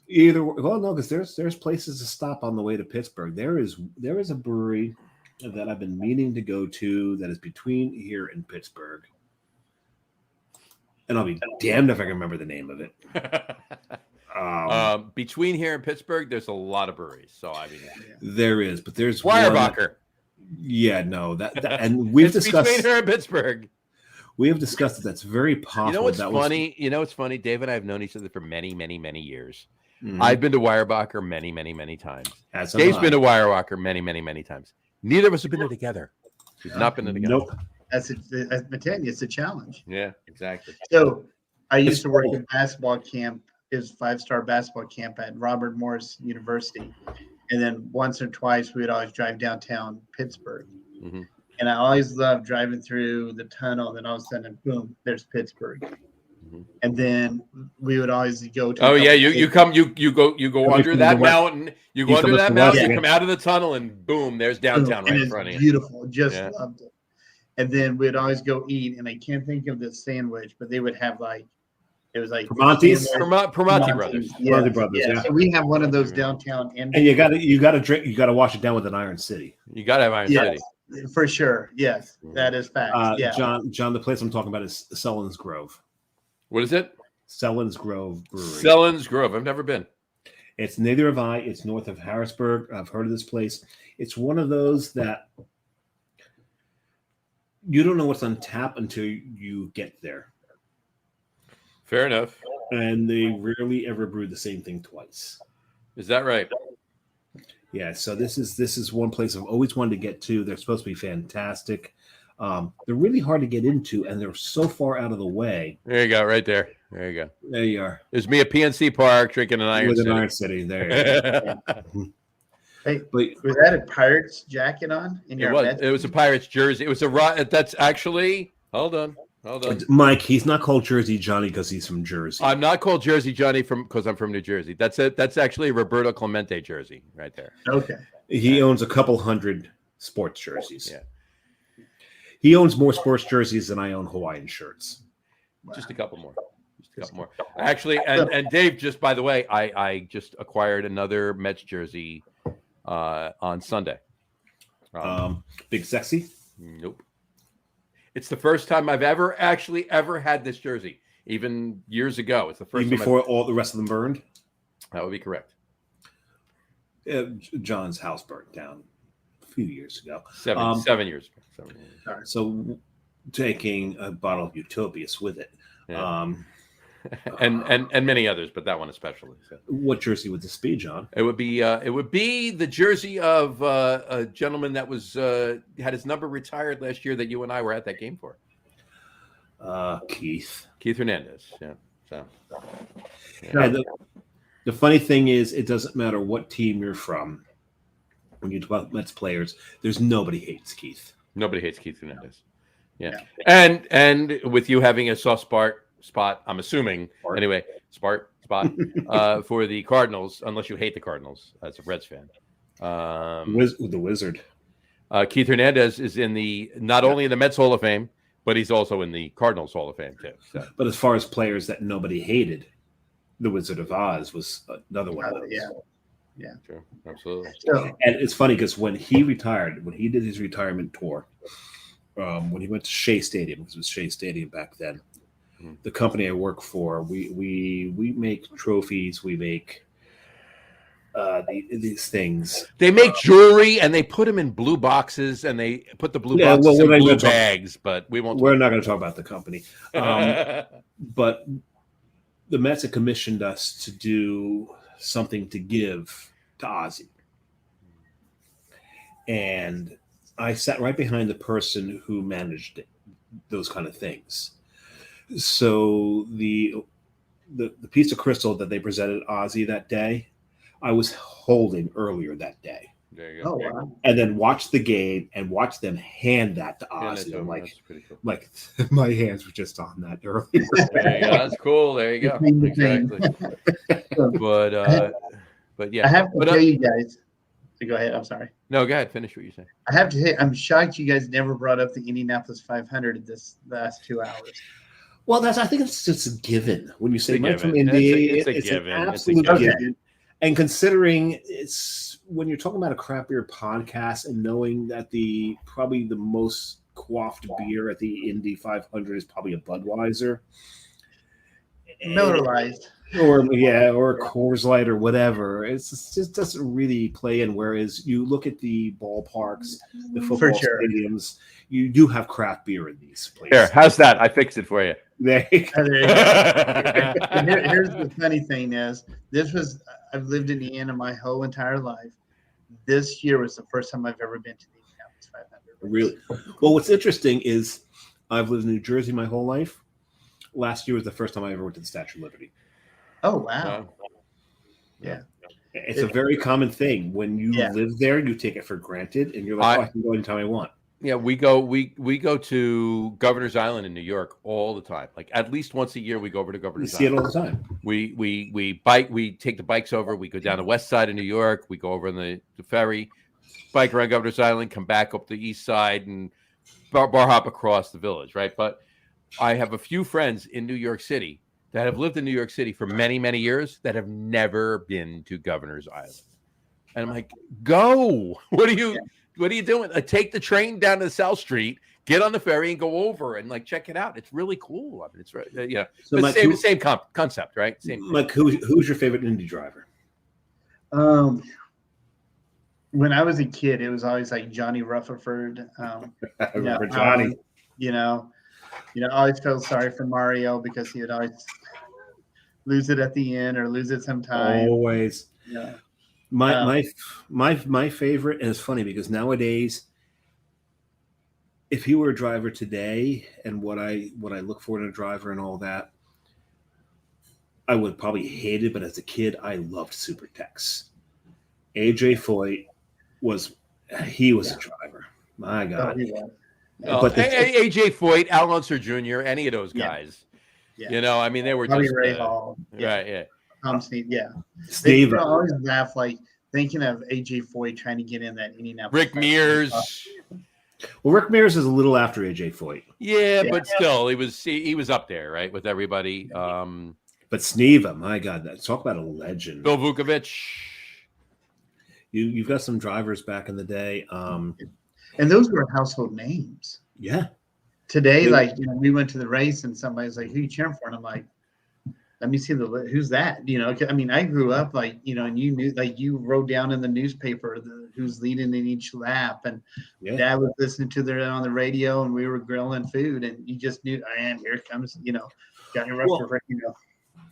Either well, no, because there's places to stop on the way to Pittsburgh. There is a brewery that I've been meaning to go to that is between here and Pittsburgh. And I'll be damned if I can remember the name of it.
Between here and Pittsburgh, there's a lot of breweries. So I mean,
there is, but there's
Weyerbacher.
Yeah, no, that and we've discussed
between here and Pittsburgh.
We have discussed that that's very possible.
You know what's funny? It's funny. Dave and I have known each other for many, many, many years. Mm-hmm. I've been to Weyerbacher many, many, many times. Dave's been to Weyerbacher many, many, many times. Neither of us have been there together. We've not been there together.
Nope.
That's it's a challenge.
Yeah, exactly.
So I used to work at basketball camp. It was 5-star basketball camp at Robert Morris University. And then once or twice we would always drive downtown Pittsburgh.
Mm-hmm.
And I always loved driving through the tunnel. Then all of a sudden, boom, there's Pittsburgh. Mm-hmm. And then we would always go to.
Oh yeah, you go under that mountain. You go under that mountain. You come out of the tunnle, and boom, there's downtown right in front of you.
Beautiful, just loved it. And then we'd always go eat, and I can't think of the sandwich, but they would have it was like
Primanti Brothers.
Yeah.
Primanti Brothers. Yeah.
So we have one of those downtown.
And you got to drink. You got to wash it down with an Iron City.
You got to have Iron City.
For sure. Yes, that is fact.
John, the place I'm talking about is Selland's Grove.
What is it?
Selland's Grove Brewery.
Selland's Grove. I've never been.
It's neither have I. It's north of Harrisburg. I've heard of this place. It's one of those that you don't know what's on tap until you get there.
Fair enough.
And they rarely ever brew the same thing twice.
Is that right?
Yeah. So this is one place I've always wanted to get to. They're supposed to be fantastic. They're really hard to get into, and they're so far out of the way.
There you go, right there. There you go.
There you are.
There's me at PNC Park drinking an Iron
With
City.
an Iron City. There you go.
Hey,
But
was that a Pirates jacket on? In your
It was a Pirates jersey. It was that's actually, hold on.
Mike, he's not called Jersey Johnny because he's from Jersey.
I'm not called Jersey Johnny because I'm from New Jersey. That's it. That's actually a Roberto Clemente jersey right there.
Okay.
He owns a couple hundred sports jerseys.
Yeah.
He owns more sports jerseys than I own Hawaiian shirts.
Just a couple more. Actually, and Dave, just by the way, I just acquired another Mets jersey on Sunday.
Big Sexy?
Nope. It's the first time I've ever had this jersey. Even years ago, it's the first
Even
time
before all the rest of them burned?
That would be correct.
John's house burnt down a few years ago.
7 years.
So taking a bottle of Utopias with it.
Yeah. And many others, but that one especially. So.
What jersey would this be, John?
It would be the jersey of a gentleman that was had his number retired last year that you and I were at that game for.
Keith
Hernandez. Yeah. So.
Yeah. And the funny thing is, it doesn't matter what team you're from. When you talk about Mets players, there's nobody hates Keith.
Nobody hates Keith Hernandez. Yeah. And with you having a soft spot, I'm assuming anyway, spot for the Cardinals, unless you hate the Cardinals as a Reds fan.
The Wizard.
Keith Hernandez is not only in the Mets Hall of Fame, but he's also in the Cardinals Hall of Fame too. So.
But as far as players that nobody hated, the Wizard of Oz was another one of those.
Yeah,
sure, absolutely.
And it's funny because when he did his retirement tour, when he went to Shea Stadium, because it was Shea Stadium back then, the company I work for, we make trophies, we make these things.
They make jewelry and they put them in blue boxes and they put the blue boxes in blue bags. But we're
not going to talk about the company. But the Mets had commissioned us to do something to give to Ozzy, and I sat right behind the person who managed those kind of things. So the piece of crystal that they presented Ozzy that day, I was holding earlier that day.
There you go.
Oh, wow.
And then watch the game and watch them hand that to Ozzy. I'm cool. Like my hands were just on that earlier.
There you go. That's cool. There you go. Exactly. But yeah.
I have to tell you guys. Go ahead. I'm sorry.
No, go ahead. Finish what you're saying.
I have to say, I'm shocked you guys never brought up the Indianapolis 500 this last 2 hours.
Well, I think it's just a given. When you say Mike from
Indy,
it's a given. An absolute given. And considering it's when you're talking about a craft beer podcast and knowing that probably the most quaffed beer at the Indy 500 is probably a Budweiser.
Notarized.
Or a Coors Light or whatever. It just doesn't really play in. Whereas you look at the ballparks, the football stadiums, you do have craft beer in these places.
Here, how's that? I fixed it for you.
There you go.
Here's the funny thing is, I've lived in Indiana my whole entire life. This year was the first time I've ever been to the Indianapolis 500.
Really? Well, what's interesting is I've lived in New Jersey my whole life. Last year was the first time I ever went to the Statue of Liberty.
Oh, wow.
Yeah. It's a very common thing. When you live there, you take it for granted, and you're like, I can go anytime I want.
Yeah, we go to Governor's Island in New York all the time. Like at least once a year, we go over to Governor's Island.
You see it all the time.
We take the bikes over. We go down the west side of New York. We go over on the ferry, bike around Governor's Island, come back up the east side, and bar hop across the village. Right, but I have a few friends in New York City that have lived in New York City for many, many years that have never been to Governor's Island. And I'm like, go. What are you doing? Take the train down to South Street, get on the ferry and go over and check it out. It's really cool. I mean, it's right. So, but Mike, same concept, right? Same.
Mike, who's your favorite Indy driver?
When I was a kid, it was always like Johnny Rutherford.
I remember Johnny.
I always felt sorry for Mario because he would always lose it at the end or lose it sometime.
Always.
Yeah.
My favorite, and it's funny because nowadays, if he were a driver today and what I look for in a driver and all that, I would probably hate it. But as a kid, I loved Super Tex. AJ Foyt was a driver. My God.
But AJ Foyt, Al Unser Jr., any of those guys. Yeah. I mean, they were
Bobby
just
Ray Hall.
Right. Yeah.
Tom Steve. Yeah.
Steve.
I always laugh like thinking of AJ Foyt trying to get in that Indianapolis.
Rick Mears.
Well, Rick Mears is a little after AJ Foyt.
Yeah, but still, he was up there, right, with everybody.
But Sneva, my God, talk about a legend.
Bill Vukovich.
You've got some drivers back in the day.
And those were household names.
Yeah.
Today, we went to the race and somebody's like, "Who you cheering for?" And I'm like, "Let me see who's that?" I mean, I grew up and you knew, you wrote down in the newspaper who's leading in each lap, and Dad was listening to it on the radio, and we were grilling food, and you just knew, "And here comes, Johnny Rutherford."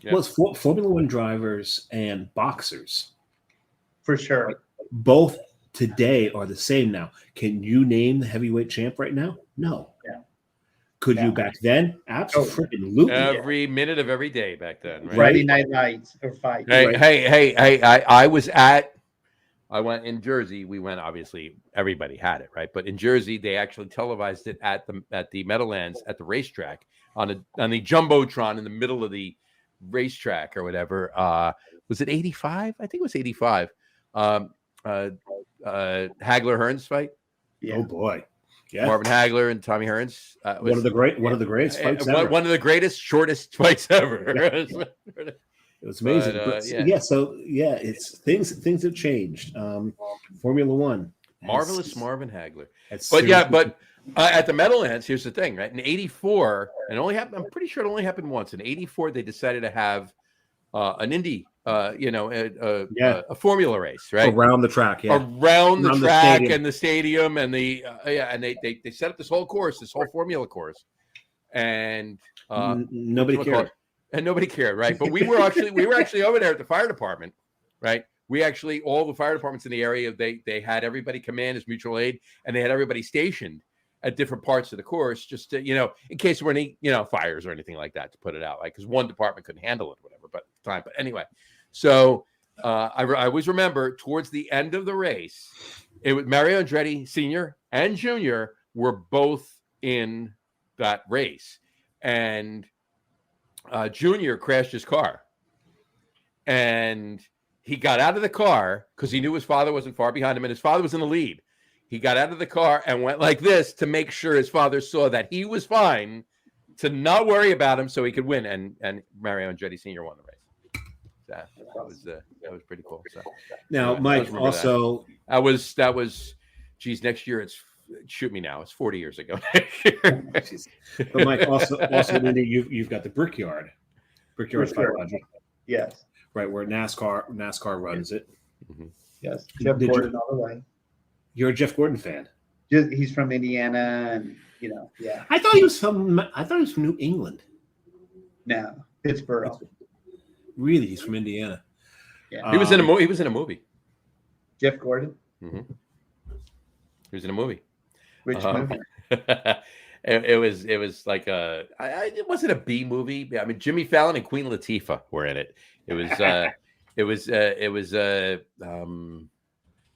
Well, it's Formula One drivers and boxers,
for sure.
Both today are the same now. Can you name the heavyweight champ right now? No.
Yeah.
Could you back then? Absolutely.
Every minute of every day back then, right?
Friday Night Lights or fight.
Hey! I went in Jersey. We went, obviously everybody had it, right? But in Jersey, they actually televised it at the Meadowlands at the racetrack on the Jumbotron in the middle of the racetrack or whatever. Was it 85? I think it was 85. Hagler Hearns fight.
Yeah. Oh boy. Yeah.
Marvin Hagler and Tommy Hearns.
One of the greatest fights ever.
One of the greatest, shortest fights ever.
It was amazing. It's things have changed. Formula One.
Marvelous Marvin Hagler. But at the Meadowlands, here's the thing, right? In '84, I'm pretty sure it only happened once. In '84, they decided to have an Indy, a formula race, right?
Around the track,
around the track and the stadium, and they set up this whole course, this whole formula course, and
nobody cared.
And nobody cared, right? But we were actually over there at the fire department, right? All the fire departments in the area, they had everybody come in as mutual aid, and they had everybody stationed at different parts of the course, just to, in case there were any, fires or anything like that, to put it out, like, because one department couldn't handle it, whatever. But at the time, but anyway, so I always remember towards the end of the race, it was Mario Andretti Sr. and Jr. were both in that race, and Jr. crashed his car, and he got out of the car because he knew his father wasn't far behind him, and his father was in the lead. He got out of the car and went like this to make sure his father saw that he was fine, to not worry about him, so he could win. And Mario Andretti Sr. won the race. So that was pretty cool. So
now, Mike, also
that was next year shoot me now. It's 40 years ago.
But Mike, also you've got the Brickyard Biologic.
Yes.
Right, where NASCAR runs it.
Mm-hmm.
Yes. Jeff Gordon all the way.
You're a Jeff Gordon fan.
He's from Indiana, and
I thought he was from New England.
No, Pittsburgh.
Really, he's from Indiana.
Yeah.
He was in a movie.
Jeff Gordon.
Mm-hmm. He was in a movie.
Which movie?
It was like it wasn't a B movie. I mean, Jimmy Fallon and Queen Latifah were in it.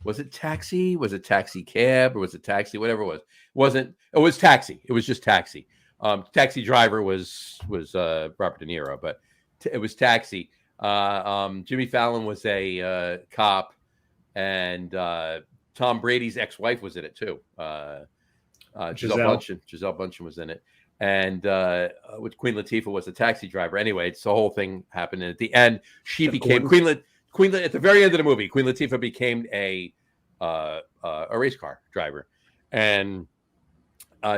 Was it Taxi? Was it Taxi Cab? Or was it Taxi? Whatever it was. It was Taxi. It was just Taxi. Taxi driver was Robert De Niro, but it was Taxi. Jimmy Fallon was a cop, and Tom Brady's ex-wife was in it too. Giselle Bundchen was in it, and with Queen Latifah was a taxi driver. Anyway, the whole thing happened, and at the end, she became Queen. At the very end of the movie, Queen Latifah became a race car driver, and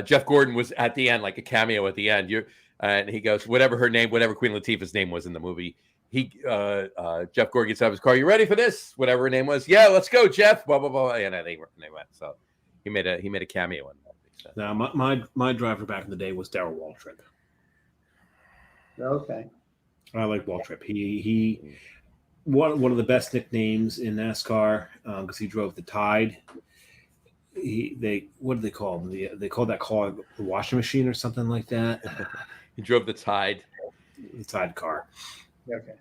Jeff Gordon was at the end, like a cameo at the end. And he goes, whatever Queen Latifah's name was in the movie, Jeff Gore gets out of his car. You ready for this? Whatever her name was. Yeah, let's go, Jeff. Blah blah blah. And they went. So he made a cameo in that.
Now my driver back in the day was Darrell Waltrip.
Okay.
I like Waltrip. He one of the best nicknames in NASCAR because he drove the Tide. What do they call them? They called that car the washing machine or something like that.
He drove the Tide.
The Tide car.
Okay.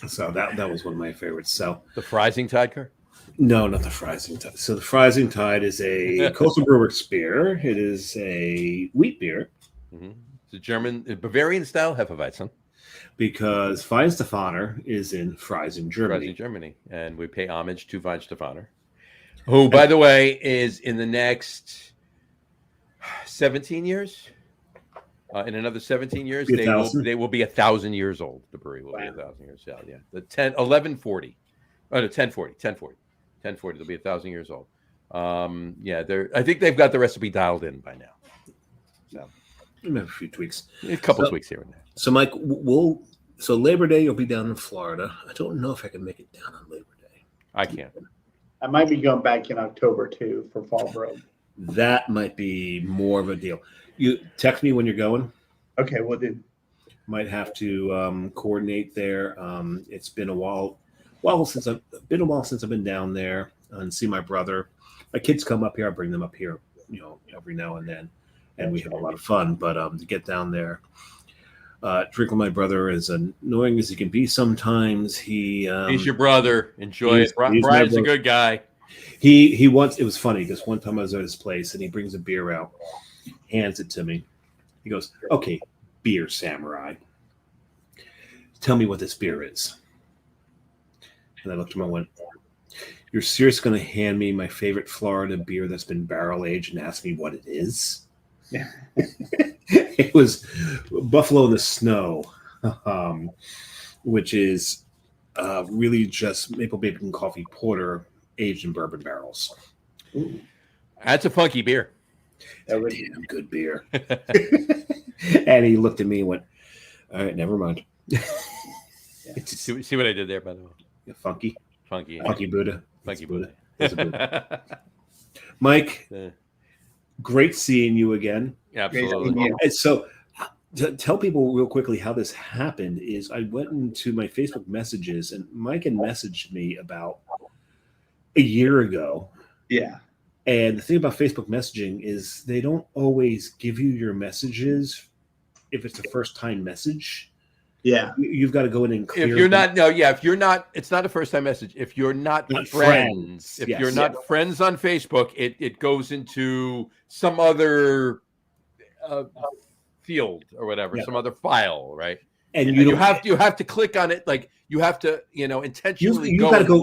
So that was one of my favorites. So
the Freising Tide car?
No, not the Freising Tide. So the Freising Tide is a Coastal Brewers beer. It is a wheat beer.
Mm-hmm. It's a German Bavarian style Hefeweizen.
Because Weihenstephaner is in Freising, Germany.
Freising, Germany, and we pay homage to Weihenstephaner, who, by the way, is in the next 17 years. In another 17 years, they will be 1,000 years old. The brewery will be 1,000 years old. Yeah, the 1140. Oh, no, 1040. They'll be 1,000 years old. I think they've got the recipe dialed in by now. So
maybe a few tweaks,
a couple tweaks here and there.
So, Mike, so Labor Day you'll be down in Florida. I don't know if I can make it down on Labor Day.
I can't.
I might be going back in October too for Fall Break.
That might be more of a deal. You text me when you're going.
Okay, we'll do.
Might have to coordinate there. It's been a while since I've been down there and see my brother. My kids come up here. I bring them up here, every now and then, and we have a lot of fun. But to get down there, drink with my brother, as annoying as he can be sometimes, he's
your brother. Enjoy it. Brian's a good guy.
He wants. It was funny because one time I was at his place and he brings a beer out, hands it to me. He goes, "Okay, beer, Samurai. Tell me what this beer is." And I looked at him and went, "You're seriously going to hand me my favorite Florida beer that's been barrel aged and ask me what it is?" Yeah. It was Buffalo in the Snow, which is really just maple bacon coffee porter aged in bourbon barrels.
Ooh. That's a funky beer.
That's a damn good beer. And he looked at me and went, "All right, never mind."
See what I did there, by the way?
Yeah, funky
Buddha.
Funky Buddha. Mike, great seeing you again.
Absolutely.
And so tell people real quickly how this happened is I went into my Facebook messages and Mike had messaged me about a year ago.
Yeah.
And the thing about Facebook messaging is they don't always give you your messages if it's a first time message.
Yeah.
You've got to go in and clear.
If you're not, it's not a first time message. If you're not friends, if you're not friends on Facebook, it goes into some other field or whatever, some other file, right? And you have to click on it, like you have to, intentionally
you got to go,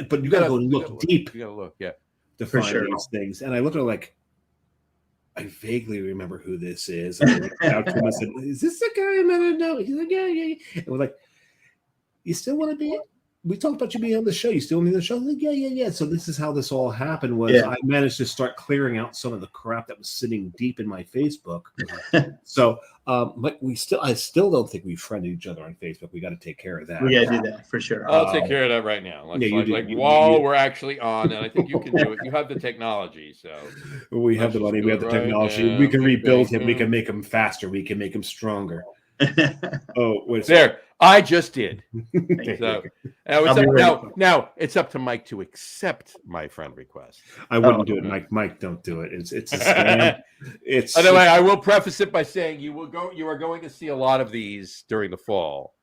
but you got to go look deep.
You got to look,
to find these things. And I looked at it like, I vaguely remember who this is. And I looked out to him and said, "Is this the guy I met? No." He's like, yeah. And we're like, "You still want to be it? We talked about you being on the show. You still want to be on the show?" I'm like, yeah. So this is how this all happened. I managed to start clearing out some of the crap that was sitting deep in my Facebook. So, but I still don't think we friended each other on Facebook. We got to take care of that.
We got to do that for sure.
I'll take care of that right now. We're actually on, and I think you can do it. You have the technology, so
we have the money. We have the technology. Yeah, we can rebuild him. We can make him faster. We can make him stronger. Oh, wait
there. I just did. So now it's up to Mike to accept my friend request.
I wouldn't do it, Mike. Mike, don't do it. It's a scam.
By the way, I will preface it by saying you are going to see a lot of these during the fall.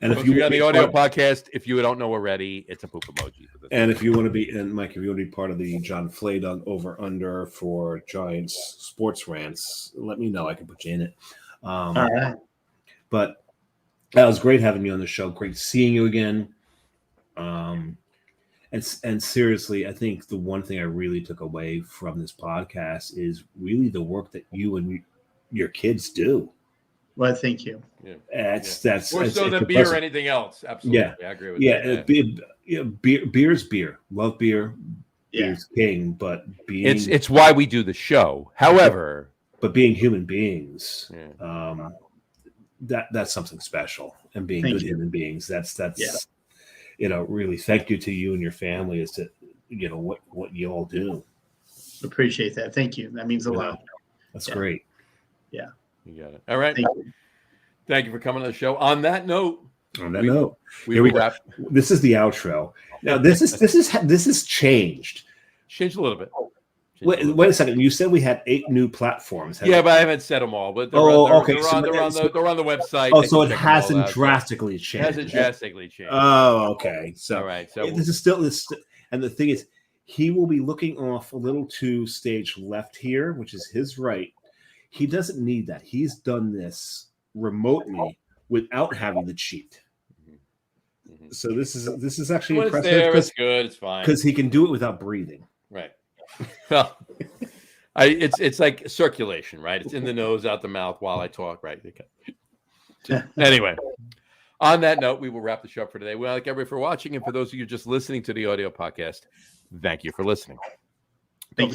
And if you're on the audio podcast, if you don't know already, it's a poop emoji.
And if you want to be, Mike, if you want to be part of the John Fladung over under for Giants sports rants, let me know. I can put you in it. All right. But that was great having you on the show. Great seeing you again. And seriously, I think the one thing I really took away from this podcast is really the work that you and your kids do.
Well, thank you.
Yeah. That's more so than beer or anything else. Absolutely. Yeah. I agree with that.
Beer's beer. Love beer. Beer's king, but
it's why we do the show. However,
but being human beings, that's something special. And being
Thank
good
you.
human beings, that's
Yeah.
Really thank you to you and your family as to what you all do.
Appreciate that. Thank you. That means a lot.
That's
Yeah.
great.
Yeah.
You got it. All right.
Thank you.
Thank you for coming on the show. On that note,
On that note,
we
here
will
we go.
wrap.
This is the outro. Now this is changed.
Changed a little bit.
Wait a second. You said we had 8 new platforms.
Yeah, but I haven't said them all. But they're
okay.
They're on the website.
Oh,
They
so
can
it
check them all
hasn't
out.
drastically
It
changed.
hasn't drastically changed.
Oh, okay. So
all right. So
this is still this, and the thing is, he will be looking off a little to stage left here, which is his right. He doesn't need that. He's done this remotely without having the cheat. So this is actually
when it's
impressive.
there, it's good. It's fine.
Because he can do it without breathing.
Right. Well, it's like circulation, right? It's in the nose, out the mouth while I talk, right? Anyway, on that note, we will wrap the show up for today. Well, thank everybody for watching, and for those of you just listening to the audio podcast, thank you for listening. Don't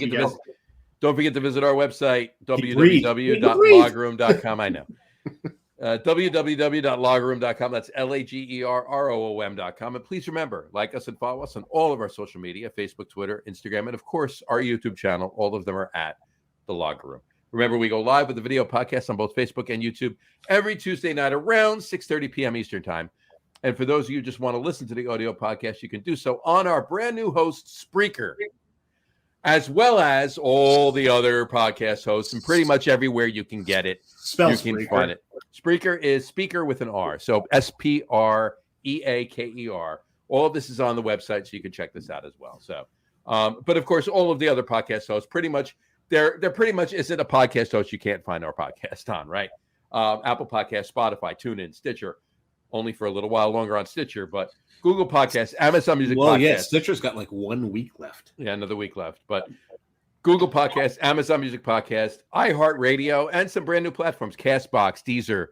forget to visit our website, www.logroom.com. I know. www.logroom.com. That's LAGERROOM.com. And please remember, like us and follow us on all of our social media, Facebook, Twitter, Instagram, and of course, our YouTube channel. All of them are at The Log Room. Remember, we go live with the video podcast on both Facebook and YouTube every Tuesday night around 6:30 p.m. Eastern Time. And for those of you who just want to listen to the audio podcast, you can do so on our brand new host, Spreaker, as well as all the other podcast hosts and pretty much everywhere you can get it.
Spell
you can find it. Spreaker is speaker with an R. So SPREAKER. All of this is on the website, so you can check this out as well. So, but of course, all of the other podcast hosts pretty much they're pretty much isn't a podcast host you can't find our podcast on, right? Apple Podcasts, Spotify, TuneIn, Stitcher, only for a little while longer on Stitcher, but Google Podcasts, Amazon Music Podcasts.
Yeah, Stitcher's got like 1 week left.
Yeah, another week left, but Google Podcasts, Amazon Music Podcast, iHeartRadio, and some brand new platforms: Castbox, Deezer,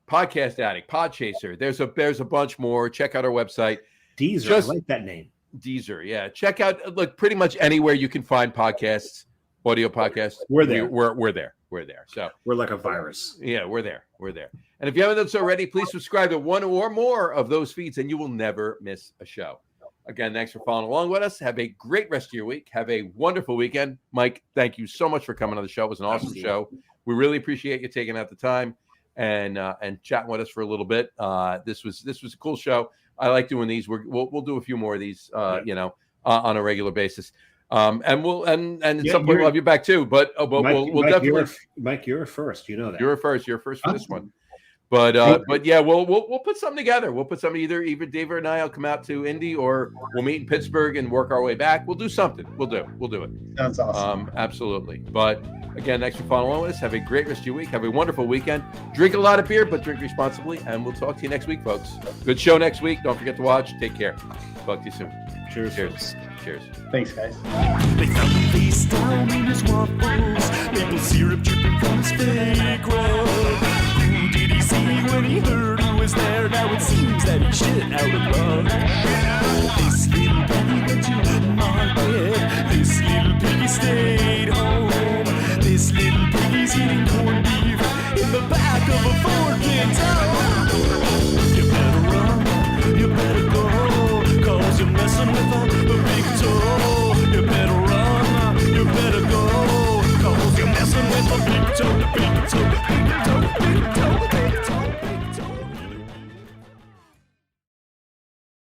Podcast Addict, Podchaser. There's a bunch more. Check out our website.
Deezer, I like that name.
Deezer, yeah. Check out pretty much anywhere you can find podcasts, audio podcasts.
We're there.
We're there. We're there. So
we're like a virus.
Yeah, we're there. We're there. And if you haven't done so already, please subscribe to one or more of those feeds, and you will never miss a show. Again, thanks for following along with us. Have a great rest of your week. Have a wonderful weekend. Mike, thank you so much for coming on the show. It was an awesome show. We really appreciate you taking out the time and chatting with us for a little bit. This was a cool show. I like doing these. We'll do a few more of these, on a regular basis. And at some point we'll have you back too. But we'll definitely.
Mike, you're first. You know that.
You're first for this one. But yeah, we'll put something together. We'll put something either David and I will come out to Indy, or we'll meet in Pittsburgh and work our way back. We'll do something. We'll do it.
Sounds awesome.
Absolutely. But again, thanks for following with us. Have a great rest of your week. Have a wonderful weekend. Drink a lot of beer, but drink responsibly. And we'll talk to you next week, folks. Good show next week. Don't forget to watch. Take care. Talk to you soon.
Cheers.
Thanks, guys.
They found him face down in his waffles, maple syrup dripping from his fake rug. Who did he see when he heard who was there? Now it seems that he shit out of luck. This little penny went to market. This little piggy stayed home. This little piggy's eating corned beef in the back of a Ford Pinto. You better run, you better go, 'cause you're messing with the big toe. You better run, you better go, 'cause you're messing with the big toe, big toe, big toe, big toe.